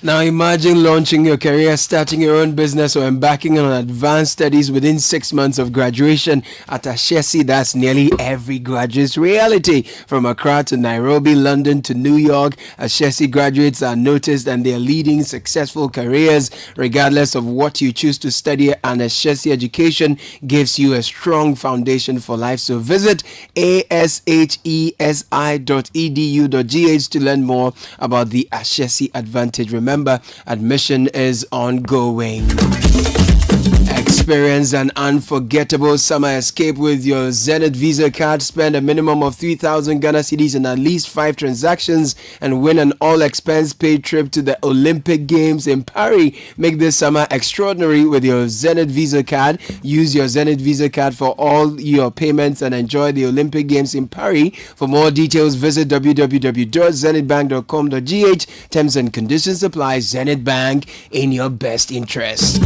Now imagine launching your career, starting your own business, or embarking on advanced studies within 6 months of graduation at Ashesi. That's nearly every graduate's reality. From Accra to Nairobi, London to New York, Ashesi graduates are noticed and they are leading successful careers. Regardless of what you choose to study, an Ashesi education gives you a strong foundation for life. So visit ashesi.edu.gh to learn more about the Ashesi Advantage. Remember, admission is ongoing. Experience an unforgettable summer escape with your Zenith Visa card. Spend a minimum of 3,000 Ghana cedis in at least 5 transactions and win an all-expense paid trip to the Olympic Games in Paris. Make this summer extraordinary with your Zenith Visa card. Use your Zenith Visa card for all your payments and enjoy the Olympic Games in Paris. For more details, visit www.zenithbank.com.gh. Terms and conditions apply. Zenith Bank, in your best interest.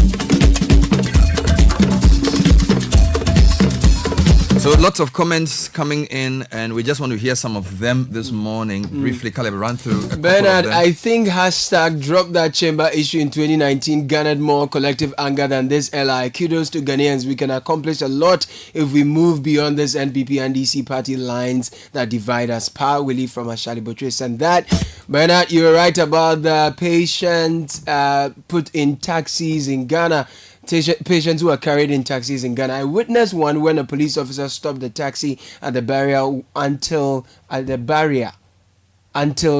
So lots of comments coming in, and we just want to hear some of them this morning. Briefly, Caleb, run through a Bernard, couple of them. I think hashtag drop that chamber issue in 2019 garnered more collective anger than this LI. Kudos to Ghanaians. We can accomplish a lot if we move beyond this NPP and DC party lines that divide us. Power Willie from Ashali Buttress. And that, Bernard, you're right about the patients put in taxis in Ghana. Patients who are carried in taxis in Ghana. I witnessed one when a police officer stopped the taxi at the barrier until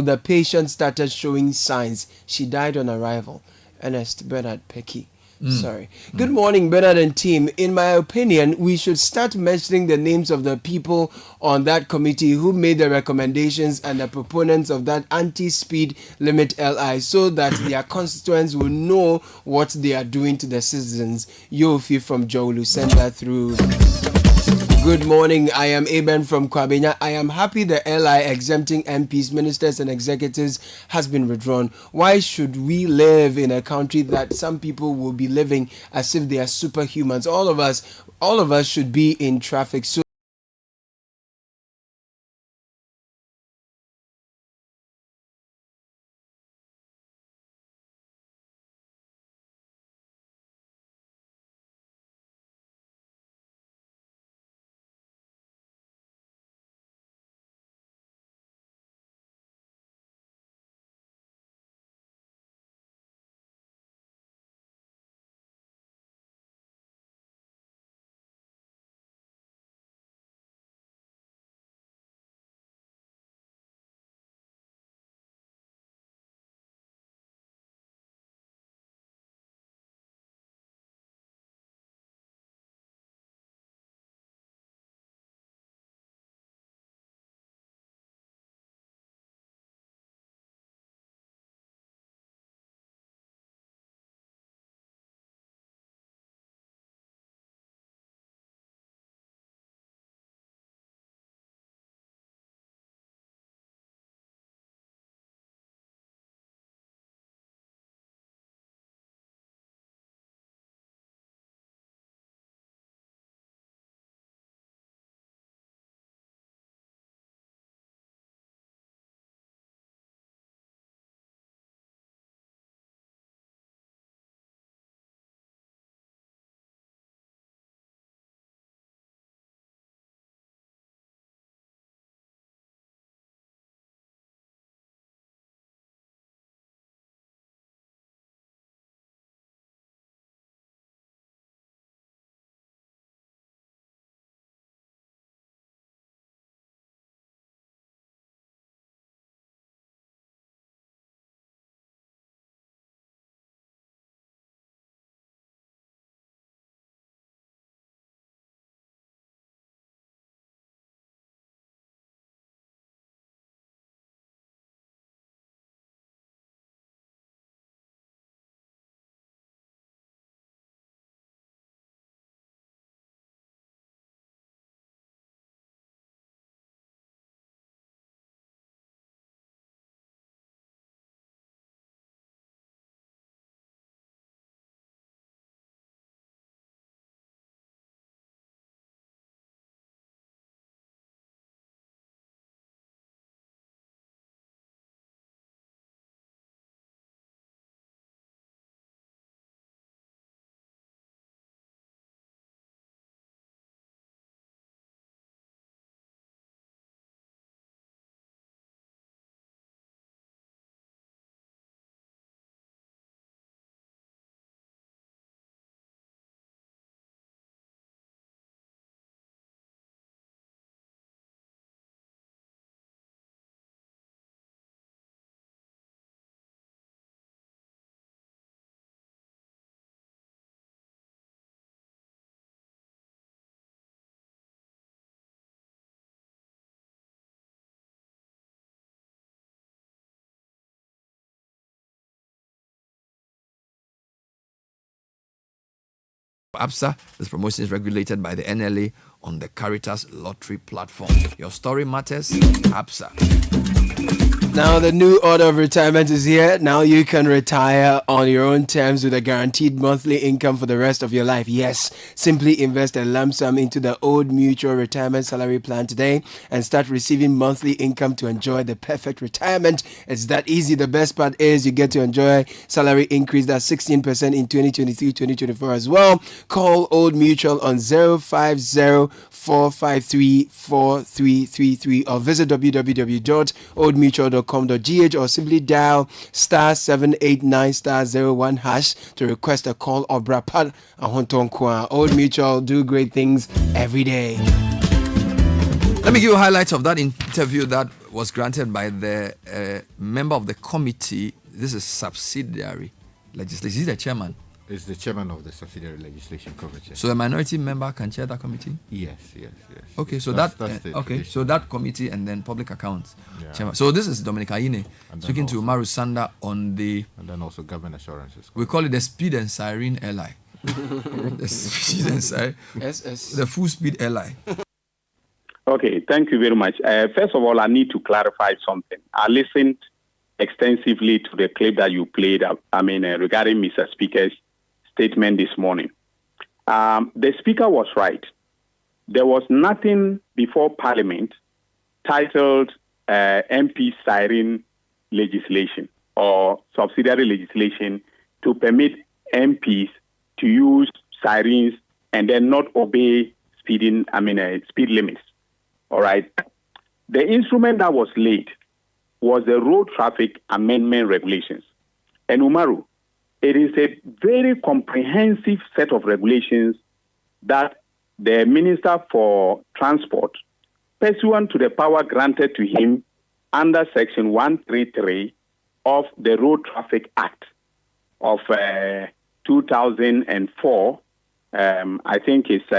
the patient started showing signs. She died on arrival. Ernest Bernard Pecky. Sorry. Good morning, Bernard and team. In my opinion, we should start mentioning the names of the people on that committee who made the recommendations and the proponents of that anti-speed limit LI so that their constituents will know what they are doing to the citizens. Yofi from Jolu sent that through. Good morning. I am Eben from Kwabenya. I am happy the LI exempting MPs, ministers and executives has been withdrawn. Why should we live in a country that some people will be living as if they are superhumans? All of us should be in traffic. So ABSA. This promotion is regulated by the NLA on the Caritas Lottery platform. Your story matters, ABSA. Now the new order of retirement is here. Now you can retire on your own terms with a guaranteed monthly income for the rest of your life. Yes, simply invest a lump sum into the Old Mutual Retirement Salary Plan today and start receiving monthly income to enjoy the perfect retirement. It's that easy. The best part is you get to enjoy salary increase that's 16% in 2023-2024 as well. Call Old Mutual on 050-453-4333 or visit www.oldmutual.com.gh or simply dial *789*01# to request a call or brapad ahontonkwa. Old Mutual do great things every day. Let me give you highlights of that interview that was granted by the member of the committee. This is subsidiary legislation. Is he the chairman? Is the chairman of the subsidiary legislation committee. So a minority member can chair that committee? Yes. Okay, so that's so that committee and then public accounts chairman. Yeah. So this is Dominic Aine speaking to Maru Sanda on the... And then also government assurances. We call it the Speed and Siren Airline. The Speed and Siren. The full speed airline. Okay, thank you very much. First of all, I need to clarify something. I listened extensively to the clip that you played, regarding Mr. Speaker's statement this morning. The Speaker was right. There was nothing before Parliament titled MP Siren legislation or subsidiary legislation to permit MPs to use sirens and then not obey speed limits. All right. The instrument that was laid was the Road Traffic Amendment Regulations. And Umaru, it is a very comprehensive set of regulations that the Minister for Transport, pursuant to the power granted to him under Section 133 of the Road Traffic Act of 2004, I think it's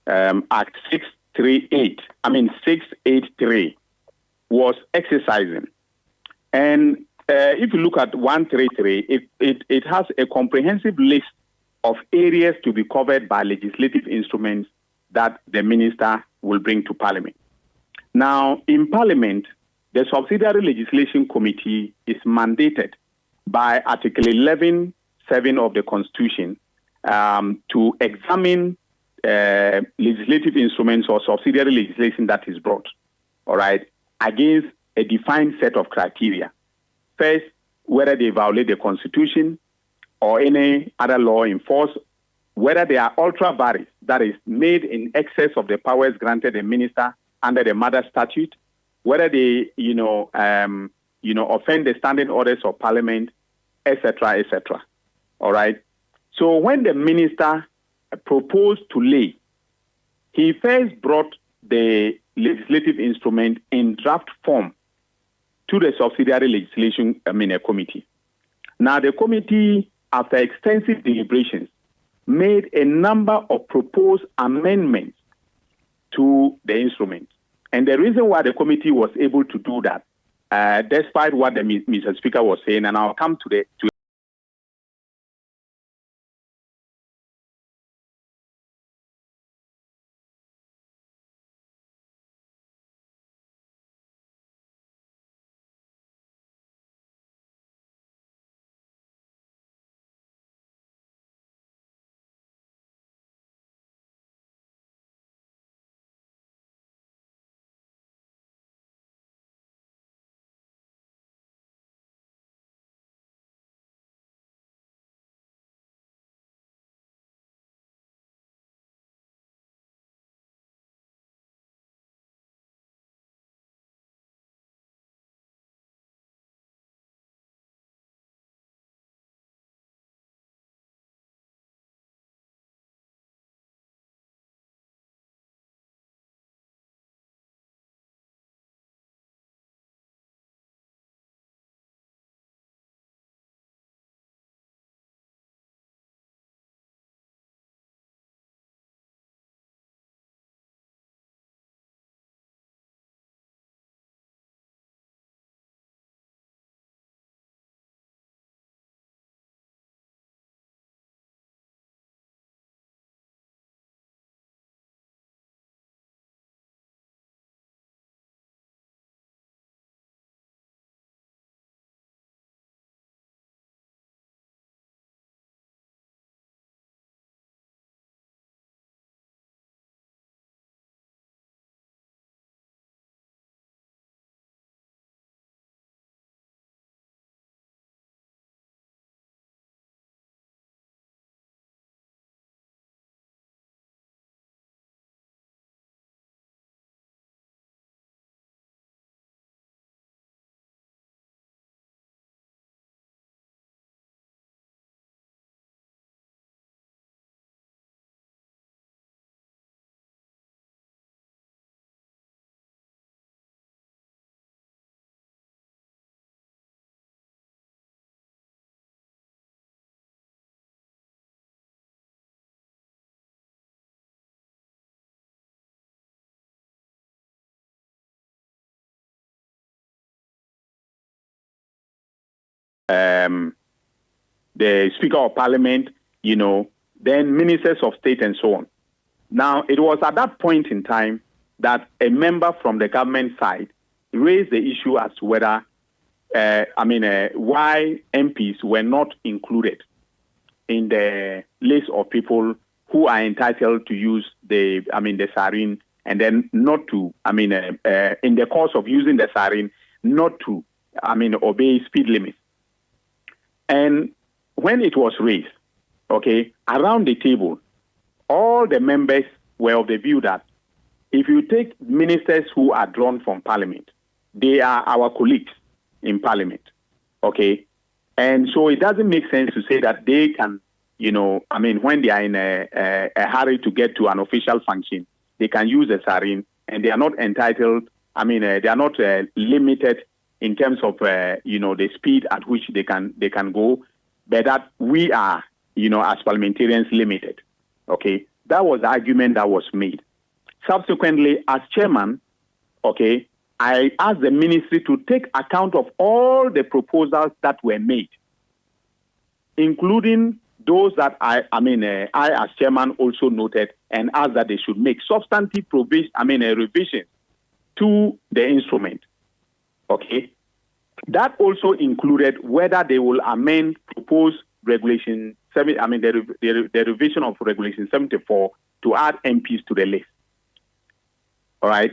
Act 683, was exercising. And if you look at 133, it has a comprehensive list of areas to be covered by legislative instruments that the minister will bring to Parliament. Now, in Parliament, the Subsidiary Legislation Committee is mandated by Article 11.7 of the Constitution to examine legislative instruments or subsidiary legislation that is brought, all right, against a defined set of criteria. First, whether they violate the Constitution or any other law in force, whether they are ultra vires, that is, made in excess of the powers granted the minister under the Mother Statute, whether they, offend the standing orders of Parliament, etc., etc. All right. So when the minister proposed to lay, he first brought the legislative instrument in draft form to the subsidiary legislation committee. Now, the committee, after extensive deliberations, made a number of proposed amendments to the instrument. And the reason why the committee was able to do that, despite what the Mr. Speaker was saying, and I'll come to the Speaker of Parliament, then ministers of state and so on. Now, it was at that point in time that a member from the government side raised the issue as to whether, why MPs were not included in the list of people who are entitled to use the siren, and then not to, in the course of using the siren, not to, obey speed limits. And when it was raised, around the table, all the members were of the view that if you take ministers who are drawn from Parliament, they are our colleagues in Parliament, And so it doesn't make sense to say that they can, when they are in a hurry to get to an official function, they can use a siren, and they are not entitled, they are not limited in terms of, the speed at which they can go, but that we are, as parliamentarians, limited. That was the argument that was made. Subsequently, as chairman, I asked the ministry to take account of all the proposals that were made, including those that I as chairman also noted and asked that they should make substantive revisions to the instrument. That also included whether they will amend proposed regulation the revision of regulation 74 to add MPs to the list. All right.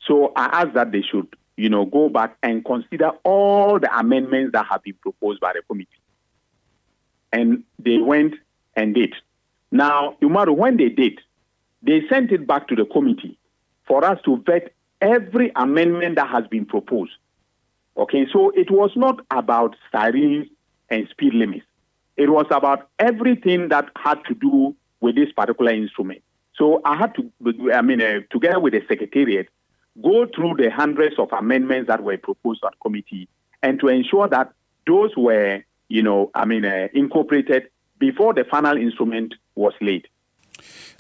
So I asked that they should, go back and consider all the amendments that have been proposed by the committee. And they went and did. Now, Umaru, when they did, they sent it back to the committee for us to vet every amendment that has been proposed. So it was not about sirens and speed limits. It was about everything that had to do with this particular instrument. So I had to, together with the secretariat, go through the hundreds of amendments that were proposed at committee and to ensure that those were, incorporated before the final instrument was laid.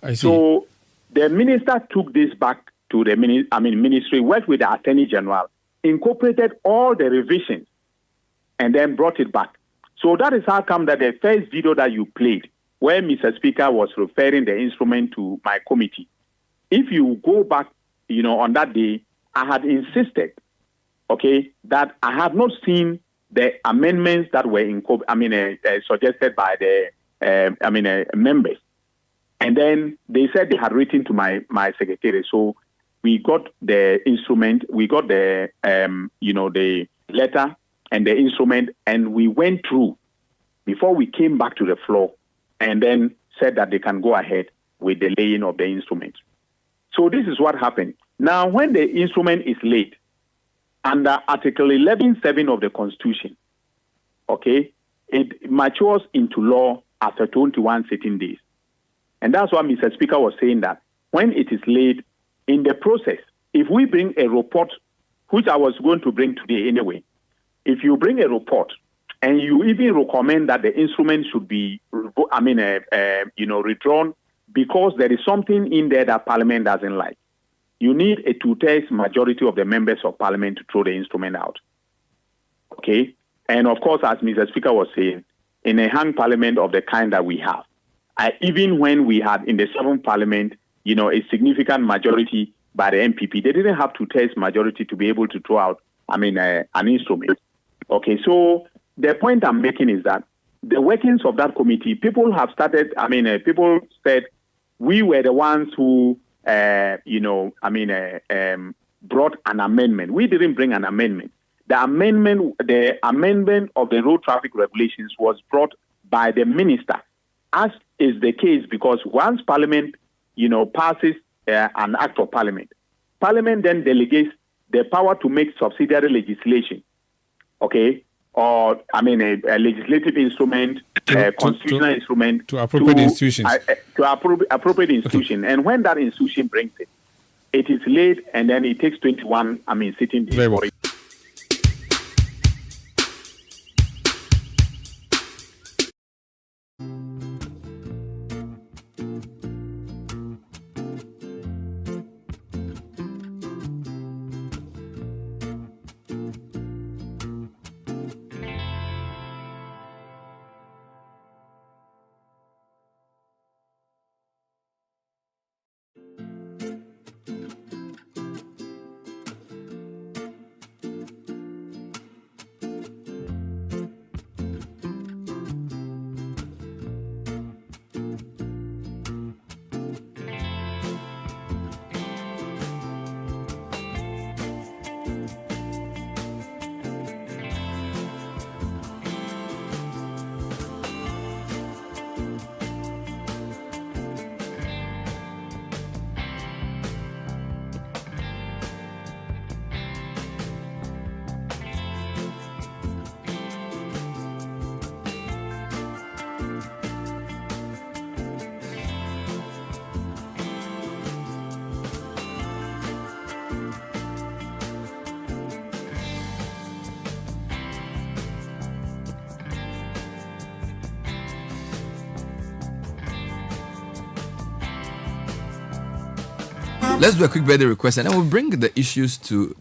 I see. So the minister took this back to the ministry, worked with the Attorney General, incorporated all the revisions, and then brought it back. So that is how come that the first video that you played, where Mr. Speaker was referring the instrument to my committee, if you go back, on that day, I had insisted, that I have not seen the amendments that were suggested by the members. And then they said they had written to my secretary. So we got the instrument, we got the the letter and the instrument, and we went through before we came back to the floor and then said that they can go ahead with the laying of the instrument. So this is what happened. Now, when the instrument is laid, under Article 11.7 of the Constitution, it matures into law after 21 sitting days. And that's why Mr. Speaker was saying that when it is laid in the process, if we bring a report, which I was going to bring today anyway, if you bring a report and you even recommend that the instrument should be, withdrawn because there is something in there that Parliament doesn't like, you need a 2/3 majority of the members of Parliament to throw the instrument out. And of course, as Mr. Speaker was saying, in a hung Parliament of the kind that we have, even when we had in the 7th Parliament, a significant majority by the MPP, they didn't have 2/3 majority to be able to throw out, an instrument. So the point I'm making is that the workings of that committee, people have started, people said we were the ones who, brought an amendment. We didn't bring an amendment. The amendment of the road traffic regulations was brought by the minister, as is the case because once Parliament, passes an act of Parliament, Parliament then delegates the power to make subsidiary legislation, or a legislative instrument, constitutional instrument to appropriate institutions. To appropriate institution, and when that institution brings it, it is laid, and then it takes 21 sitting days for it. Let's do a quick birthday request, and then we'll bring the issues to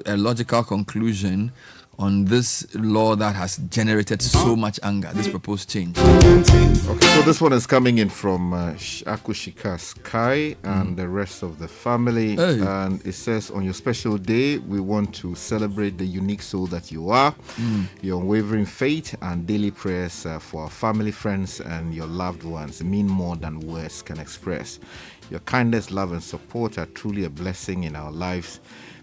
a logical conclusion on this law that has generated so much anger, this proposed change. Okay, so this one is coming in from Akushika Sky and the rest of the family. Hey. And it says, on your special day, we want to celebrate the unique soul that you are, your unwavering faith and daily prayers for our family, friends, and your loved ones mean more than words can express. Your kindness, love, and support are truly a blessing in our lives.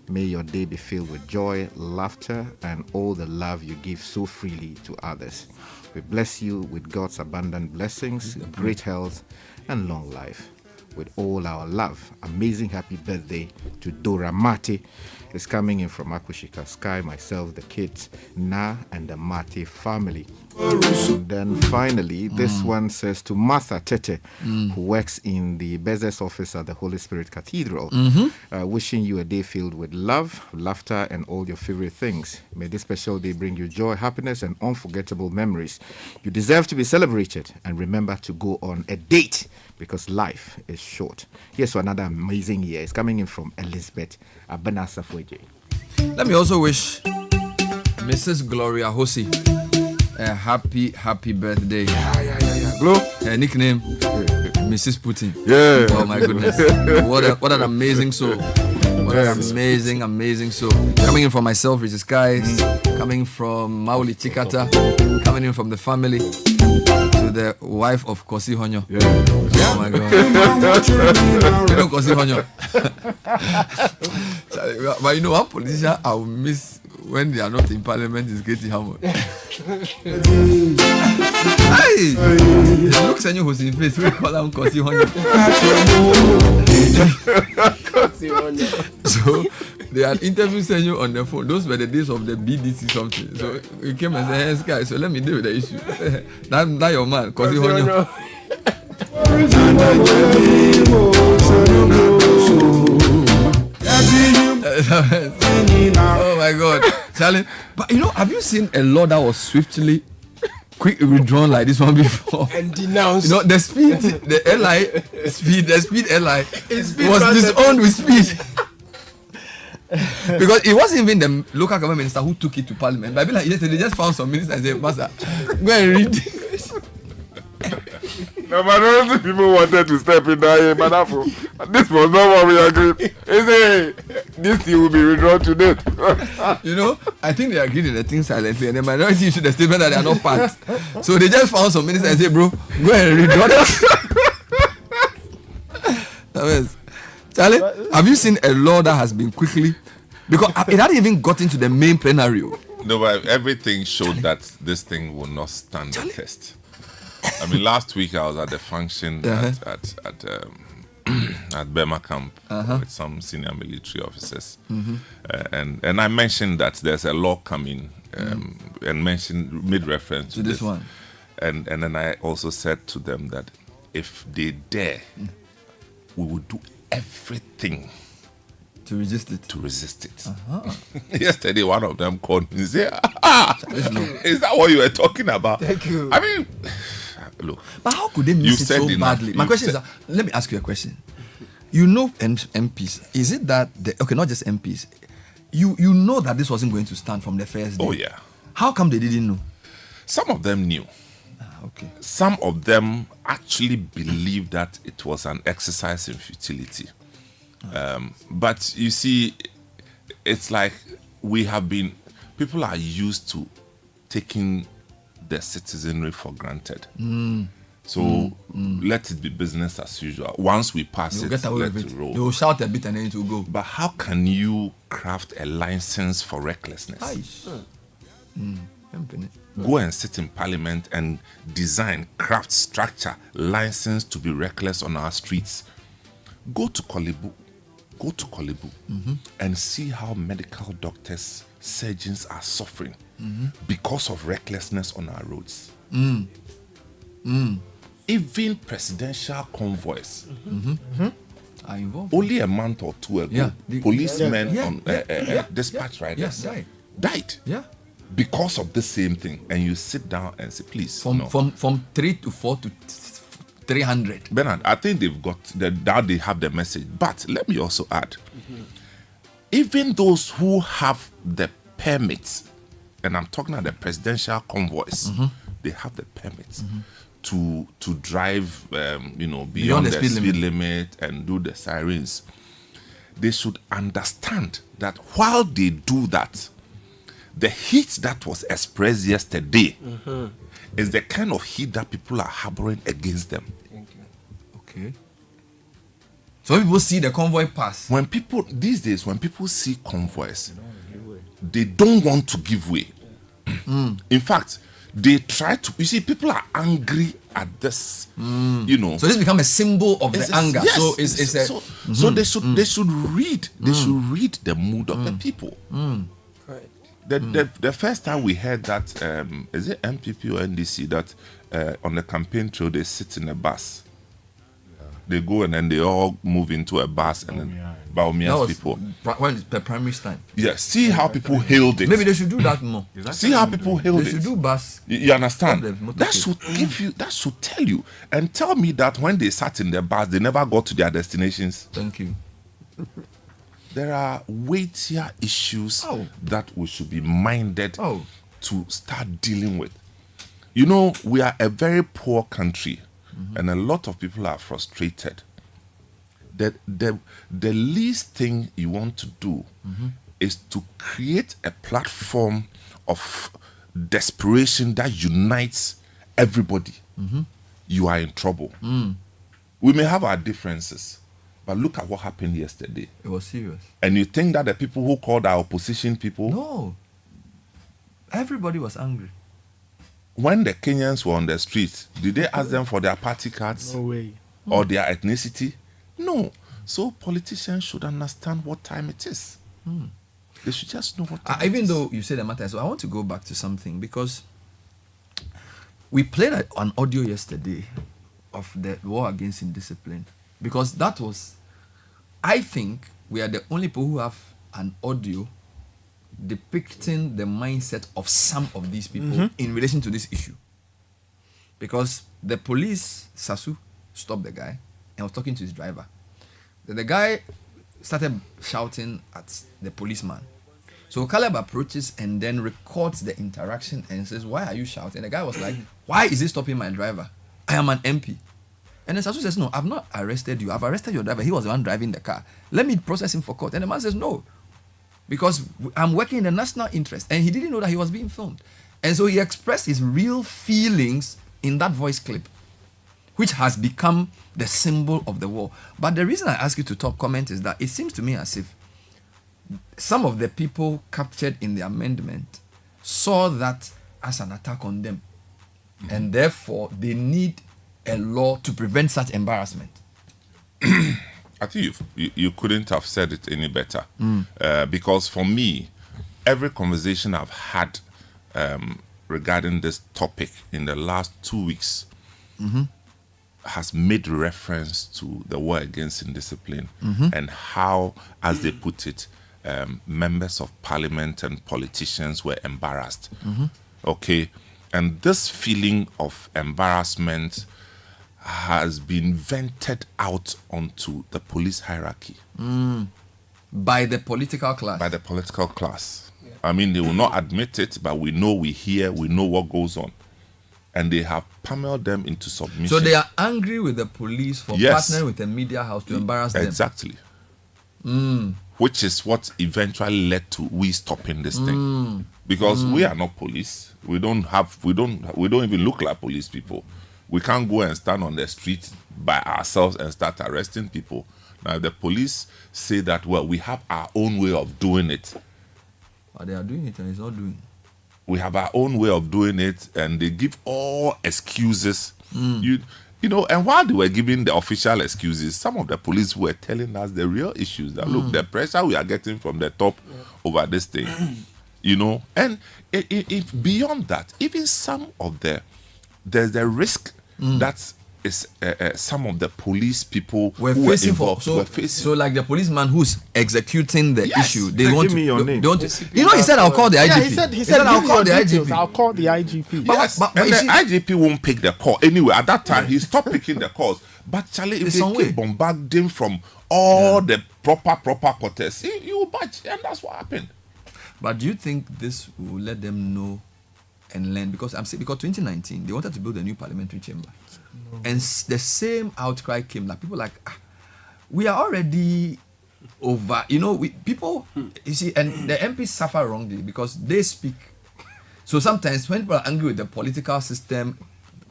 May your day be filled with joy, laughter, and all the love you give so freely to others. We bless you with God's abundant blessings, great health, and long life. With all our love, amazing happy birthday to Dora Mate. It's coming in from Akushika Sky, myself, the kids, Na, and the Mate family. And then finally, this one says to Martha Tete, who works in the business office at the Holy Spirit Cathedral, wishing you a day filled with love, laughter, and all your favorite things. May this special day bring you joy, happiness, and unforgettable memories. You deserve to be celebrated, and remember to go on a date because life is short. Here's to another amazing year. It's coming in from Elizabeth Abanasafweje. Let me also wish Mrs. Gloria Hosi a happy birthday. Glow. Her nickname, Mrs. Putin. Yeah. Oh my goodness. What an amazing soul. What an amazing soul. Coming in from myself, Richard Skies. Coming from Mauli Chikata. Coming in from the family. To the wife of Kosi Honyo. Yeah. Oh my God. You know Kosi Honyo. But you know, one politician I will miss when they are not in parliament is Katie Hammond. Hey! Look, Senor who's in face, we call him Kosi Honyo. So they had interviewed Senor on the phone. Those were the days of the BDC something. So he came and said, hey, Sky, so let me deal with the issue. That your man, Kosi Honyo. Oh my God, Charlie! But you know, have you seen a law that was swiftly, quick withdrawn like this one before and denounced? You know, the speed LI was disowned with speed. Because it wasn't even the local government minister who took it to parliament. But I feel like yesterday they just found some minister and said, Master, go and read. No, majority of people wanted to step in there, but this was not what we agreed. This thing will be withdrawn today. You know, I think they agreed in the thing silently, and the minority issued the statement that they are not part. So they just found some minister and said, bro, go and redraw that. Charlie, have you seen a law that has been quickly, because it hadn't even got into the main plenary? No, but everything showed that this thing will not stand the test. I mean, last week I was at the function at Burma camp with some senior military officers, and I mentioned that there's a law coming, and made reference to this one, and then I also said to them that if they dare, we will do everything to resist it. Yesterday, one of them called me and said, is that what you were talking about? Thank you. I mean, look. But how could they miss it so badly? My question is, let me ask you a question. You know MPs, is it that, not just MPs, you know that this wasn't going to stand from the first day? Oh, yeah. How come they didn't know? Some of them knew. Okay. Some of them actually believed that it was an exercise in futility. But you see, it's like people are used to taking the citizenry for granted. So let it be business as usual. Once we pass it, let it roll. They will shout a bit and then it will go. But how can you craft a license for recklessness? Go and sit in parliament and craft, structure, license to be reckless on our streets. Go to Kolebu and see how medical doctors, surgeons are suffering because of recklessness on our roads. Even presidential convoys. Are involved. Only a month or two ago, policemen on dispatch riders died. Yeah. Because of the same thing, and you sit down and say, please, from 3 to 4 to 300. Bernard, I think they've got now they have the message. But let me also add, even those who have the permits, and I'm talking about the presidential convoys, they have the permits to drive, beyond the speed limit and do the sirens. They should understand that while they do that, the heat that was expressed yesterday is the kind of heat that people are harboring against them. Okay. So when people see the convoy pass, these days, when people see convoys, they don't want to give way. In fact, they try to. You see, people are angry at this. So this becomes a symbol of the anger. Yes, so it's a, so they should read the mood of the people. The first time we heard that, is it MPP or NDC that on the campaign trail they sit in a bus. They go and then they all move into a bus and then Baumia's people. When the primary time. Yeah, see how people hailed it. Maybe they should do that more. See how people hailed it. They should do bus. You understand? That should give you. That should tell you and tell me that when they sat in the bus, they never got to their destinations. Thank you. There are weightier issues that we should be minded to start dealing with. You know, we are a very poor country, and a lot of people are frustrated. The least thing you want to do is to create a platform of desperation that unites everybody. You are in trouble. We may have our differences, but look at what happened yesterday. It was serious. And you think that the people who called our opposition people... No. Everybody was angry. When the Kenyans were on the streets, did they ask them for their party cards? No way. Or their ethnicity? No. So politicians should understand what time it is. They should just know what time even though you say the matter, so I want to go back to something because we played an audio yesterday of the war against indiscipline. Because that was, I think we are the only people who have an audio depicting the mindset of some of these people in relation to this issue. Because the police, Sasu, stopped the guy and was talking to his driver. Then the guy started shouting at the policeman. So Caleb approaches and then records the interaction and says, "Why are you shouting?" The guy was like, "Why is he stopping my driver? I am an MP." And then Sasu says, "No, I've not arrested you. I've arrested your driver. He was the one driving the car. Let me process him for court." And the man says, "No, because I'm working in the national interest." And he didn't know that he was being filmed. And so he expressed his real feelings in that voice clip, which has become the symbol of the war. But the reason I ask you to top comment is that it seems to me as if some of the people captured in the amendment saw that as an attack on them. And therefore, they need a law to prevent such embarrassment. I think you couldn't have said it any better. Because for me, every conversation I've had regarding this topic in the last 2 weeks has made reference to the war against indiscipline and how, as they put it, members of parliament and politicians were embarrassed. Okay, and this feeling of embarrassment has been vented out onto the police hierarchy. By the political class. By the political class. Yeah. I mean, they will not admit it, but we know, we hear, we know what goes on. And they have pummeled them into submission. So they are angry with the police for partnering with the media house to embarrass them. Exactly. Which is what eventually led to we stopping this thing. Because we are not police. We don't even look like police people. We can't go and stand on the street by ourselves and start arresting people. Now, the police say that, well, we have our own way of doing it. But they are doing it and it's not doing. We have our own way of doing it, and they give all excuses. You know, and while they were giving the official excuses, some of the police were telling us the real issues. That look, the pressure we are getting from the top over this thing, you know, and it beyond that, even some of there's the risk that is some of the police people were who facing were involved. were facing. So like the policeman who's executing the issue, they want give me your name. They want to, he said I'll call the IGP. Yeah, he said I'll call the IGP. I'll call the IGP. Yes, and the IGP won't pick the call anyway. At that time, he stopped picking the calls. But Charlie, if they keep bombarding from all the proper quarters, you will budge, and that's what happened. But do you think this will let them know and learn? Because 2019 they wanted to build a new parliamentary chamber, and the same outcry came. Like people we are already over. People. You see, and the MPs suffer wrongly because they speak. So sometimes when people are angry with the political system,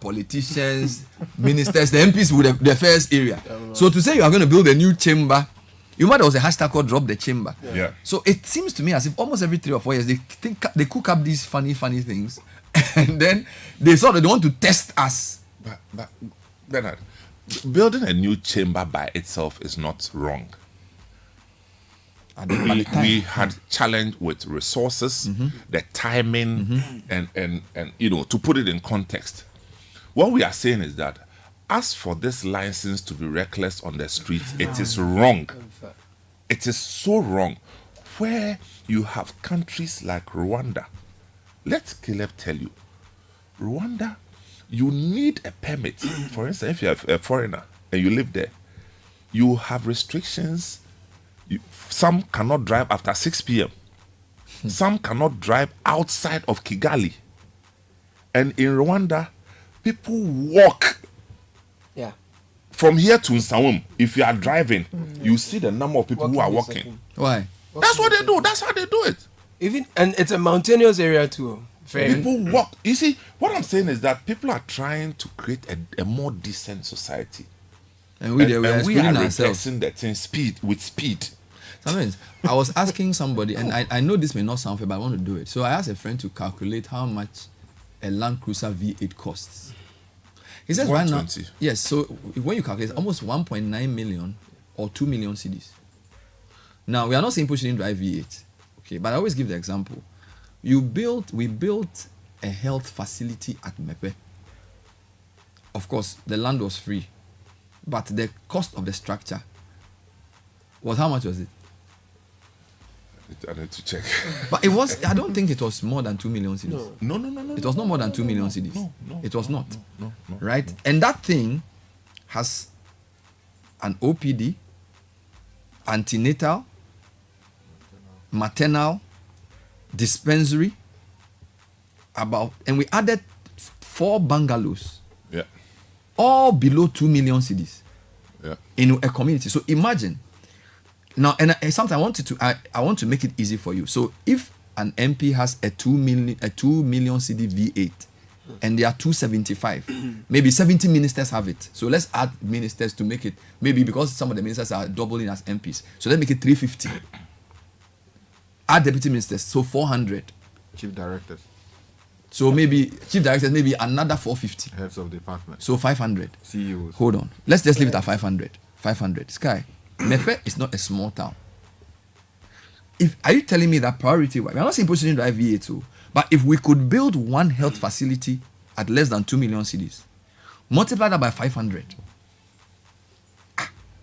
politicians, ministers, the MPs would their first area. So to say you are going to build a new chamber, you might also hashtag called drop the chamber. Yeah. So it seems to me as if almost every 3 or 4 years they cook up these funny things, and then they want to test us. But Bernard, building a new chamber by itself is not wrong. We had challenge with resources, the timing, and to put it in context. What we are saying is that as for this license to be reckless on the streets, it is wrong. It is so wrong. Where you have countries like Rwanda, let Caleb tell you, Rwanda, you need a permit. For instance, if you have a foreigner and you live there, you have restrictions. Some cannot drive after 6 p.m. Some cannot drive outside of Kigali. And in Rwanda, people walk from here to Nsawam. If you are driving, you see the number of people who are walking. Why? That's what they do. That's how they do it. And it's a mountainous area too. People walk. You see, what I'm saying is that people are trying to create a more decent society. And we are replacing that thing with speed. Sometimes I was asking somebody, and I know this may not sound fair, but I want to do it. So I asked a friend to calculate how much a Land Cruiser V8 costs. He says right now, yes. So when you calculate, almost 1.9 million or 2 million cedis. Now we are not saying pushing into V8, okay? But I always give the example. We built a health facility at Mepe. Of course, the land was free, but the cost of the structure was, how much was it? I need to check. But it was, I don't think it was more than 2 million cedis. No. It was not more than 2 million cedis. No. It was not. No. Right? And that thing has an OPD, antenatal, maternal, dispensary, and we added 4 bungalows. Yeah. All below 2 million cedis. Yeah. In a community. So imagine. Now, and sometimes I want to make it easy for you. So if an MP has a 2 million CD V8, and there are 275, maybe 70 ministers have it. So let's add ministers to make it, maybe because some of the ministers are doubling as MPs. So let's make it 350. Add deputy ministers, so 400. Chief directors. So maybe chief directors, maybe another 450. Heads of department. So 500. CEOs. Hold on. Let's just leave it at 500. 500. Sky. Mepe is not a small town. Are you telling me that priority? We're not saying pushing into IVA too, but if we could build one health facility at less than 2 million cedis, multiply that by 500.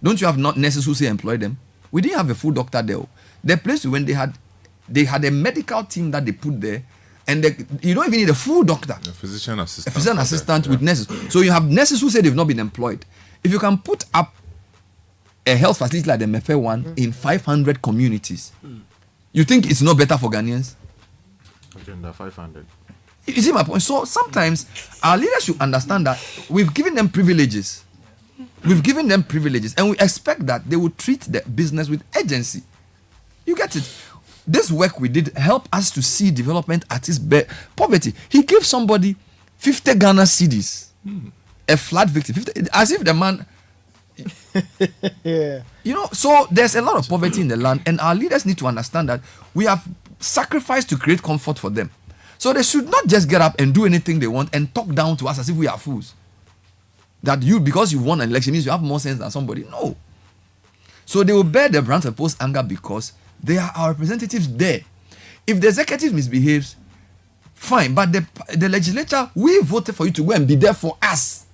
Don't you have not nurses who say employ them? We didn't have a full doctor there. The place when they had a medical team that they put there, and you don't even need a full doctor. A physician assistant. A physician assistant with nurses. So you have nurses who say they've not been employed. If you can put up a health facility like the Mepe one in 500 communities, you think it's not better for Ghanaians? Agenda 500. You see my point? So sometimes our leaders should understand that we've given them privileges. And we expect that they will treat the business with urgency. You get it? This work we did helped us to see development at its poverty. He gave somebody 50 Ghana cedis, a flat victim, 50, as if the man... Yeah. So there's a lot of poverty in the land, and our leaders need to understand that we have sacrificed to create comfort for them. So they should not just get up and do anything they want and talk down to us as if we are fools. That because you won an election means you have more sense than somebody. No. So they will bear the brunt of post anger because they are our representatives there. If the executive misbehaves, fine. But the legislature, we voted for you to go and be there for us.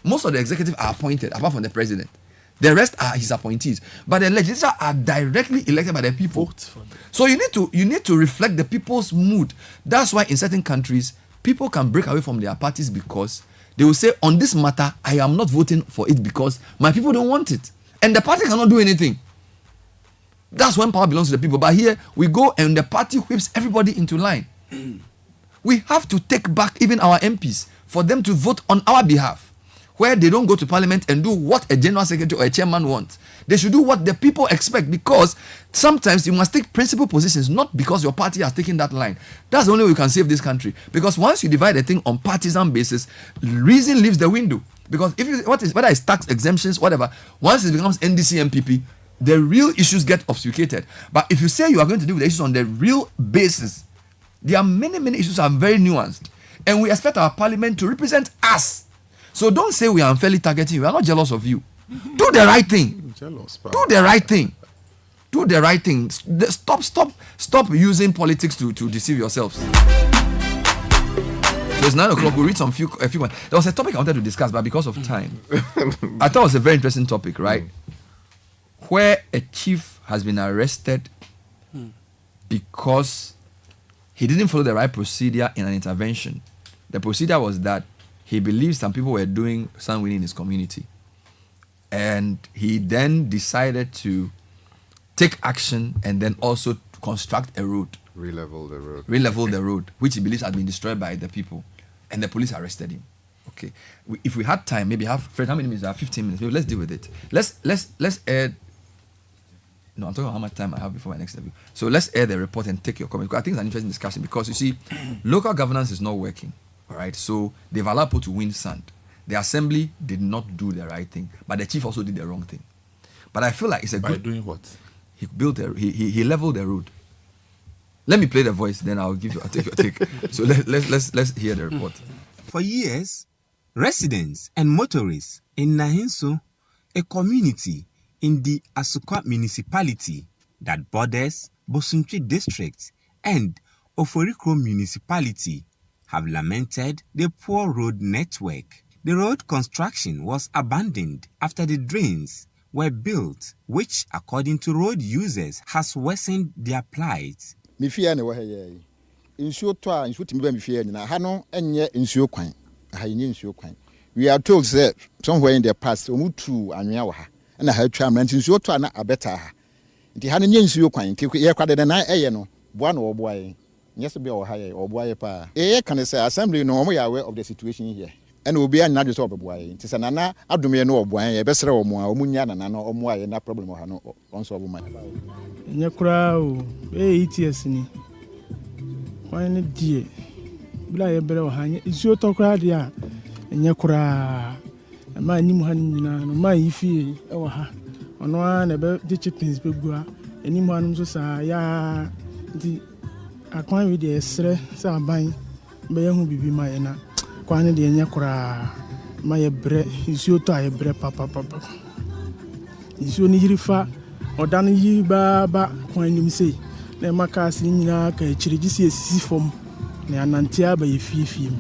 Most of the executive are appointed, apart from the president. The rest are his appointees. But the legislators are directly elected by the people. So you need to reflect the people's mood. That's why in certain countries, people can break away from their parties because they will say, on this matter, I am not voting for it because my people don't want it. And the party cannot do anything. That's when power belongs to the people. But here, we go and the party whips everybody into line. We have to take back even our MPs for them to vote on our behalf, where they don't go to parliament and do what a general secretary or a chairman wants. They should do what the people expect, because sometimes you must take principal positions, not because your party has taken that line. That's the only way you can save this country. Because once you divide a thing on partisan basis, reason leaves the window. Because whether it's tax exemptions, whatever, once it becomes NDC MPP, the real issues get obfuscated. But if you say you are going to deal with the issues on the real basis, there are many issues that are very nuanced. And we expect our parliament to represent us. So don't say we are unfairly targeting you. We are not jealous of you. Do the right thing. Do the right thing. Do the right thing. Stop using politics to deceive yourselves. So it's 9 o'clock. We'll read a few ones. There was a topic I wanted to discuss, but because of time, I thought it was a very interesting topic, right? Where a chief has been arrested because he didn't follow the right procedure in an intervention. The procedure was that he believed some people were doing sun winning in his community. And he then decided to take action and then also construct a road. Re-level the road. Which he believes had been destroyed by the people. And the police arrested him. Okay. If we had time, maybe Fred, how many minutes? 15 minutes. Maybe let's deal with it. Let's air. No, I'm talking about how much time I have before my next interview. So let's air the report and take your comments. I think it's an interesting discussion because you see, local governance is not working. All right. So they've allowed people to win sand. The assembly did not do the right thing, but the chief also did the wrong thing. But I feel like it's a By good. doing what? He built he leveled the road. Let me play the voice, then I'll take your take. So let's hear the report. For years, residents and motorists in Nahinso, a community in the Asukwa municipality that borders Bosuntri district and Oforikro municipality, have lamented the poor road network. The road construction was abandoned after the drains were built, which, according to road users, has worsened their plight. We are told that somewhere in the past, Omutu and Yawaha, and I had trammed into to a better. The Hanin you quaint, you quite an ayano, one or boy. Yes, be or high or boy. Can I say assembly no we are aware of the situation here? And will be another sort of boy. It is an anna, Abdumia no boy, a better or more, Munya and no more, and that problem or no on so woman. In your crowd, 8 years in it. Why not, dear? Bly a better hang. It's your talk right here. In your crowd, a man you no my fee, or her. On one about the chickens, big gua, any man who says, ya, the I can't read the sre, so buying, but you be my ena. Kwane de nya kura my bre isuo to aye bre papa isuo ni hirifa odan yi baba kwan nim sei na maka asi nyina ka chirigi si esisi fom na anantia ba yefifiem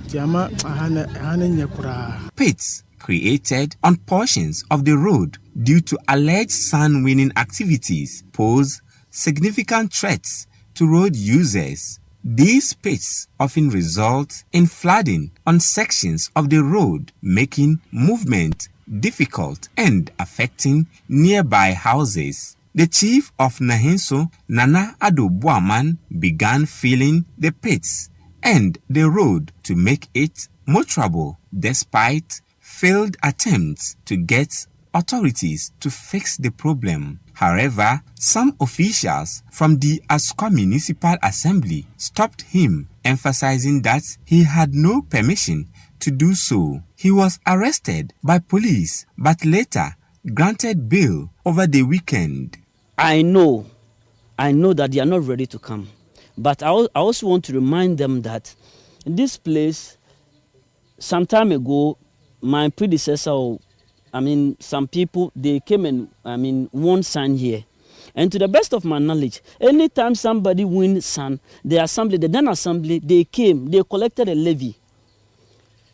ti ama ahana nya kura. Pits created on portions of the road due to alleged sun winning activities pose significant threats to road users. These pits often result in flooding on sections of the road, making movement difficult and affecting nearby houses. The chief of Nahinso, Nana Ado Buaman, began filling the pits and the road to make it motorable despite failed attempts to get authorities to fix the problem. However, some officials from the Asukwa Municipal Assembly stopped him, emphasizing that he had no permission to do so. He was arrested by police, but later granted bail over the weekend. I know that they are not ready to come. But I also want to remind them that this place, some time ago, my predecessor, some people, they came and, won sand here. And to the best of my knowledge, anytime somebody wins sand, the then assembly, they came, they collected a levy.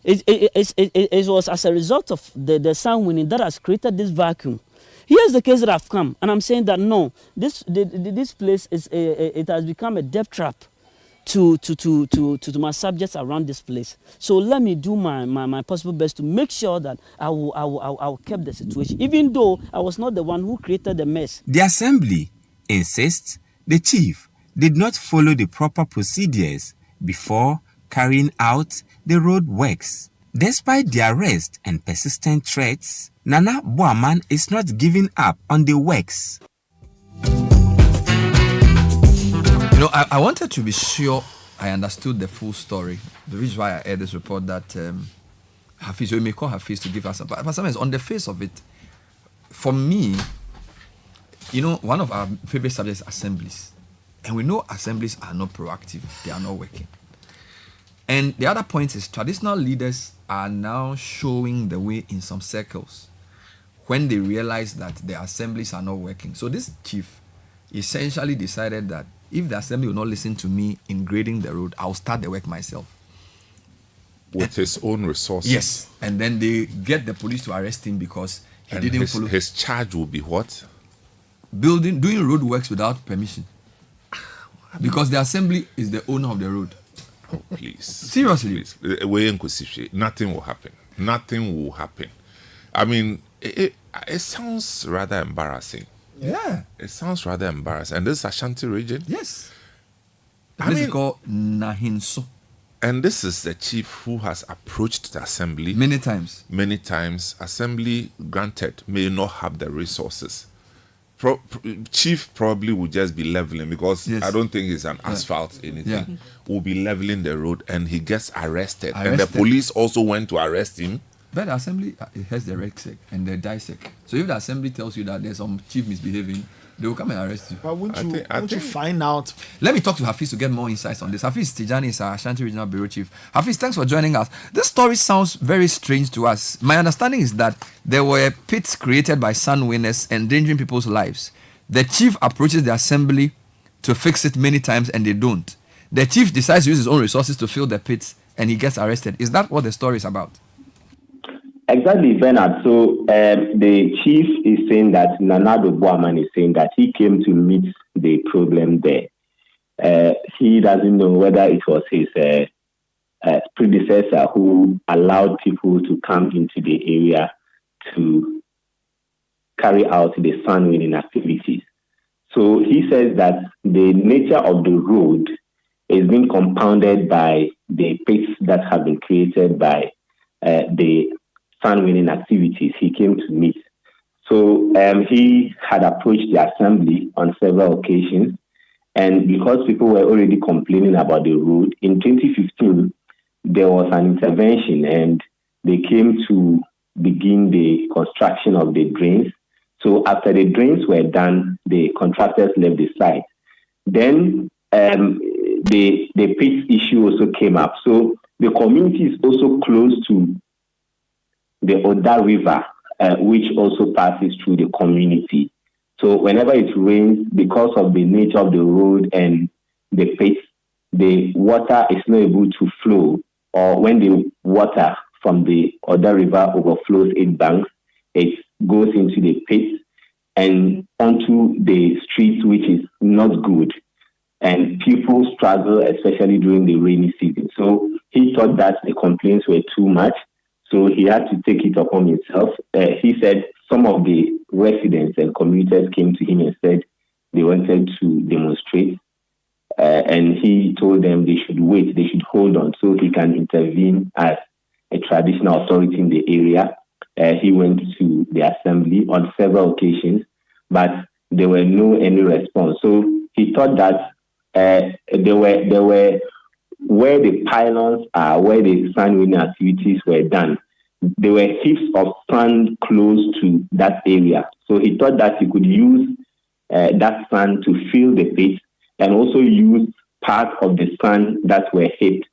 It was as a result of the sun winning that has created this vacuum. Here's the case that I've come, and I'm saying that no, this place it has become a debt trap to my subjects around this place. So let me do my possible best to make sure that I will keep the situation, even though I was not the one who created the mess. The assembly insists the chief did not follow the proper procedures before carrying out the road works. Despite the arrest and persistent threats, Nana Boaman is not giving up on the works. You know, I wanted to be sure I understood the full story. The reason why I aired this report that Hafiz, so we may call Hafiz to give us some, but sometimes on the face of it, for me, you know, one of our favorite subjects is assemblies. And we know assemblies are not proactive, they are not working. And the other point is traditional leaders are now showing the way in some circles when they realize that the assemblies are not working. So this chief essentially decided that if the assembly will not listen to me in grading the road, I'll start the work myself. With his own resources. Yes. And then they get the police to arrest him because he didn't follow. His charge will be what? Doing road works without permission. Because the assembly is the owner of the road. Oh, please. Seriously. Please. Nothing will happen. Nothing will happen. I mean, it sounds rather embarrassing. Yeah. It sounds rather embarrassing. And this is Ashanti region? Yes. This is called Nahinso. And this is the chief who has approached the assembly. Many times. Many times. Assembly, granted, may not have the resources. Chief probably would just be leveling because I don't think it's an asphalt anything. Yeah. Will be leveling the road and he gets arrested. And the police also went to arrest him. But the assembly has the RECSEC and the DISEC. So if the assembly tells you that there's some chief misbehaving, they will come and arrest you. But won't you find out? Let me talk to Hafiz to get more insights on this. Hafiz Tijani is our Ashanti Regional Bureau Chief. Hafiz, thanks for joining us. This story sounds very strange to us. My understanding is that there were pits created by sun winners endangering people's lives. The chief approaches the assembly to fix it many times and they don't. The chief decides to use his own resources to fill the pits and he gets arrested. Is that what the story is about? Exactly, Bernard. So the chief is saying that Nanado Boaman is saying that he came to meet the problem there. He doesn't know whether it was his predecessor who allowed people to come into the area to carry out the sun winning activities. So he says that the nature of the road is being compounded by the pits that have been created by the sun winning activities he came to meet. So he had approached the assembly on several occasions, and because people were already complaining about the road, in 2015 there was an intervention and they came to begin the construction of the drains. So after the drains were done, the contractors left the site. Then the pit issue also came up. So the community is also close to the Oda River, which also passes through the community. So whenever it rains, because of the nature of the road and the pits, the water is not able to flow. Or when the water from the Oda River overflows its banks, it goes into the pits and onto the streets, which is not good. And people struggle, especially during the rainy season. So he thought that the complaints were too much. So he had to take it upon himself. He said some of the residents and commuters came to him and said they wanted to demonstrate. And he told them they should wait, they should hold on so he can intervene as a traditional authority in the area. He went to the assembly on several occasions, but there were any response. So he thought that there were where the pylons are, where the sun winning activities were done, there were heaps of sand close to that area. So he thought that he could use that sand to fill the pit and also use part of the sand that were heaped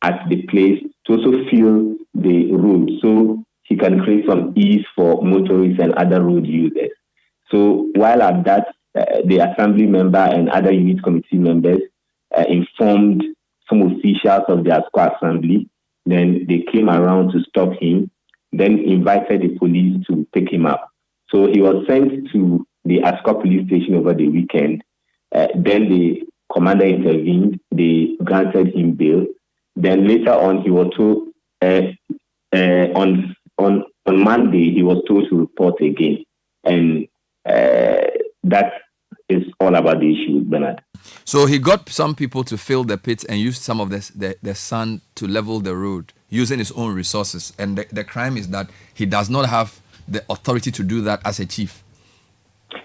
at the place to also fill the road. So he can create some ease for motorists and other road users. So while at that, the assembly member and other unit committee members informed some officials of the ASCO assembly Then they came around to stop him, then invited the police to pick him up. So he was sent to the Ascot police station over the weekend. Then the commander intervened. They granted him bail. Then later on, he was told on Monday he was told to report again, and that is all about the issue, Bernard. So he got some people to fill the pits and used some of the sand to level the road using his own resources. And the crime is that he does not have the authority to do that as a chief.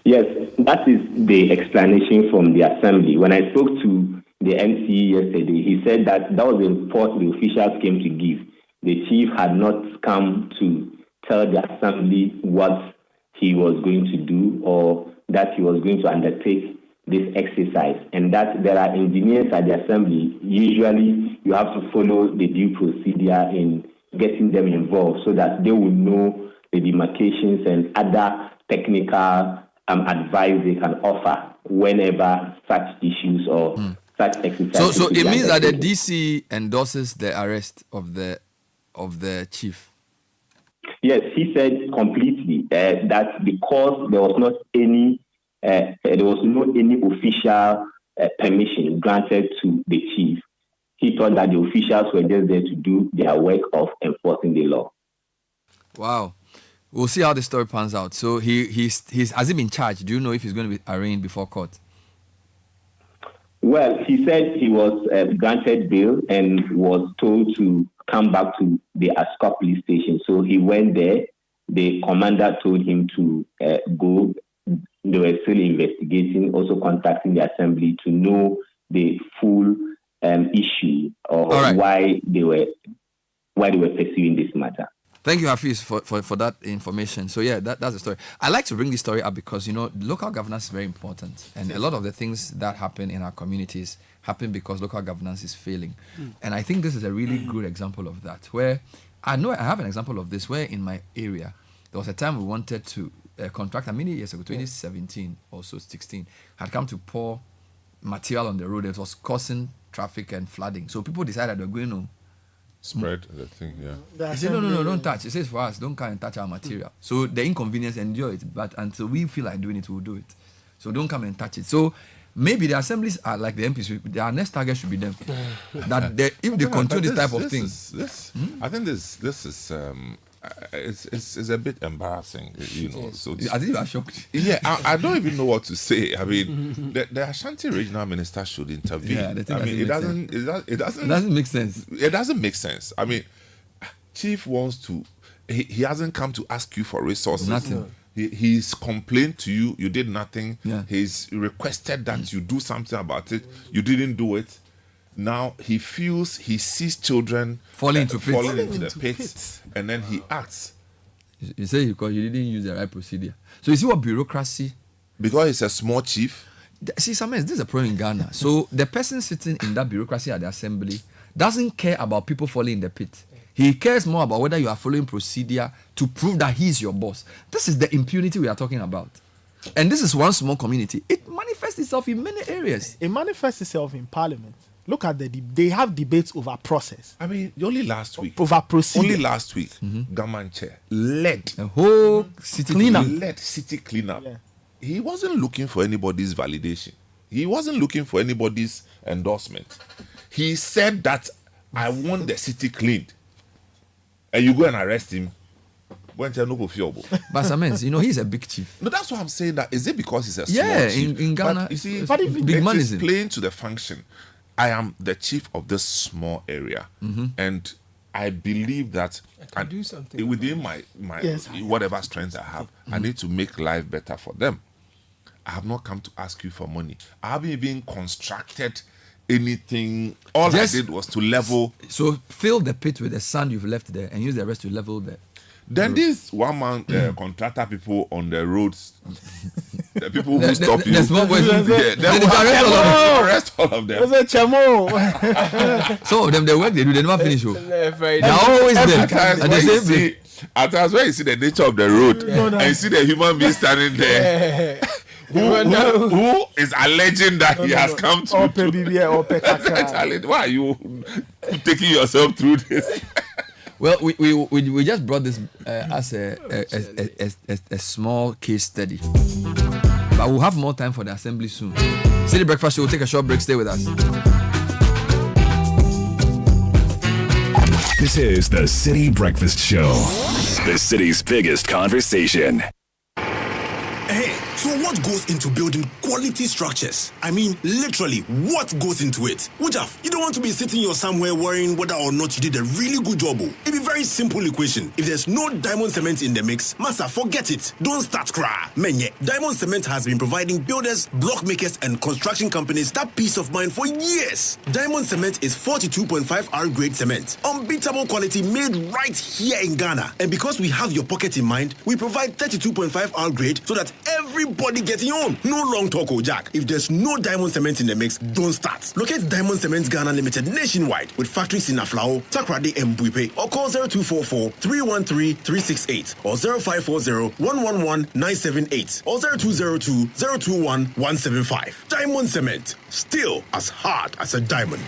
Yes, that is the explanation from the assembly. When I spoke to the MC yesterday, he said that was the report the officials came to give. The chief had not come to tell the assembly what he was going to do or that he was going to undertake this exercise, and that there are engineers at the assembly. Usually you have to follow the due procedure in getting them involved so that they will know the demarcations and other technical advice they can offer whenever such issues or such exercises. So it means that the DC endorses the arrest of the chief. Yes, he said completely that because there was not any official permission granted to the chief. He thought that the officials were just there to do their work of enforcing the law. Wow. We'll see how the story pans out. So he's has he been charged? Do you know if he's going to be arraigned before court? Well, he said he was granted bail and was told to come back to the Ascot police station. So he went there. The commander told him to go. They were still investigating, also contacting the assembly to know the full issue or why they were pursuing this matter. Thank you, Hafiz, for that information. So yeah, that's the story. I like to bring this story up because local governance is very important, and a lot of the things that happen in our communities happen because local governance is failing. And I think this is a really good example of that. Where I know I have an example of this. Where in my area there was a time we wanted to contractor many years ago, 2017 or so, 16, had come to pour material on the road. It was causing traffic and flooding. So people decided they were going to spread the thing, yeah. He said, no, don't touch. He says for us, don't come and touch our material. So the inconvenience, endure it. But until we feel like doing it, we'll do it. So don't come and touch it. So maybe the assemblies are like the MPs. Our next target should be them. If they control this type of thing. I think this is it's a bit embarrassing, So I think you are shocked. Yeah, I don't even know what to say. I mean, the Ashanti regional minister should intervene. Yeah, it doesn't make sense. It doesn't make sense. I mean, chief wants to. He hasn't come to ask you for resources. Nothing. He's complained to you. You did nothing. Yeah. He's requested that you do something about it. You didn't do it. Now he sees children falling into the pits, and then he acts. You say because you didn't use the right procedure. So you see what bureaucracy? Because he's a small chief. See, sometimes this is a problem in Ghana. So the person sitting in that bureaucracy at the assembly doesn't care about people falling in the pit. He cares more about whether you are following procedure to prove that he is your boss. This is the impunity we are talking about. And this is one small community. It manifests itself in many areas. It manifests itself in parliament. Look at they have debates over process. I mean, only last week. Over procedure. Only last week, Gaman Chair led the whole city cleanup. Led city cleanup. Yeah. He wasn't looking for anybody's validation. He wasn't looking for anybody's endorsement. He said that I want the city cleaned. And you go and arrest him. But Samens, he's a big chief. No, that's what I'm saying. That is it because he's a small chief? In Ghana, but you see, big man is playing to the function. I am the chief of this small area, and I believe that I can do something within my whatever strength I have. I need to make life better for them. I have not come to ask you for money. I haven't even constructed anything. All I did was to level. So fill the pit with the sand you've left there and use the rest to level the. Then these one-man contractor people on the roads, the people who stop you, arrest all of them. Some of them, the work they do, they never finish. They are always there. At times when you see the nature of the road and you see the human being standing there, Who is alleging that he has come to? Why are you taking yourself through this? Well, we just brought this as a small case study, but we'll have more time for the assembly soon. Citi Breakfast Show will take a short break. Stay with us. This is the Citi Breakfast Show, the city's biggest conversation. Hey, so what goes into building quality structures? I mean, literally, what goes into it? Wujaf, you don't want to be sitting here somewhere worrying whether or not you did a really good job. It'd be very simple equation. If there's no diamond cement in the mix, massa, forget it. Don't start cry. Menye, diamond cement has been providing builders, block makers, and construction companies that peace of mind for years. Diamond cement is 42.5 R grade cement, unbeatable quality made right here in Ghana. And because we have your pocket in mind, we provide 32.5 R grade so that everybody gets your own. No long talk, Jack. If there's no diamond cement in the mix, don't start. Locate Diamond Cement Ghana Limited nationwide with factories in Aflao, Takrade, and Buipe, or call 0244-313-368 or 0540-111-978 or 0202-021-175. Diamond Cement, still as hard as a diamond.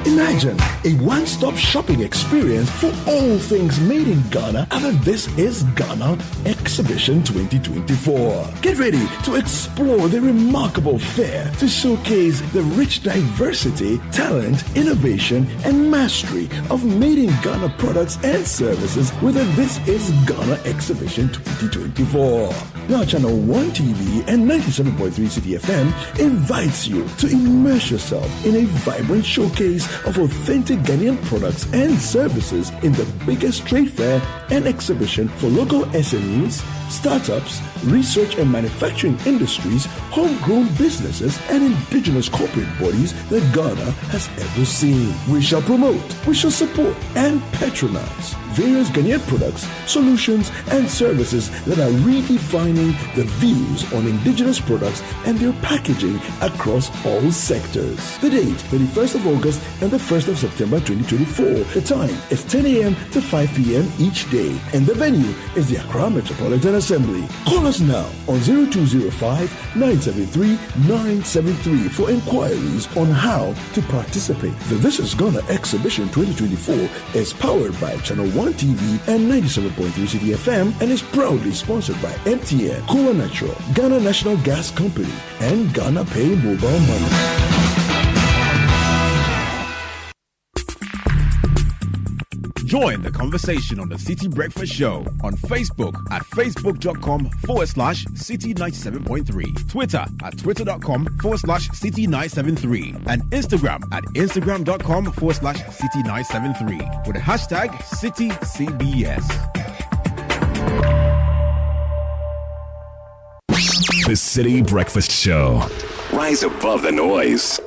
Imagine a one-stop shopping experience for all things made in Ghana at the This Is Ghana Exhibition 2024. Get ready to explore the remarkable fair to showcase the rich diversity, talent, innovation, and mastery of made in Ghana products and services with the This Is Ghana Exhibition 2024. Now Channel 1 TV and 97.3 Citi FM invites you to immerse yourself in a vibrant showcase of authentic Ghanaian products and services in the biggest trade fair and exhibition for local SMEs, startups, research and manufacturing industries, homegrown businesses, and indigenous corporate bodies that Ghana has ever seen. We shall promote, we shall support, and patronize various Ghanaian products, solutions, and services that are redefining the views on indigenous products and their packaging across all sectors. The date, 31st of August and the 1st of September 2024. The time is 10 a.m. to 5 p.m. each day. And the venue is the Accra Metropolitan Assembly. Call us now on 0205-973-973 for inquiries on how to participate. The This Is Ghana Exhibition 2024 is powered by Channel 1 TV and 97.3 Citi FM and is proudly sponsored by MTN, Koa Natural, Ghana National Gas Company, and Ghana Pay Mobile Money. Join the conversation on the Citi Breakfast Show on Facebook at facebook.com/Citi97.3, Twitter at twitter.com/Citi973, and Instagram at instagram.com/Citi973 with the hashtag CitiCBS. The Citi Breakfast Show. Rise above the noise.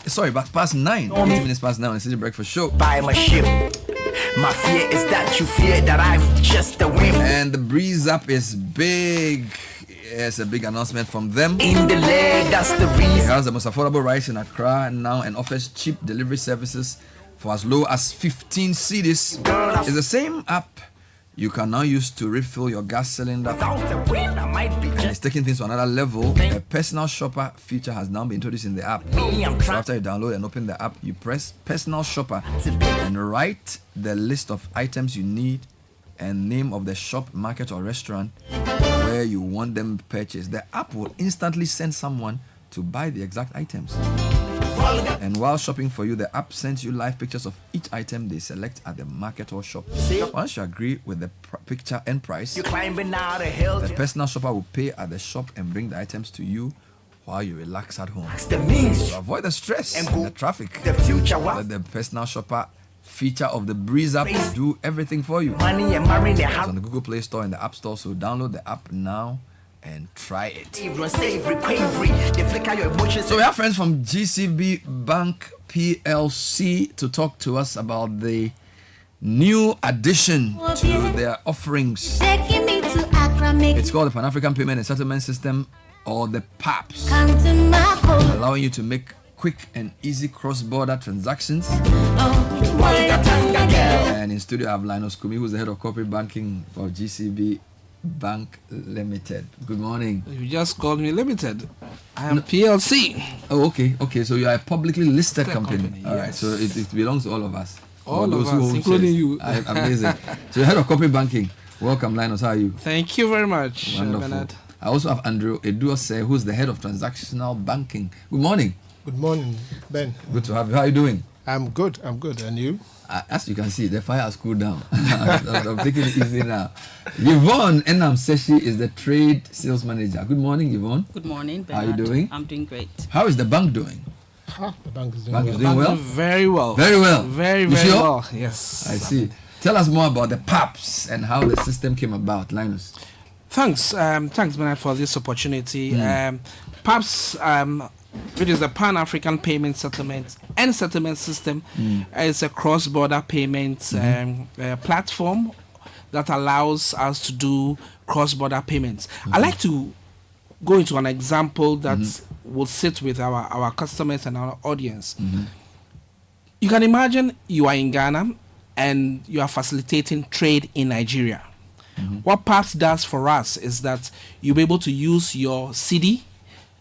Sorry, but past 9. 15 minutes past 9 on the Citi Breakfast Show. Buy my ship. My fear is that you fear that I'm just a whim. And the breeze up is big. It's a big announcement from them. In the leg, that's the reason. It has the most affordable rice in Accra now and offers cheap delivery services for as low as 15 cedis. It's the same app you can now use to refill your gas cylinder. Without a win, I might be And it's taking things to another level. A personal shopper feature has now been introduced in the app. So after you download and open the app, you press personal shopper and write the list of items you need and name of the shop, market or restaurant where you want them purchased. The app will instantly send someone to buy the exact items. And while shopping for you, the app sends you live pictures of each item they select at the market or shop. Once you agree with the picture and price, You climbing out a hill. the personal shopper will pay at the shop and bring the items to you while you relax at home. the means. To avoid the stress And and go the traffic, the future what? let the personal shopper feature of the Breeze app will do everything for you. Money and marrying the It's house. on the Google Play Store and the App Store, so download the app now and try it. Even savory, quavery. They flicker your emotions. So we have friends from GCB Bank PLC to talk to us about the new addition to their offerings. It's called the Pan-African Payment and Settlement System, or the PAPS, allowing you to make quick and easy cross-border transactions. And in studio I have Linus Kumi, who's the head of corporate banking for GCB Bank Limited. Good morning. You just called me limited. I am PLC. Oh, okay. So you are a publicly listed company. All right. yes. So it belongs to all of us. All of those who us, own including shares. you. Amazing. So you're head of corporate banking. Welcome, Linus. How are you? Thank you very much, Wonderful. Bernard. I also have Andrew Eduose, who's the head of transactional banking. Good morning. Good morning, Ben. Good to have you. How are you doing? I'm good. And you? As you can see, the fire has cooled down. I'm taking it easy now. Yvonne Enam Seshi is the trade sales manager. Good morning, Yvonne. Good morning, How are Bernard. you doing? I'm doing great. How is the bank doing? The bank is doing Bank well. is doing well? Very well. Very well. Very, You very sure? well. Yes. I see. Tell us more about the PAPS and how the system came about, Linus. Thanks, Bernard, for this opportunity. PAPS, which is the Pan-African Payment Settlement and Settlement System, is a cross-border payment platform that allows us to do cross-border payments. I like to go into an example that will sit with our customers and our audience. You can imagine you are in Ghana and you are facilitating trade in Nigeria. What PAPS does for us is that you'll be able to use your CD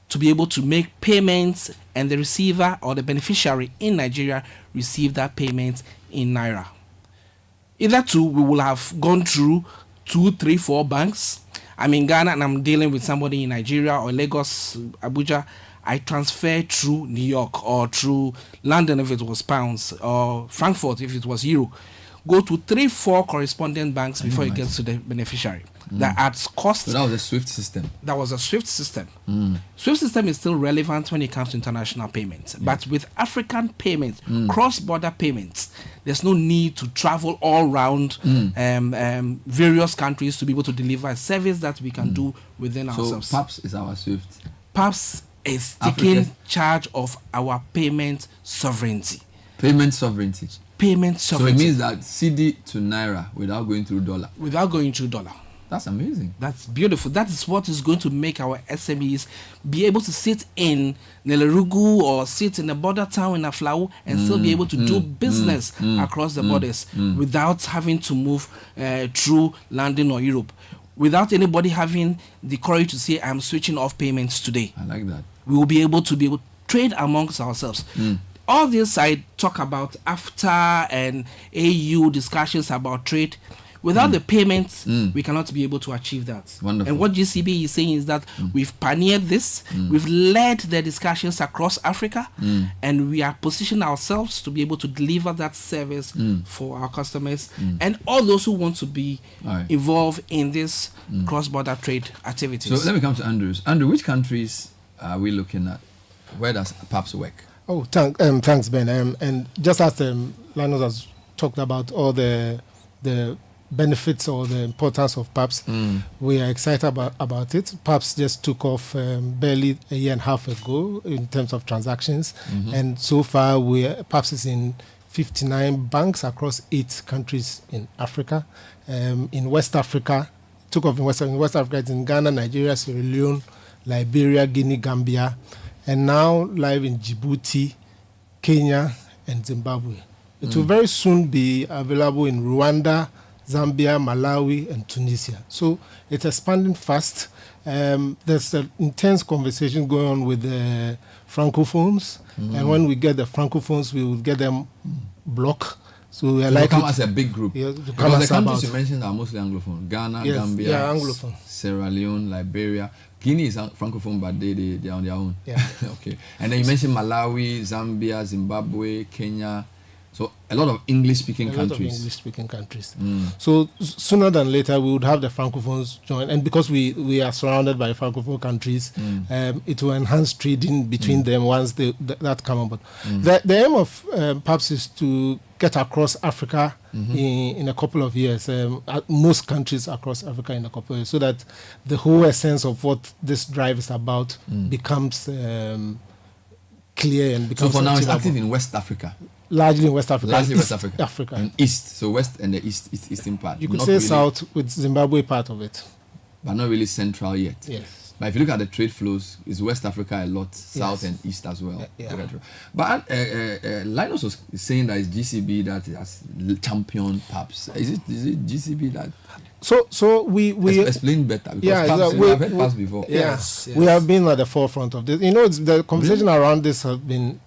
to be able to make payments, and the receiver or the beneficiary in Nigeria receive that payment in Naira. Either two, we will have gone through 2, 3, 4 banks. I'm in Ghana and I'm dealing with somebody in Nigeria or Lagos, Abuja. I transfer through New York or through London if it was pounds, or Frankfurt if it was euro. Go to 3, 4 correspondent banks before it gets to the beneficiary. That adds cost. So that was a SWIFT system. That was a SWIFT system. SWIFT system is still relevant when it comes to international payments. But with African payments, cross-border payments, there's no need to travel all around various countries to be able to deliver a service that we can do within ourselves. So PAPS is our SWIFT. PAPS is taking charge of our payment sovereignty. Payment sovereignty. Payment sovereignty. So it means that CD to Naira without going through dollar. Without going through dollar. That's amazing. That's beautiful. That is what is going to make our SMEs be able to sit in Nelerugu or sit in a border town in Aflau and still be able to do business across the borders without having to move through London or Europe, without anybody having the courage to say, I'm switching off payments today. I like that. We will be able to trade amongst ourselves. All this I talk about after and AU discussions about trade. Without the payments, we cannot be able to achieve that. Wonderful. And what GCB is saying is that we've pioneered this, we've led the discussions across Africa, and we are positioning ourselves to be able to deliver that service for our customers and all those who want to be involved in this cross-border trade activities. So let me come to Andrews. Andrew, which countries are we looking at? Where does PAPS work? Oh, thanks, Ben. And just as Linus has talked about all the benefits or the importance of PAPS, we are excited about it. PAPS just took off barely a year and a half ago in terms of transactions, and so far PAPS is in 59 banks across 8 countries in Africa. In West Africa, took off in West Africa, it's in Ghana, Nigeria, Sierra Leone, Liberia, Guinea, Gambia, and now live in Djibouti, Kenya, and Zimbabwe. It will very soon be available in Rwanda, Zambia, Malawi, and Tunisia. So it's expanding fast. There's an intense conversation going on with the Francophones, and when we get the Francophones, we will get them block. So we are like likely come as a big group. Yeah, because the countries you mentioned are mostly Anglophone. Ghana, Yes, Gambia, yeah, Anglophone. Sierra Leone, Liberia. Guinea is Francophone, but they are on their own. Yeah. Okay. And then you mentioned Malawi, Zambia, Zimbabwe, Kenya. So a lot of English-speaking countries. A lot of English-speaking countries. So sooner than later, we would have the Francophones join. And because we are surrounded by Francophone countries, it will enhance trading between them once that come about. The aim of PAPS is to get across Africa in a couple of years, most countries across Africa in a couple of years, so that the whole essence of what this drive is about becomes clear and becomes so for now, it's achievable. active in West Africa. Largely in West Africa. Largely East West Africa. And East. So West and the eastern part. You could Not say really, South with Zimbabwe part of it. but not really central yet. Yes. But if you look at the trade flows, it's West Africa a lot, South and East as well. Yeah. But Linus was saying that it's GCB that has championed PAPS. Is it GCB that? So we explain better because PAPS, I've heard PAPS before. Yes. We have been at the forefront of this. You know, the conversation around this has been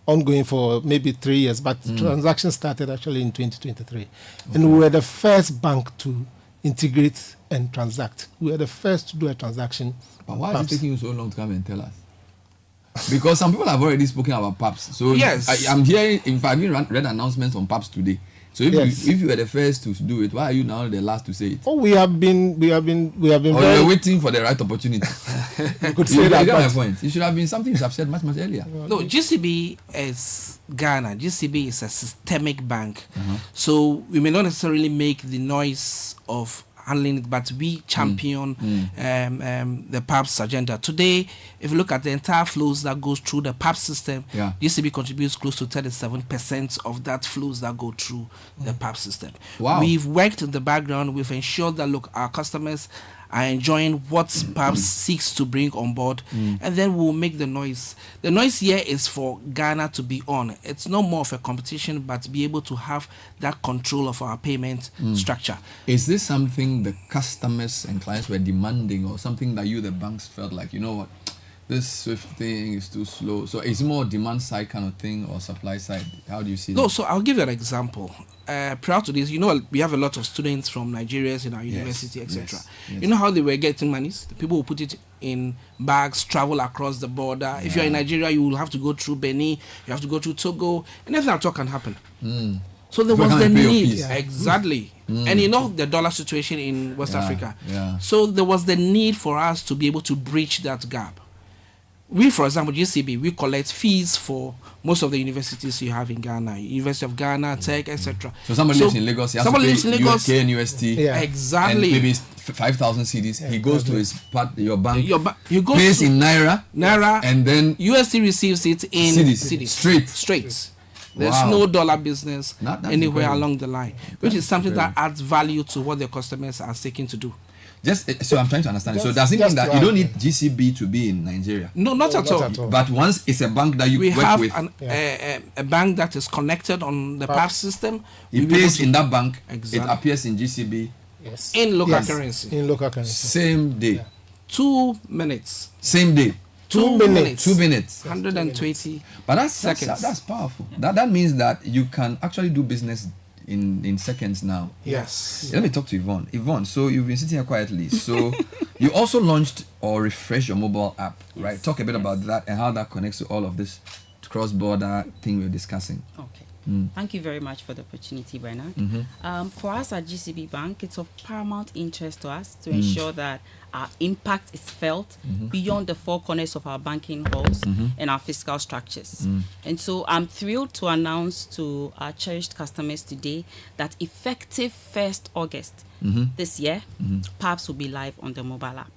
ongoing for maybe 3 years, but transactions started actually in 2023, and we were the first bank to integrate and transact. We were the first to do a transaction. But why is it taking you so long to come and tell us? Because some people have already spoken about PAPS. So yes, I'm hearing. In fact, I read announcements on PAPS today. So if you were the first to do it, why are you now the last to say it? Oh, we have been. Or you're waiting for the right opportunity. You could say that. You get my point. It should have been something you have said much earlier. No, GCB is Ghana. GCB is a systemic bank, so we may not necessarily make the noise of handling it, but we champion the PAPS agenda. Today, if you look at the entire flows that goes through the PAPS system, GCB contributes close to 37% of that flows that go through the PAPS system. Wow. We've worked in the background. We've ensured that, look, our customers are enjoying what PAPS seeks to bring on board, and then we'll make the noise. The noise here is for Ghana to be on. It's no more of a competition, but to be able to have that control of our payment structure. Is this something the customers and clients were demanding, or something that you, the banks, felt like, you know what, this SWIFT thing is too slow? So it's more demand side kind of thing or supply side? How do you see that? No, so I'll give you an example. Prior to this, you know, we have a lot of students from Nigeria in our university, etc. Yes. You know how they were getting monies? The people who put it in bags, travel across the border. If you're in Nigeria, you will have to go through Benin, you have to go through Togo, anything at all can happen. So there was the need. Exactly. And you know the dollar situation in West Africa. So there was the need for us to be able to breach that gap. We, for example, GCB, we collect fees for most of the universities you have in Ghana, University of Ghana, Tech, etc. So somebody lives in Lagos, he has to pay USK and UST, exactly, and maybe 5,000 CDs. He goes to his your bank, he goes pays in Naira, and then UST receives it in CDs. Straight. There's no dollar business anywhere along the line, which is something that adds value to what the customers are seeking to do. So I'm trying to understand. So does it mean that you don't need GCB to be in Nigeria? No, not at all. But once it's a bank that you we work have with, a bank that is connected on the PAPS system. It pays in that bank. It appears in GCB. In local currency. In local currency. Same day. 2 minutes. Same day. 2 minutes. 2 minutes. 120 But that's seconds. That's powerful. That means that you can actually do business in seconds now. Yes. Let me talk to Yvonne. Yvonne, so you've been sitting here quietly. So you also launched or refreshed your mobile app, right? Talk a bit about that and how that connects to all of this cross-border thing we're discussing. Okay. Thank you very much for the opportunity, Bernard. For us at GCB Bank, it's of paramount interest to us to ensure that our impact is felt beyond the four corners of our banking halls and our fiscal structures. And so I'm thrilled to announce to our cherished customers today that effective 1st August this year, PAPS will be live on the mobile app.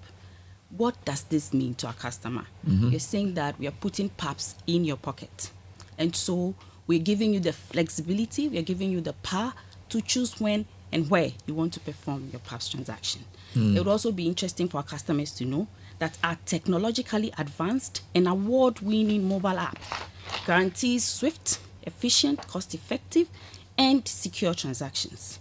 What does this mean to our customer? You're saying that we are putting PAPS in your pocket. And so we're giving you the flexibility, we're giving you the power to choose when and where you want to perform your PAPS transaction. It would also be interesting for our customers to know that our technologically advanced and award-winning mobile app guarantees swift, efficient, cost-effective, and secure transactions.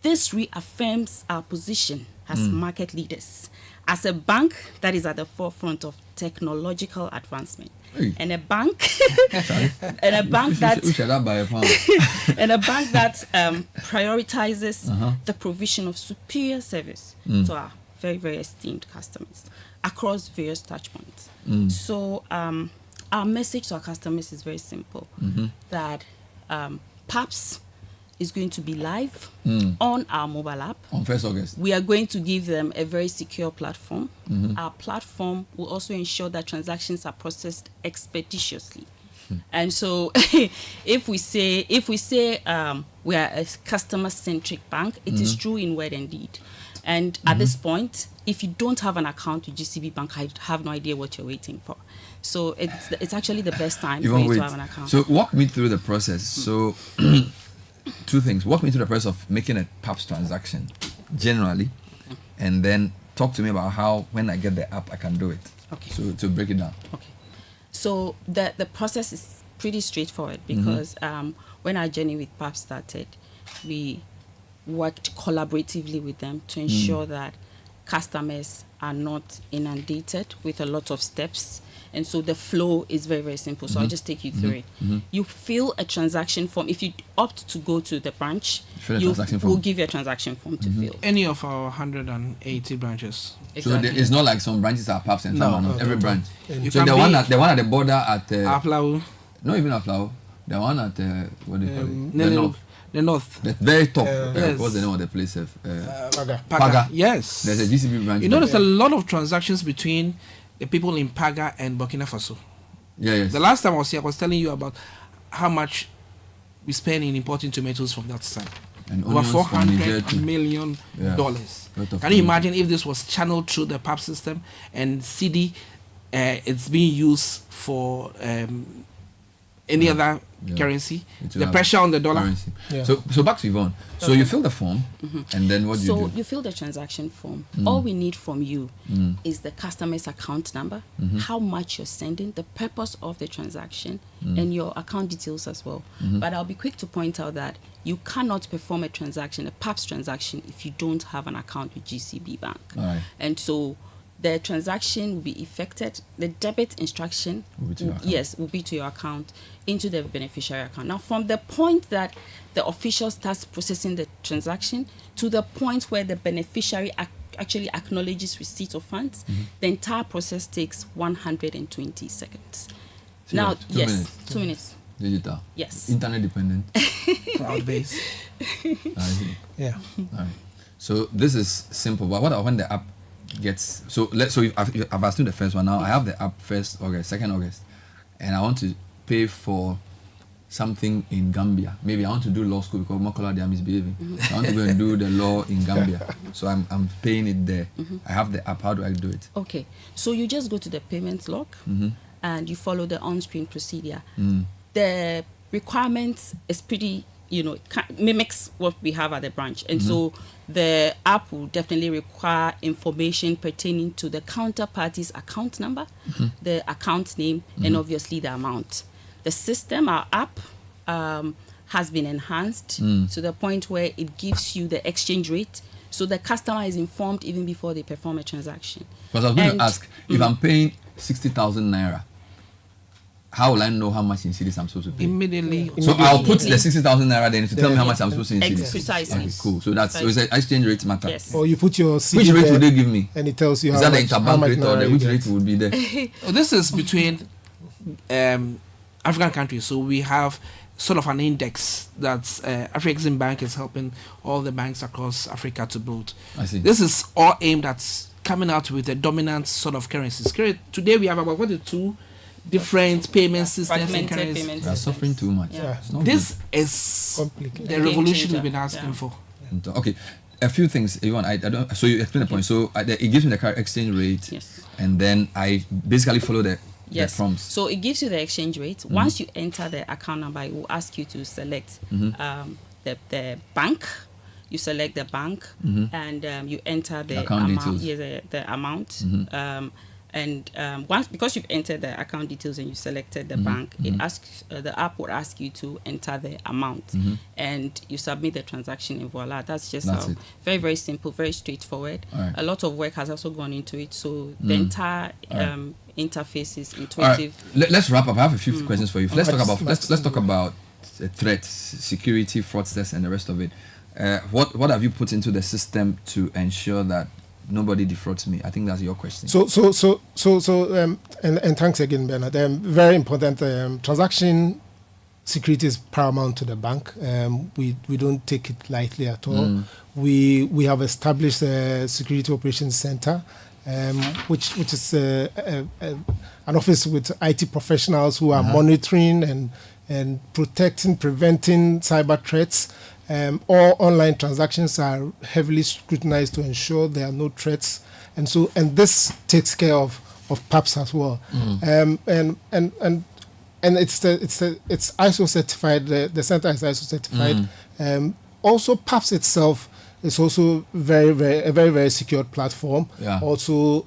this reaffirms our position as market leaders, as a bank that is at the forefront of technological advancement. Hey. And a bank and a bank that and a bank that prioritizes the provision of superior service to our very, very esteemed customers across various touchpoints. So our message to our customers is very simple, that PAPS is going to be live on our mobile app. On 1st August. We are going to give them a very secure platform. Our platform will also ensure that transactions are processed expeditiously. And so if we say we are a customer-centric bank, it is true in word and deed. And at this point, if you don't have an account with GCB Bank, I have no idea what you're waiting for. So it's actually the best time for you to have an account. So walk me through the process. So two things. Walk me through the process of making a PAPS transaction generally, and then talk to me about how, when I get the app, I can do it. Okay. So to break it down. Okay. So the process is pretty straightforward because when our journey with PAPS started, we worked collaboratively with them to ensure that customers are not inundated with a lot of steps. And so the flow is very, very simple. So I'll just take you through it. You fill a transaction form. If you opt to go to the branch, we'll give you a transaction form to fill. Any of our 180 branches. Exactly. So it's not like some branches are PAPS and some are not. Every branch. You So can the be one at the border at Aplau. not even Aplau. The one at what do you call it? The north. The north. The very top. Yes. What's the name of the place? Paga. Yes. There's a GCB branch. You notice a lot of transactions between the people in Paga and Burkina Faso. Yeah, yes. The last time I was here, I was telling you about how much we spend in importing tomatoes from that side. And over onions from Niger $400 too. million. Yeah. Can you imagine if this was channeled through the PAP system and CD, it's being used for any other currency? The pressure on the dollar. Yeah. So back to Yvonne. So you fill the form, and then what do you do? So you fill the transaction form. All we need from you is the customer's account number, how much you're sending, the purpose of the transaction, and your account details as well. But I'll be quick to point out that you cannot perform a transaction, a PAPS transaction, if you don't have an account with GCB Bank. Right. And so the transaction will be effected. The debit instruction will be to your account, into the beneficiary account. Now, from the point that the official starts processing the transaction to the point where the beneficiary actually acknowledges receipt of funds, the entire process takes 120 seconds. So now, 2 minutes. 2 minutes. Digital. Yes. Internet dependent. Cloud based. Yeah. All right. So this is simple. But what about when the app gets I've assumed the first one now. I have the app 1st August, 2nd August, and I want to pay for something in Gambia. Maybe I want to do law school because Makola they are misbehaving. I want to go and do the law in Gambia. So I'm paying it there. I have the app. How do I do it? Okay. So you just go to the payments log and you follow the on-screen procedure. The requirements is pretty, mimics what we have at the branch. And so the app will definitely require information pertaining to the counterparty's account number, the account name, and obviously the amount. The system, our app, has been enhanced to the point where it gives you the exchange rate. So the customer is informed even before they perform a transaction. Because I was going to ask, if I'm paying 60,000 naira, how will I know how much in cedis I'm supposed to pay? Immediately. So I'll put the 60,000 naira then to tell me how much I'm supposed to in cedis. Precisely. Okay, cool. So it's an exchange rate matter. Yes. Or you put your Which rate would they give me? and it tells you Is how that much, the how interbank much rate or naira which you rate get. would be there? This is between African countries. So we have sort of an index that Afrexim Bank is helping all the banks across Africa to build. I see. This is all aimed at coming out with a dominant sort of currencies. Today we have about 42 different payment systems and currencies. We are suffering too much. Yeah. It's not This is the revolution we've been asking for. good. Okay. A few things, Yvonne. I don't. So you explain the point. So it gives me the current exchange rate, and then I basically follow the prompts. So it gives you the exchange rate. Once you enter the account number, it will ask you to select the bank. You select the bank, and you enter the account amount. details. The amount. And once, because you've entered the account details and you selected the bank, it asks the app will ask you to enter the amount, and you submit the transaction, and voila, that's just That's very, very simple, very straightforward. Right. A lot of work has also gone into it, so the entire interface is intuitive. All right. Let's wrap up. I have a few questions for you. Let's talk about threats, security, fraudsters, and the rest of it. What have you put into the system to ensure that nobody defrauds me? I think that's your question. And thanks again, Bernard. Very important. Transaction security is paramount to the bank. We don't take it lightly at all. We have established a security operations center, which is an office with IT professionals who are monitoring and protecting, preventing cyber threats. All online transactions are heavily scrutinized to ensure there are no threats, and this takes care of PAPS as well. And it's ISO certified. The center is ISO certified. Also, PAPS itself is also a very secure platform. Yeah. Also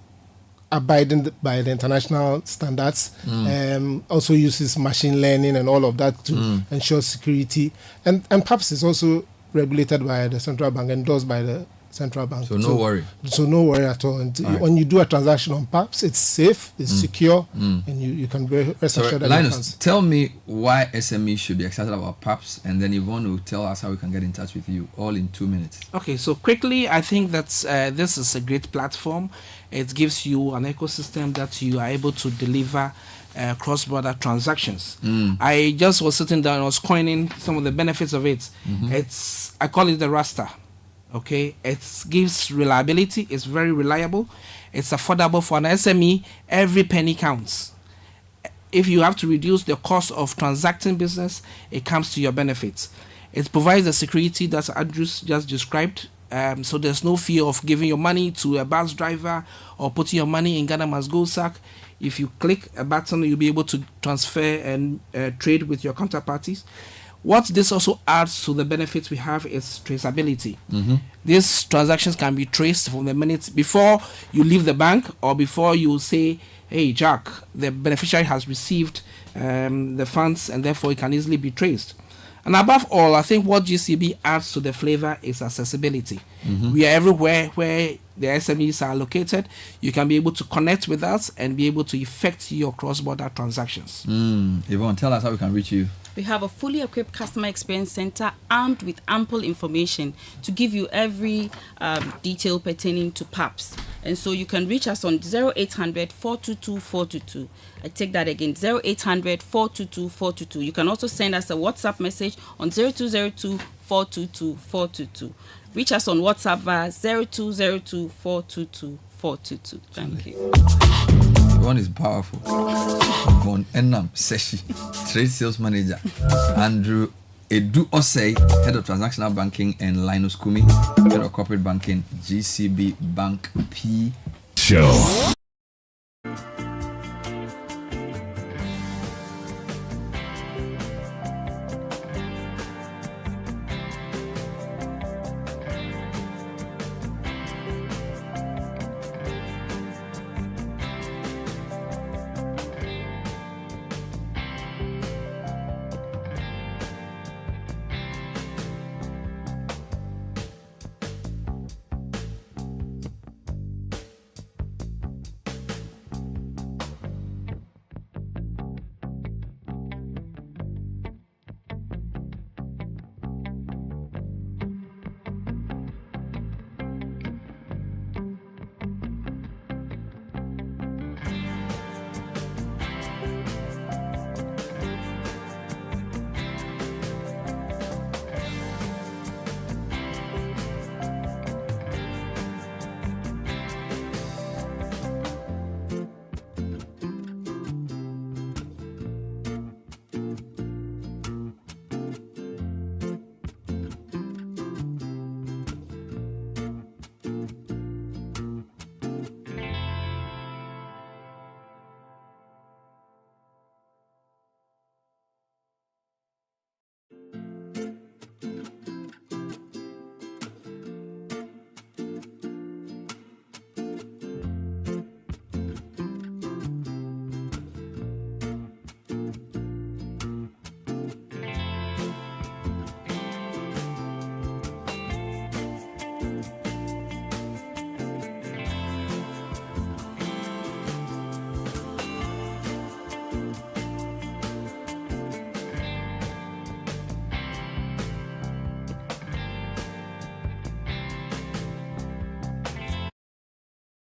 abiding by the international standards. Also uses machine learning and all of that to ensure security. And PAPS is also regulated by the central bank, endorsed by the central bank. So no worry. So no worry at all. And when you do a transaction on PAPS, it's safe, it's secure, and you can rest assured that Linus, tell me why SME should be excited about PAPS, and then Yvonne will tell us how we can get in touch with you, all in 2 minutes. Okay, so quickly, I think that this is a great platform. It gives you an ecosystem that you are able to deliver cross-border transactions. I just was sitting down and was coining some of the benefits of it. I call it the raster. Okay, it gives reliability. It's very reliable. It's affordable for an SME. Every penny counts. If you have to reduce the cost of transacting business, it comes to your benefits. It provides the security that Andrews just described. So there's no fear of giving your money to a bus driver or putting your money in Ghana Must Go sack. If you click a button, you'll be able to transfer and trade with your counterparties. What this also adds to the benefits we have is traceability. These transactions can be traced from the minute before you leave the bank, or before you say, hey, Jack, the beneficiary has received the funds, and therefore it can easily be traced. And above all, I think what GCB adds to the flavor is accessibility. We are everywhere where the SMEs are located. You can be able to connect with us and be able to effect your cross-border transactions. Yvonne, tell us how we can reach you. We have a fully equipped customer experience center armed with ample information to give you every detail pertaining to PAPS. And so you can reach us on 0800 422 422. I take that again, 0800 422 422. You can also send us a WhatsApp message on 0202 422 422. Reach us on WhatsApp via 0202 422 422. Thank you. One is powerful. Yvonne Enam Seshi, Trade Sales Manager. Andrew Edu Osei, Head of Transactional Banking, and Linus Kumi, Head of Corporate Banking, GCB Bank P. Show.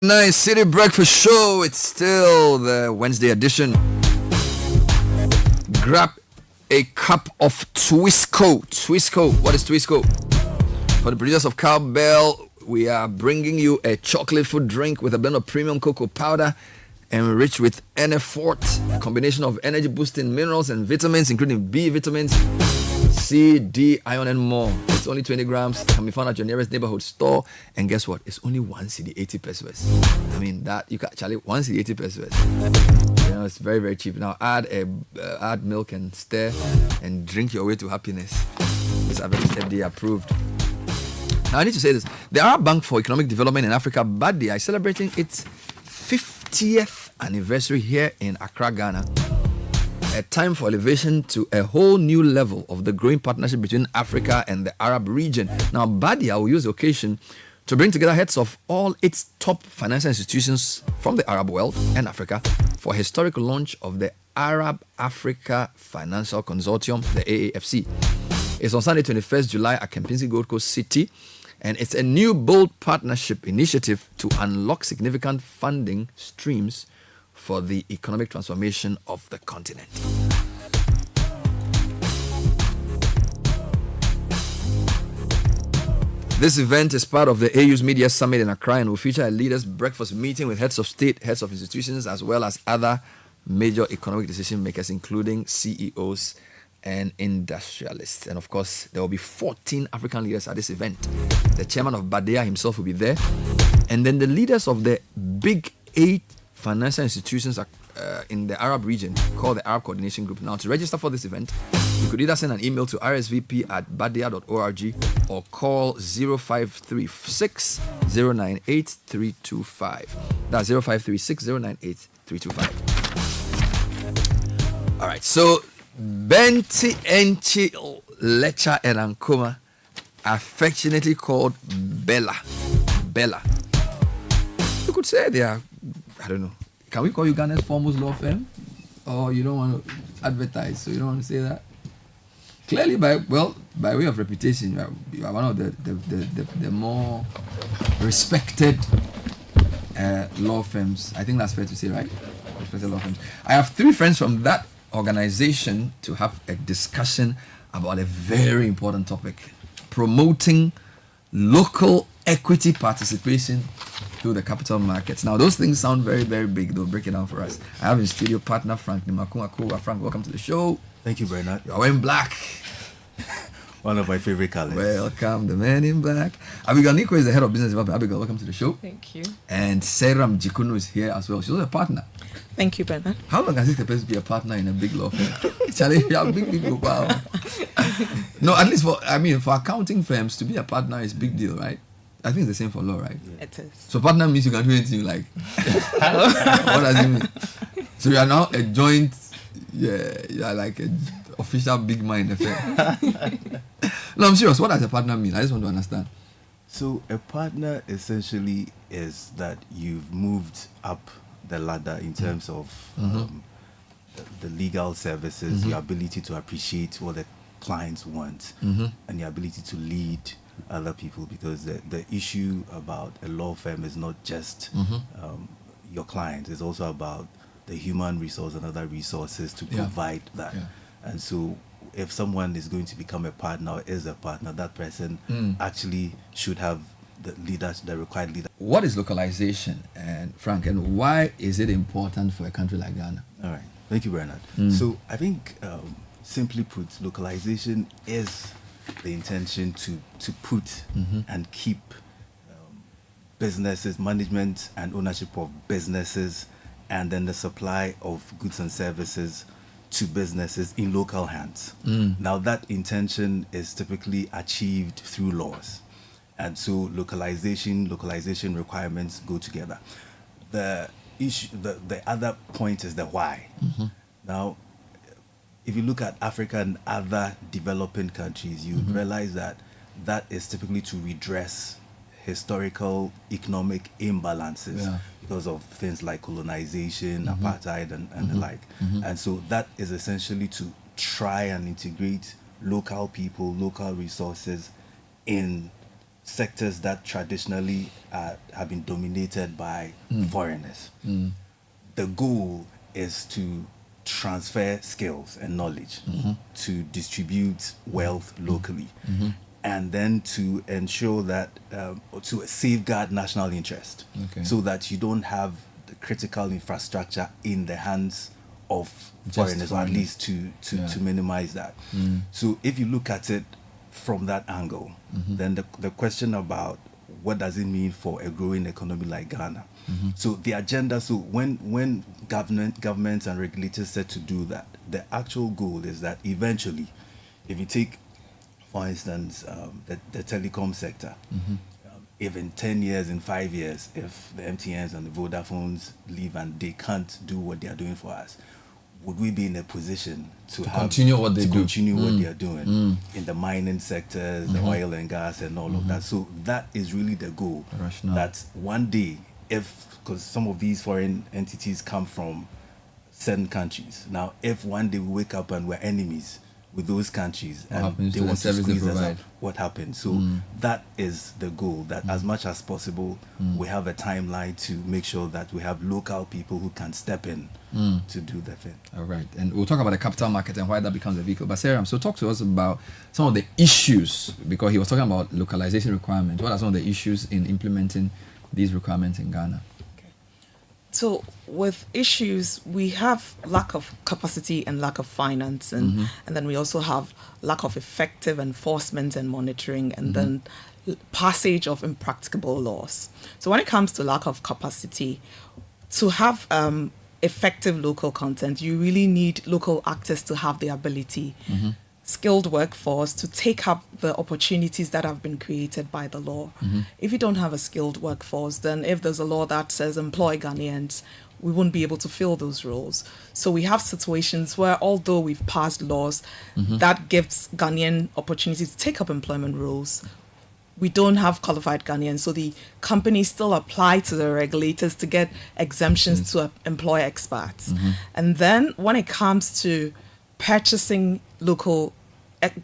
Nice Citi Breakfast Show. It's still the Wednesday edition. Grab a cup of Twisco. Twisco. What is Twisco? For the producers of Cowbell, we are bringing you a chocolate food drink with a blend of premium cocoa powder enriched with NF4, a combination of energy boosting minerals and vitamins, including B vitamins, C, D, iron, and more. It's only 20 grams. Can be found at your nearest neighborhood store. And guess what? It's only 1 cedi 80 pesos. I mean, that you can actually 1 cedi 80 pesos. You know, it's very, very cheap. Now add milk and stir and drink your way to happiness. It's FDA approved. Now I need to say this: the Arab Bank for Economic Development in Africa, BADIA, is celebrating its 50th anniversary here in Accra, Ghana. A time for elevation to a whole new level of the growing partnership between Africa and the Arab region. Now, BADIA will use the occasion to bring together heads of all its top financial institutions from the Arab world and Africa for a historic launch of the Arab Africa Financial Consortium, the AAFC. It's on Sunday, 21st July at Kempinski Gold Coast City, and it's a new bold partnership initiative to unlock significant funding streams for the economic transformation of the continent. This event is part of the AU's Media Summit in Accra and will feature a leaders' breakfast meeting with heads of state, heads of institutions, as well as other major economic decision makers, including CEOs and industrialists. And of course, there will be 14 African leaders at this event. The chairman of BADIA himself will be there. And then the leaders of the big 8 financial institutions in the Arab region called the Arab Coordination Group. Now, to register for this event, you could either send an email to rsvp@badia.org or call 0536 098 325. That's 0536 098 325. All right, so Benti Enchi Lecha and Ankoma, affectionately called Bella. Bella. You could say they are, I don't know. Can we call you Ghana's foremost law firm? Or you don't want to advertise, so you don't want to say that? Clearly, by way of reputation, you are one of the more respected law firms. I think that's fair to say, right? Respected law firms. I have 3 friends from that organization to have a discussion about a very important topic: promoting local equity participation through the capital markets. Now, those things sound very, very big. They'll break it down for us. I have in studio partner Frank Nimakunga. Frank, welcome to the show. Thank you, Bernard. You're wearing black. One of my favorite colors. Welcome, the man in black. Abigail Nico is the head of business development. Abigail, welcome to the show. Thank you. And Seram Jikuno is here as well. She's also a partner. Thank you, Bernard. How long has it supposed to be a partner in a big law firm? Charlie, you are big people. Wow. No, at least for accounting firms, to be a partner is a big deal, right? I think it's the same for law, right? Yeah. It is. So partner means you can do anything you like. What does it mean? So you are now a joint, you are like an official big man in the firm. No, I'm serious. What does a partner mean? I just want to understand. So a partner essentially is that you've moved up the ladder in terms of the legal services, your ability to appreciate what the clients want, and your ability to lead other people, because the issue about a law firm is not just your clients, it's also about the human resource and other resources to provide that. And so if someone is going to become a partner or is a partner, that person actually should have the required leader. What is localization, and Frank, and why is it important for a country like Ghana? All right, thank you, Bernard. So I think simply put, localization is the intention to put and keep businesses, management and ownership of businesses, and then the supply of goods and services to businesses in local hands. Now that intention is typically achieved through laws, and so localization requirements go together. The other point is the why. Now, if you look at Africa and other developing countries, you realize that is typically to redress historical economic imbalances because of things like colonization, apartheid, and the like. And so that is essentially to try and integrate local people, local resources in sectors that traditionally have been dominated by foreigners. The goal is to transfer skills and knowledge, to distribute wealth locally, and then to ensure that, to safeguard national interest, so that you don't have the critical infrastructure in the hands of foreigners, or at least to minimize that. So if you look at it from that angle, then the question about what does it mean for a growing economy like Ghana? So the agenda, so when governments and regulators said to do that, the actual goal is that eventually, if you take, for instance, the telecom sector, if in 10 years, in 5 years, if the MTNs and the Vodafones leave and they can't do what they are doing for us, would we be in a position to continue what they are doing in the mining sectors, the oil and gas and all of that? So that is really the goal. That one day, because some of these foreign entities come from certain countries. Now, if one day we wake up and we're enemies with those countries and they want to squeeze us out, what happens? So that is the goal, that as much as possible, we have a timeline to make sure that we have local people who can step in to do the thing. All right. And we'll talk about the capital market and why that becomes a vehicle. But Sarah, so talk to us about some of the issues, because he was talking about localization requirements. What are some of the issues in implementing these requirements in Ghana? So with issues, we have lack of capacity and lack of finance, and then we also have lack of effective enforcement and monitoring, and then passage of impracticable laws. So when it comes to lack of capacity, to have effective local content, you really need local actors to have the ability, skilled workforce to take up the opportunities that have been created by the law. If you don't have a skilled workforce, then if there's a law that says employ Ghanaians, we won't be able to fill those roles. So we have situations where, although we've passed laws that gives Ghanaian opportunities to take up employment roles, we don't have qualified Ghanaians. So the companies still apply to the regulators to get exemptions to employ expats. And then when it comes to purchasing local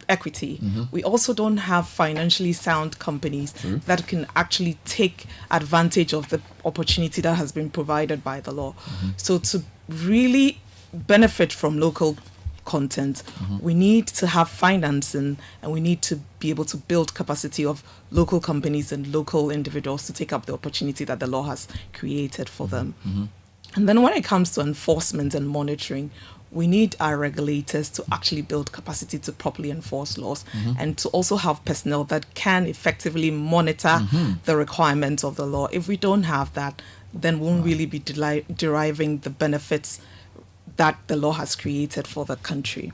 equity, we also don't have financially sound companies that can actually take advantage of the opportunity that has been provided by the law. So to really benefit from local content, we need to have financing, and we need to be able to build capacity of local companies and local individuals to take up the opportunity that the law has created for them. And then when it comes to enforcement and monitoring, we need our regulators to actually build capacity to properly enforce laws, and to also have personnel that can effectively monitor the requirements of the law. If we don't have that, then we won't really be deriving the benefits that the law has created for the country.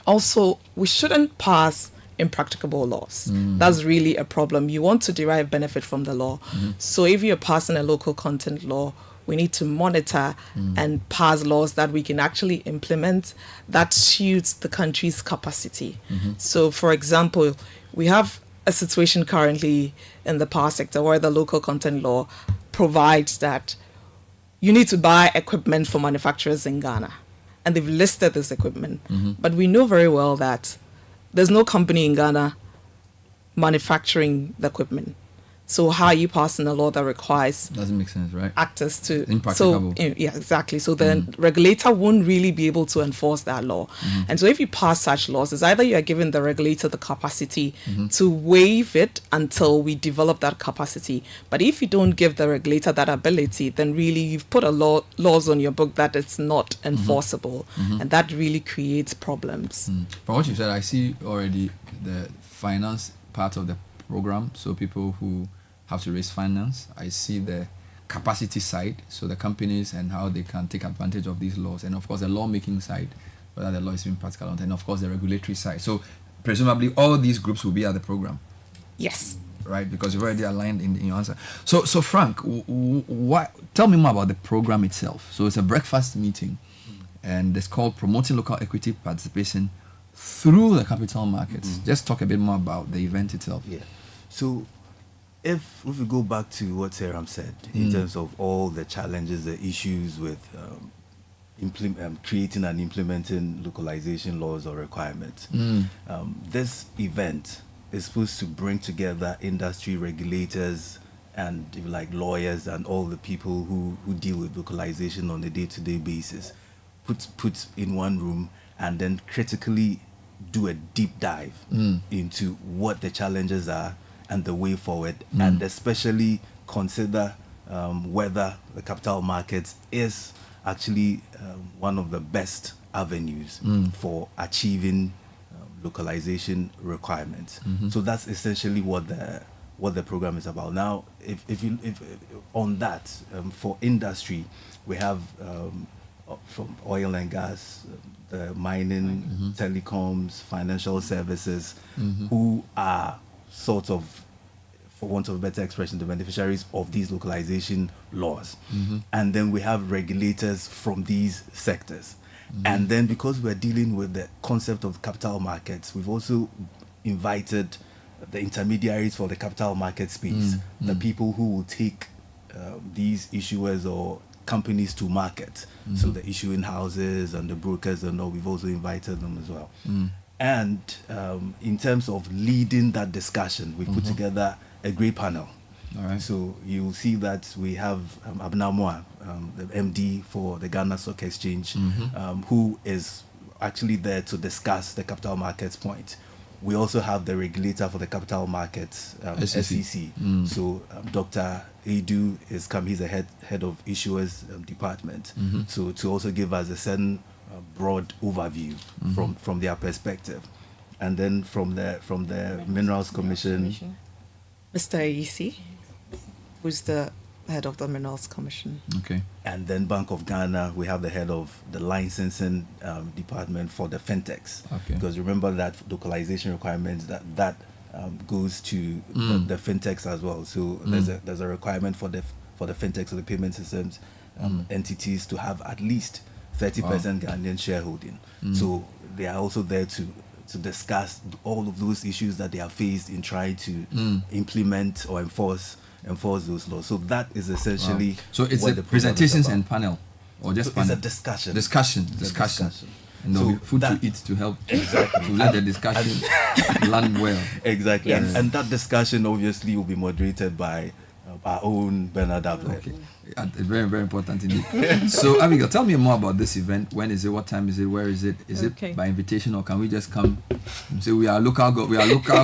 Also, we shouldn't pass impracticable laws. That's really a problem. You want to derive benefit from the law. So if you're passing a local content law, we need to monitor and pass laws that we can actually implement that suits the country's capacity. So, for example, we have a situation currently in the power sector where the local content law provides that you need to buy equipment for manufacturers in Ghana. And they've listed this equipment. But we know very well that there's no company in Ghana manufacturing the equipment. So how are you passing a law that requires doesn't make sense, right? Actors to impracticable. So yeah, exactly. So the regulator won't really be able to enforce that law. And so if you pass such laws, it's either you are giving the regulator the capacity to waive it until we develop that capacity. But if you don't give the regulator that ability, then really you've put a laws on your book that it's not enforceable, and that really creates problems. From what you said, I see already the finance part of the program. So people who have to raise finance. I see the capacity side, so the companies and how they can take advantage of these laws, and of course the lawmaking side, whether the law is being practical or not, and of course the regulatory side. So presumably all these groups will be at the program. Yes. Right, because you've already aligned in your answer. So Frank, tell me more about the program itself. So it's a breakfast meeting, and it's called Promoting Local Equity Participation Through the Capital Markets. Just talk a bit more about the event itself. Yeah. So if we go back to what Seram said in terms of all the challenges, the issues with creating and implementing localization laws or requirements, this event is supposed to bring together industry regulators and, if you like, lawyers and all the people who deal with localization on a day-to-day basis, put in one room and then critically do a deep dive into what the challenges are and the way forward, and especially consider whether the capital markets is actually one of the best avenues for achieving localization requirements. So that's essentially what the program is about. Now, if on that, for industry, we have from oil and gas, the mining, telecoms, financial services, who are sort of, for want of a better expression, the beneficiaries of these localization laws. And then we have regulators from these sectors. And then, because we're dealing with the concept of capital markets, we've also invited the intermediaries for the capital market space, the people who will take these issuers or companies to market. So the issuing houses and the brokers and all, we've also invited them as well. And in terms of leading that discussion, we put together a great panel. All right. So you'll see that we have Abna Moa, the MD for the Ghana Stock Exchange, who is actually there to discuss the capital markets point. We also have the regulator for the capital markets, SEC. So Dr. Edu is come. He's the head of issuers department. So to also give us a certain broad overview from their perspective, and then from the Minerals Commission, Mr. Ayisi, who's the head of the Minerals Commission. Okay. And then Bank of Ghana, we have the head of the licensing department for the fintechs. Okay. Because remember that localization requirements that goes to the fintechs as well. So there's a requirement for the fintechs or the payment systems entities to have at least 30% Ghanaian shareholding. So they are also there to discuss all of those issues that they are faced in trying to implement or enforce those laws. So that is essentially So it's what a the program presentations is about. and panel, or just So panel? it's a discussion. Discussion. And there'll be food to eat to help to let the discussion land well. Exactly. Yes. And that discussion obviously will be moderated by our own Bernard Davle. Okay. Very, very important indeed. So, Abigail, tell me more about this event. When is it? What time is it? Where is it? Is it by invitation, or can we just come and say we are local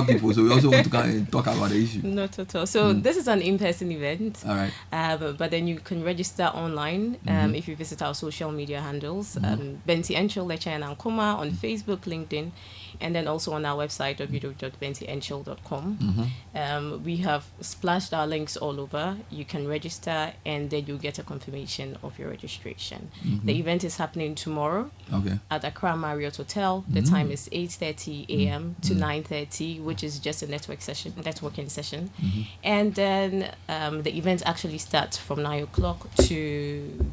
people, so we also want to come and talk about the issue? Not at all. So this is an in-person event. All right. But then you can register online if you visit our social media handles, Benti Enchil Lecture and Ankoma on Facebook, LinkedIn, and then also on our website, www.bentienchil.com. We have splashed our links all over. You can register, and then you'll get a confirmation of your registration. The event is happening tomorrow at Accra Marriott Hotel. The time is 8:30 a.m. to 9:30, which is just a networking session. And then the event actually starts from 9 o'clock to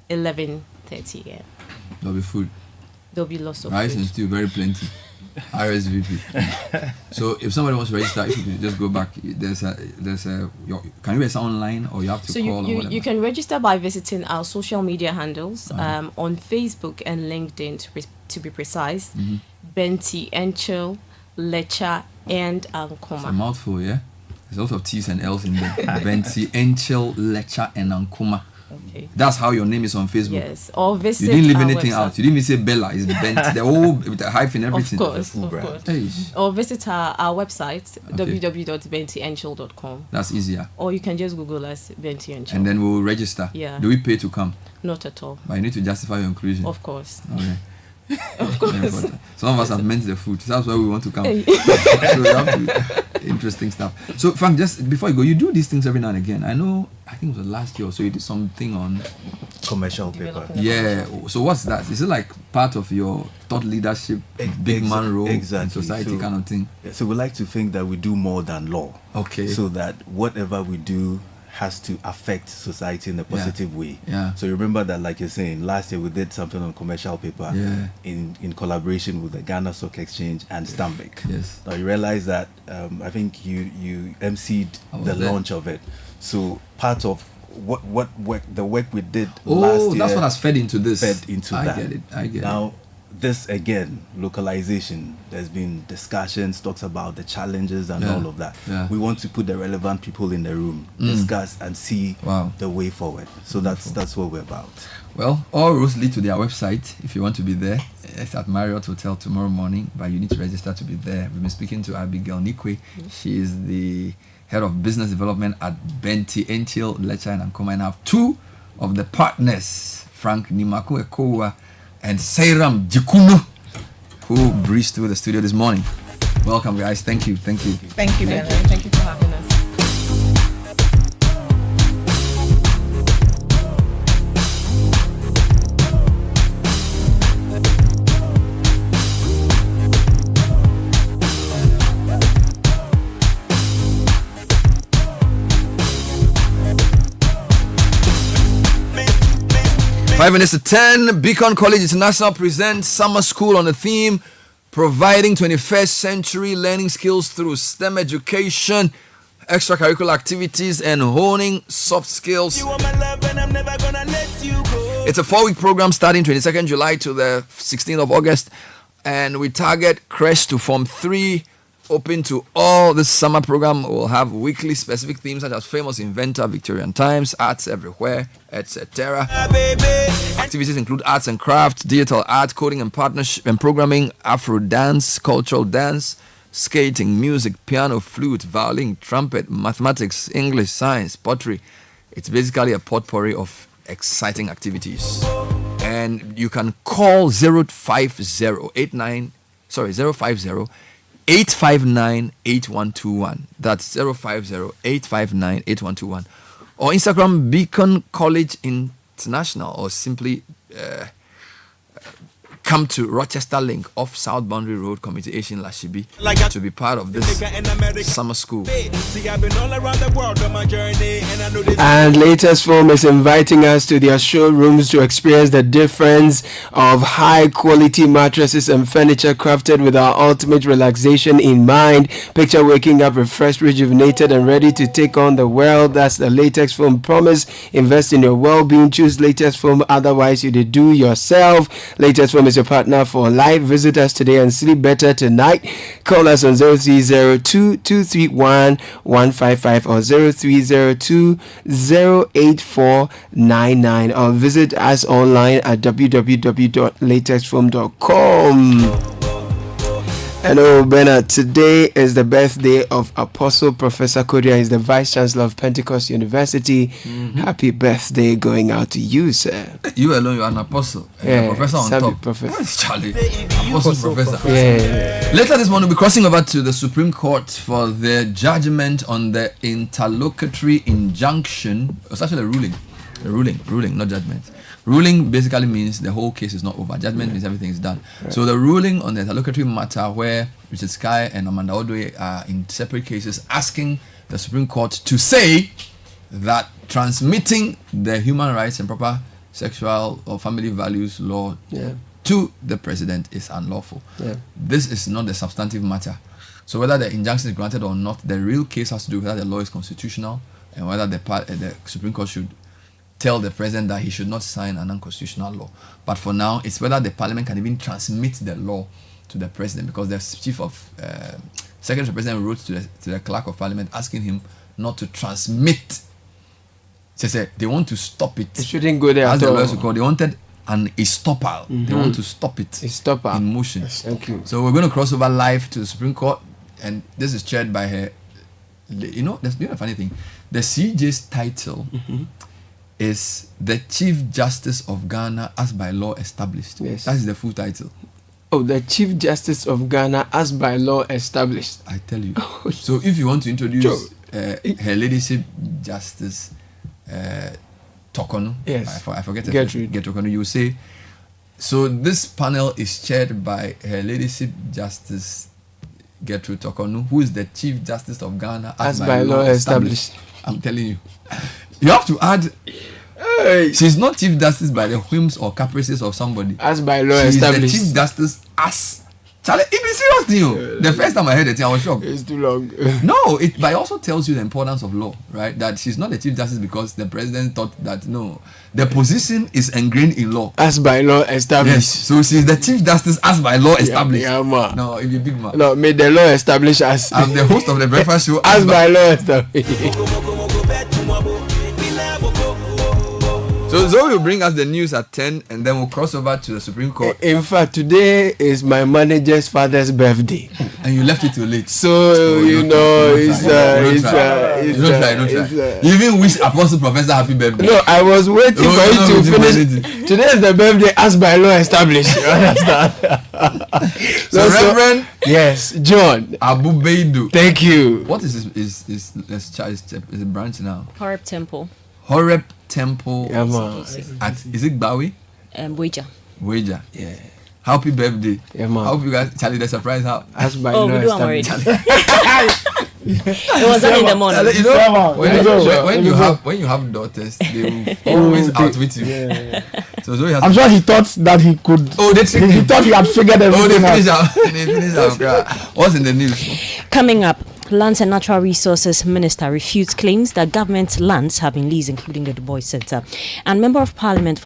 11:30 a.m. There'll be food. There'll be lots of rice food. and stew, very plenty. RSVP. So if somebody wants to register, if you can just go back. There's a can you register online, or you have to call? You can register by visiting our social media handles on Facebook and LinkedIn to be precise. Benti Enchil, Lecha, and Ankoma. It's a mouthful, yeah. There's a lot of T's and L's in there. Benti Enchil, Lecha, and Ankoma. Okay. That's how your name is on Facebook. Yes, or visit. You didn't leave anything website. out. You didn't even say Bella. It's Bent. The whole with the hyphen, everything. Of course. Hey. Or visit our website, www.bentienchil.com. That's easier. Or you can just Google us, Benti Enchil. And then we'll register. Yeah. Do we pay to come? Not at all. But you need to justify your inclusion. Of course. Okay. Of course. Some of us have meant the food. That's why we want to come. So you have to, interesting stuff. So Frank, just before you go, you do these things every now and again. I know, I think it was last year or so, you did something on commercial paper. Yeah. So what's that? Is it like part of your thought leadership, big man role in society kind of thing? Yeah, so we like to think that we do more than law. Okay. So that whatever we do has to affect society in a positive way. Yeah. So remember that, like you're saying, last year we did something on commercial paper in collaboration with the Ghana Stock Exchange and Stanbic. Yes. Now you realize that I think you emceed the launch of it. So part of the work we did last year. That's what has fed into this. Fed into I that. get it. Now, this again, localization, there's been discussions, talks about the challenges and all of that. We want to put the relevant people in the room, discuss and see the way forward. So that's what we're about. Well, all roads lead to their website. If you want to be there, it's at Marriott Hotel tomorrow morning, but you need to register to be there. We've been speaking to Abigail Nikwe. She is the head of business development at Benti Entiel Lecture and Ankoma, and have two of the partners, Frank Nimaku Ekowa and Sairam Jikuno, who breezed through the studio this morning. Welcome, guys. Thank you. Thank you, Thank you for having us. 5 minutes to 10, Beacon College International presents Summer School on the theme providing 21st century learning skills through STEM education, extracurricular activities, and honing soft skills. It's a 4-week program starting 22nd July to the 16th of August, and we target creche to Form 3. Open to all. This summer program will have weekly specific themes such as famous inventor, Victorian times, arts everywhere, etc. Activities include arts and crafts, digital art, coding and partnership and programming, Afro dance, cultural dance, skating, music, piano, flute, violin, trumpet, mathematics, English, science, pottery. It's basically a potpourri of exciting activities. And you can call 050-859-8121. That's 050-859-8121. Or Instagram Beacon College International, or simply come to Rochester Link off South Boundary Road, Community Asian Lashibi, to be part of this summer school. And Latest Film is inviting us to their showrooms to experience the difference of high quality mattresses and furniture crafted with our ultimate relaxation in mind. Picture waking up refreshed, rejuvenated, and ready to take on the world. That's the Latest Film promise. Invest in your well-being. Choose Latest Film. Otherwise, you do yourself. Latest Film is your partner for life. Visit us today and sleep better tonight. Call us on 0302-231-155 or 0302-08499, or visit us online at www.latextfilm.com. Hello, Bernard. Today is the birthday of Apostle Professor Kodia. He's the Vice Chancellor of Pentecost University. Happy birthday going out to you, sir. You alone, you are an apostle. Yeah, Professor on top. Professor. Charlie. Apostle Professor. Yeah. Later this morning, we'll be crossing over to the Supreme Court for the judgment on the interlocutory injunction. It's actually a ruling. Ruling, not judgment. Ruling basically means the whole case is not over. Judgment means everything is done. Right. So the ruling on the interlocutory matter, where Richard Sky and Amanda Odwe are in separate cases asking the Supreme Court to say that transmitting the human rights and proper sexual or family values law to the president is unlawful. This is not the substantive matter. So whether the injunction is granted or not, the real case has to do with whether the law is constitutional and whether the Supreme Court should tell the president that he should not sign an unconstitutional law. But for now, it's whether the parliament can even transmit the law to the president, because the secretary of the president wrote to the clerk of parliament asking him not to transmit. They want to stop it. It shouldn't go there. As the lawyers would call, they wanted an estoppel. They want to stop it in motion. Thank you. So we're going to cross over live to the Supreme Court, and this is chaired by her. There's a funny thing. The CJ's title is the Chief Justice of Ghana as by law established. Yes. That is the full title. Oh, the Chief Justice of Ghana as by law established. I tell you. So if you want to introduce Her Ladyship Justice Tokono, yes, I forget Get Tokono, you say. So this panel is chaired by Her Ladyship Justice Gertrude Tokono, who is the Chief Justice of Ghana as by law established. I'm telling you. You have to add, she's not Chief Justice by the whims or caprices of somebody. As by law she's established. She's the Chief Justice as Charlie, it be serious thing. The first time I heard it, I was shocked. It's too long. No, but it also tells you the importance of law, right? That she's not the Chief Justice because the president thought that no, the position is ingrained in law. As by law established. Yes, so she's the Chief Justice as by law established. Yeah, man. No, if you're big man. No, may the law establish as. I'm the host of the Breakfast Show as by law established. So Zoe will bring us the news at 10 and then we'll cross over to the Supreme Court. In fact, today is my manager's father's birthday. And you left it too late. So, you know, don't try. You even wish Apostle Professor happy birthday. No, I was waiting for you to finish. Today is the birthday as by law established. You understand? So Reverend yes, John Abu Baidu. Thank you. What is his branch now? Horeb Temple. Horeb Temple. Yeah, man. Is it Bawi? Wager. Yeah. Happy birthday. Yeah, man. I hope you guys, Charlie, the surprise how. As by we do one already. It was done in the morning. You know, when you have daughters, they will always out with you. Yeah. So Zoe has I'm sure he thought that he could. Oh, they tricked he him. thought he had figured everything they finished out. They finished out. What's in the news? Coming up, Lands and Natural Resources Minister refutes claims that government lands have been leased, including the Du Bois Center. And Member of Parliament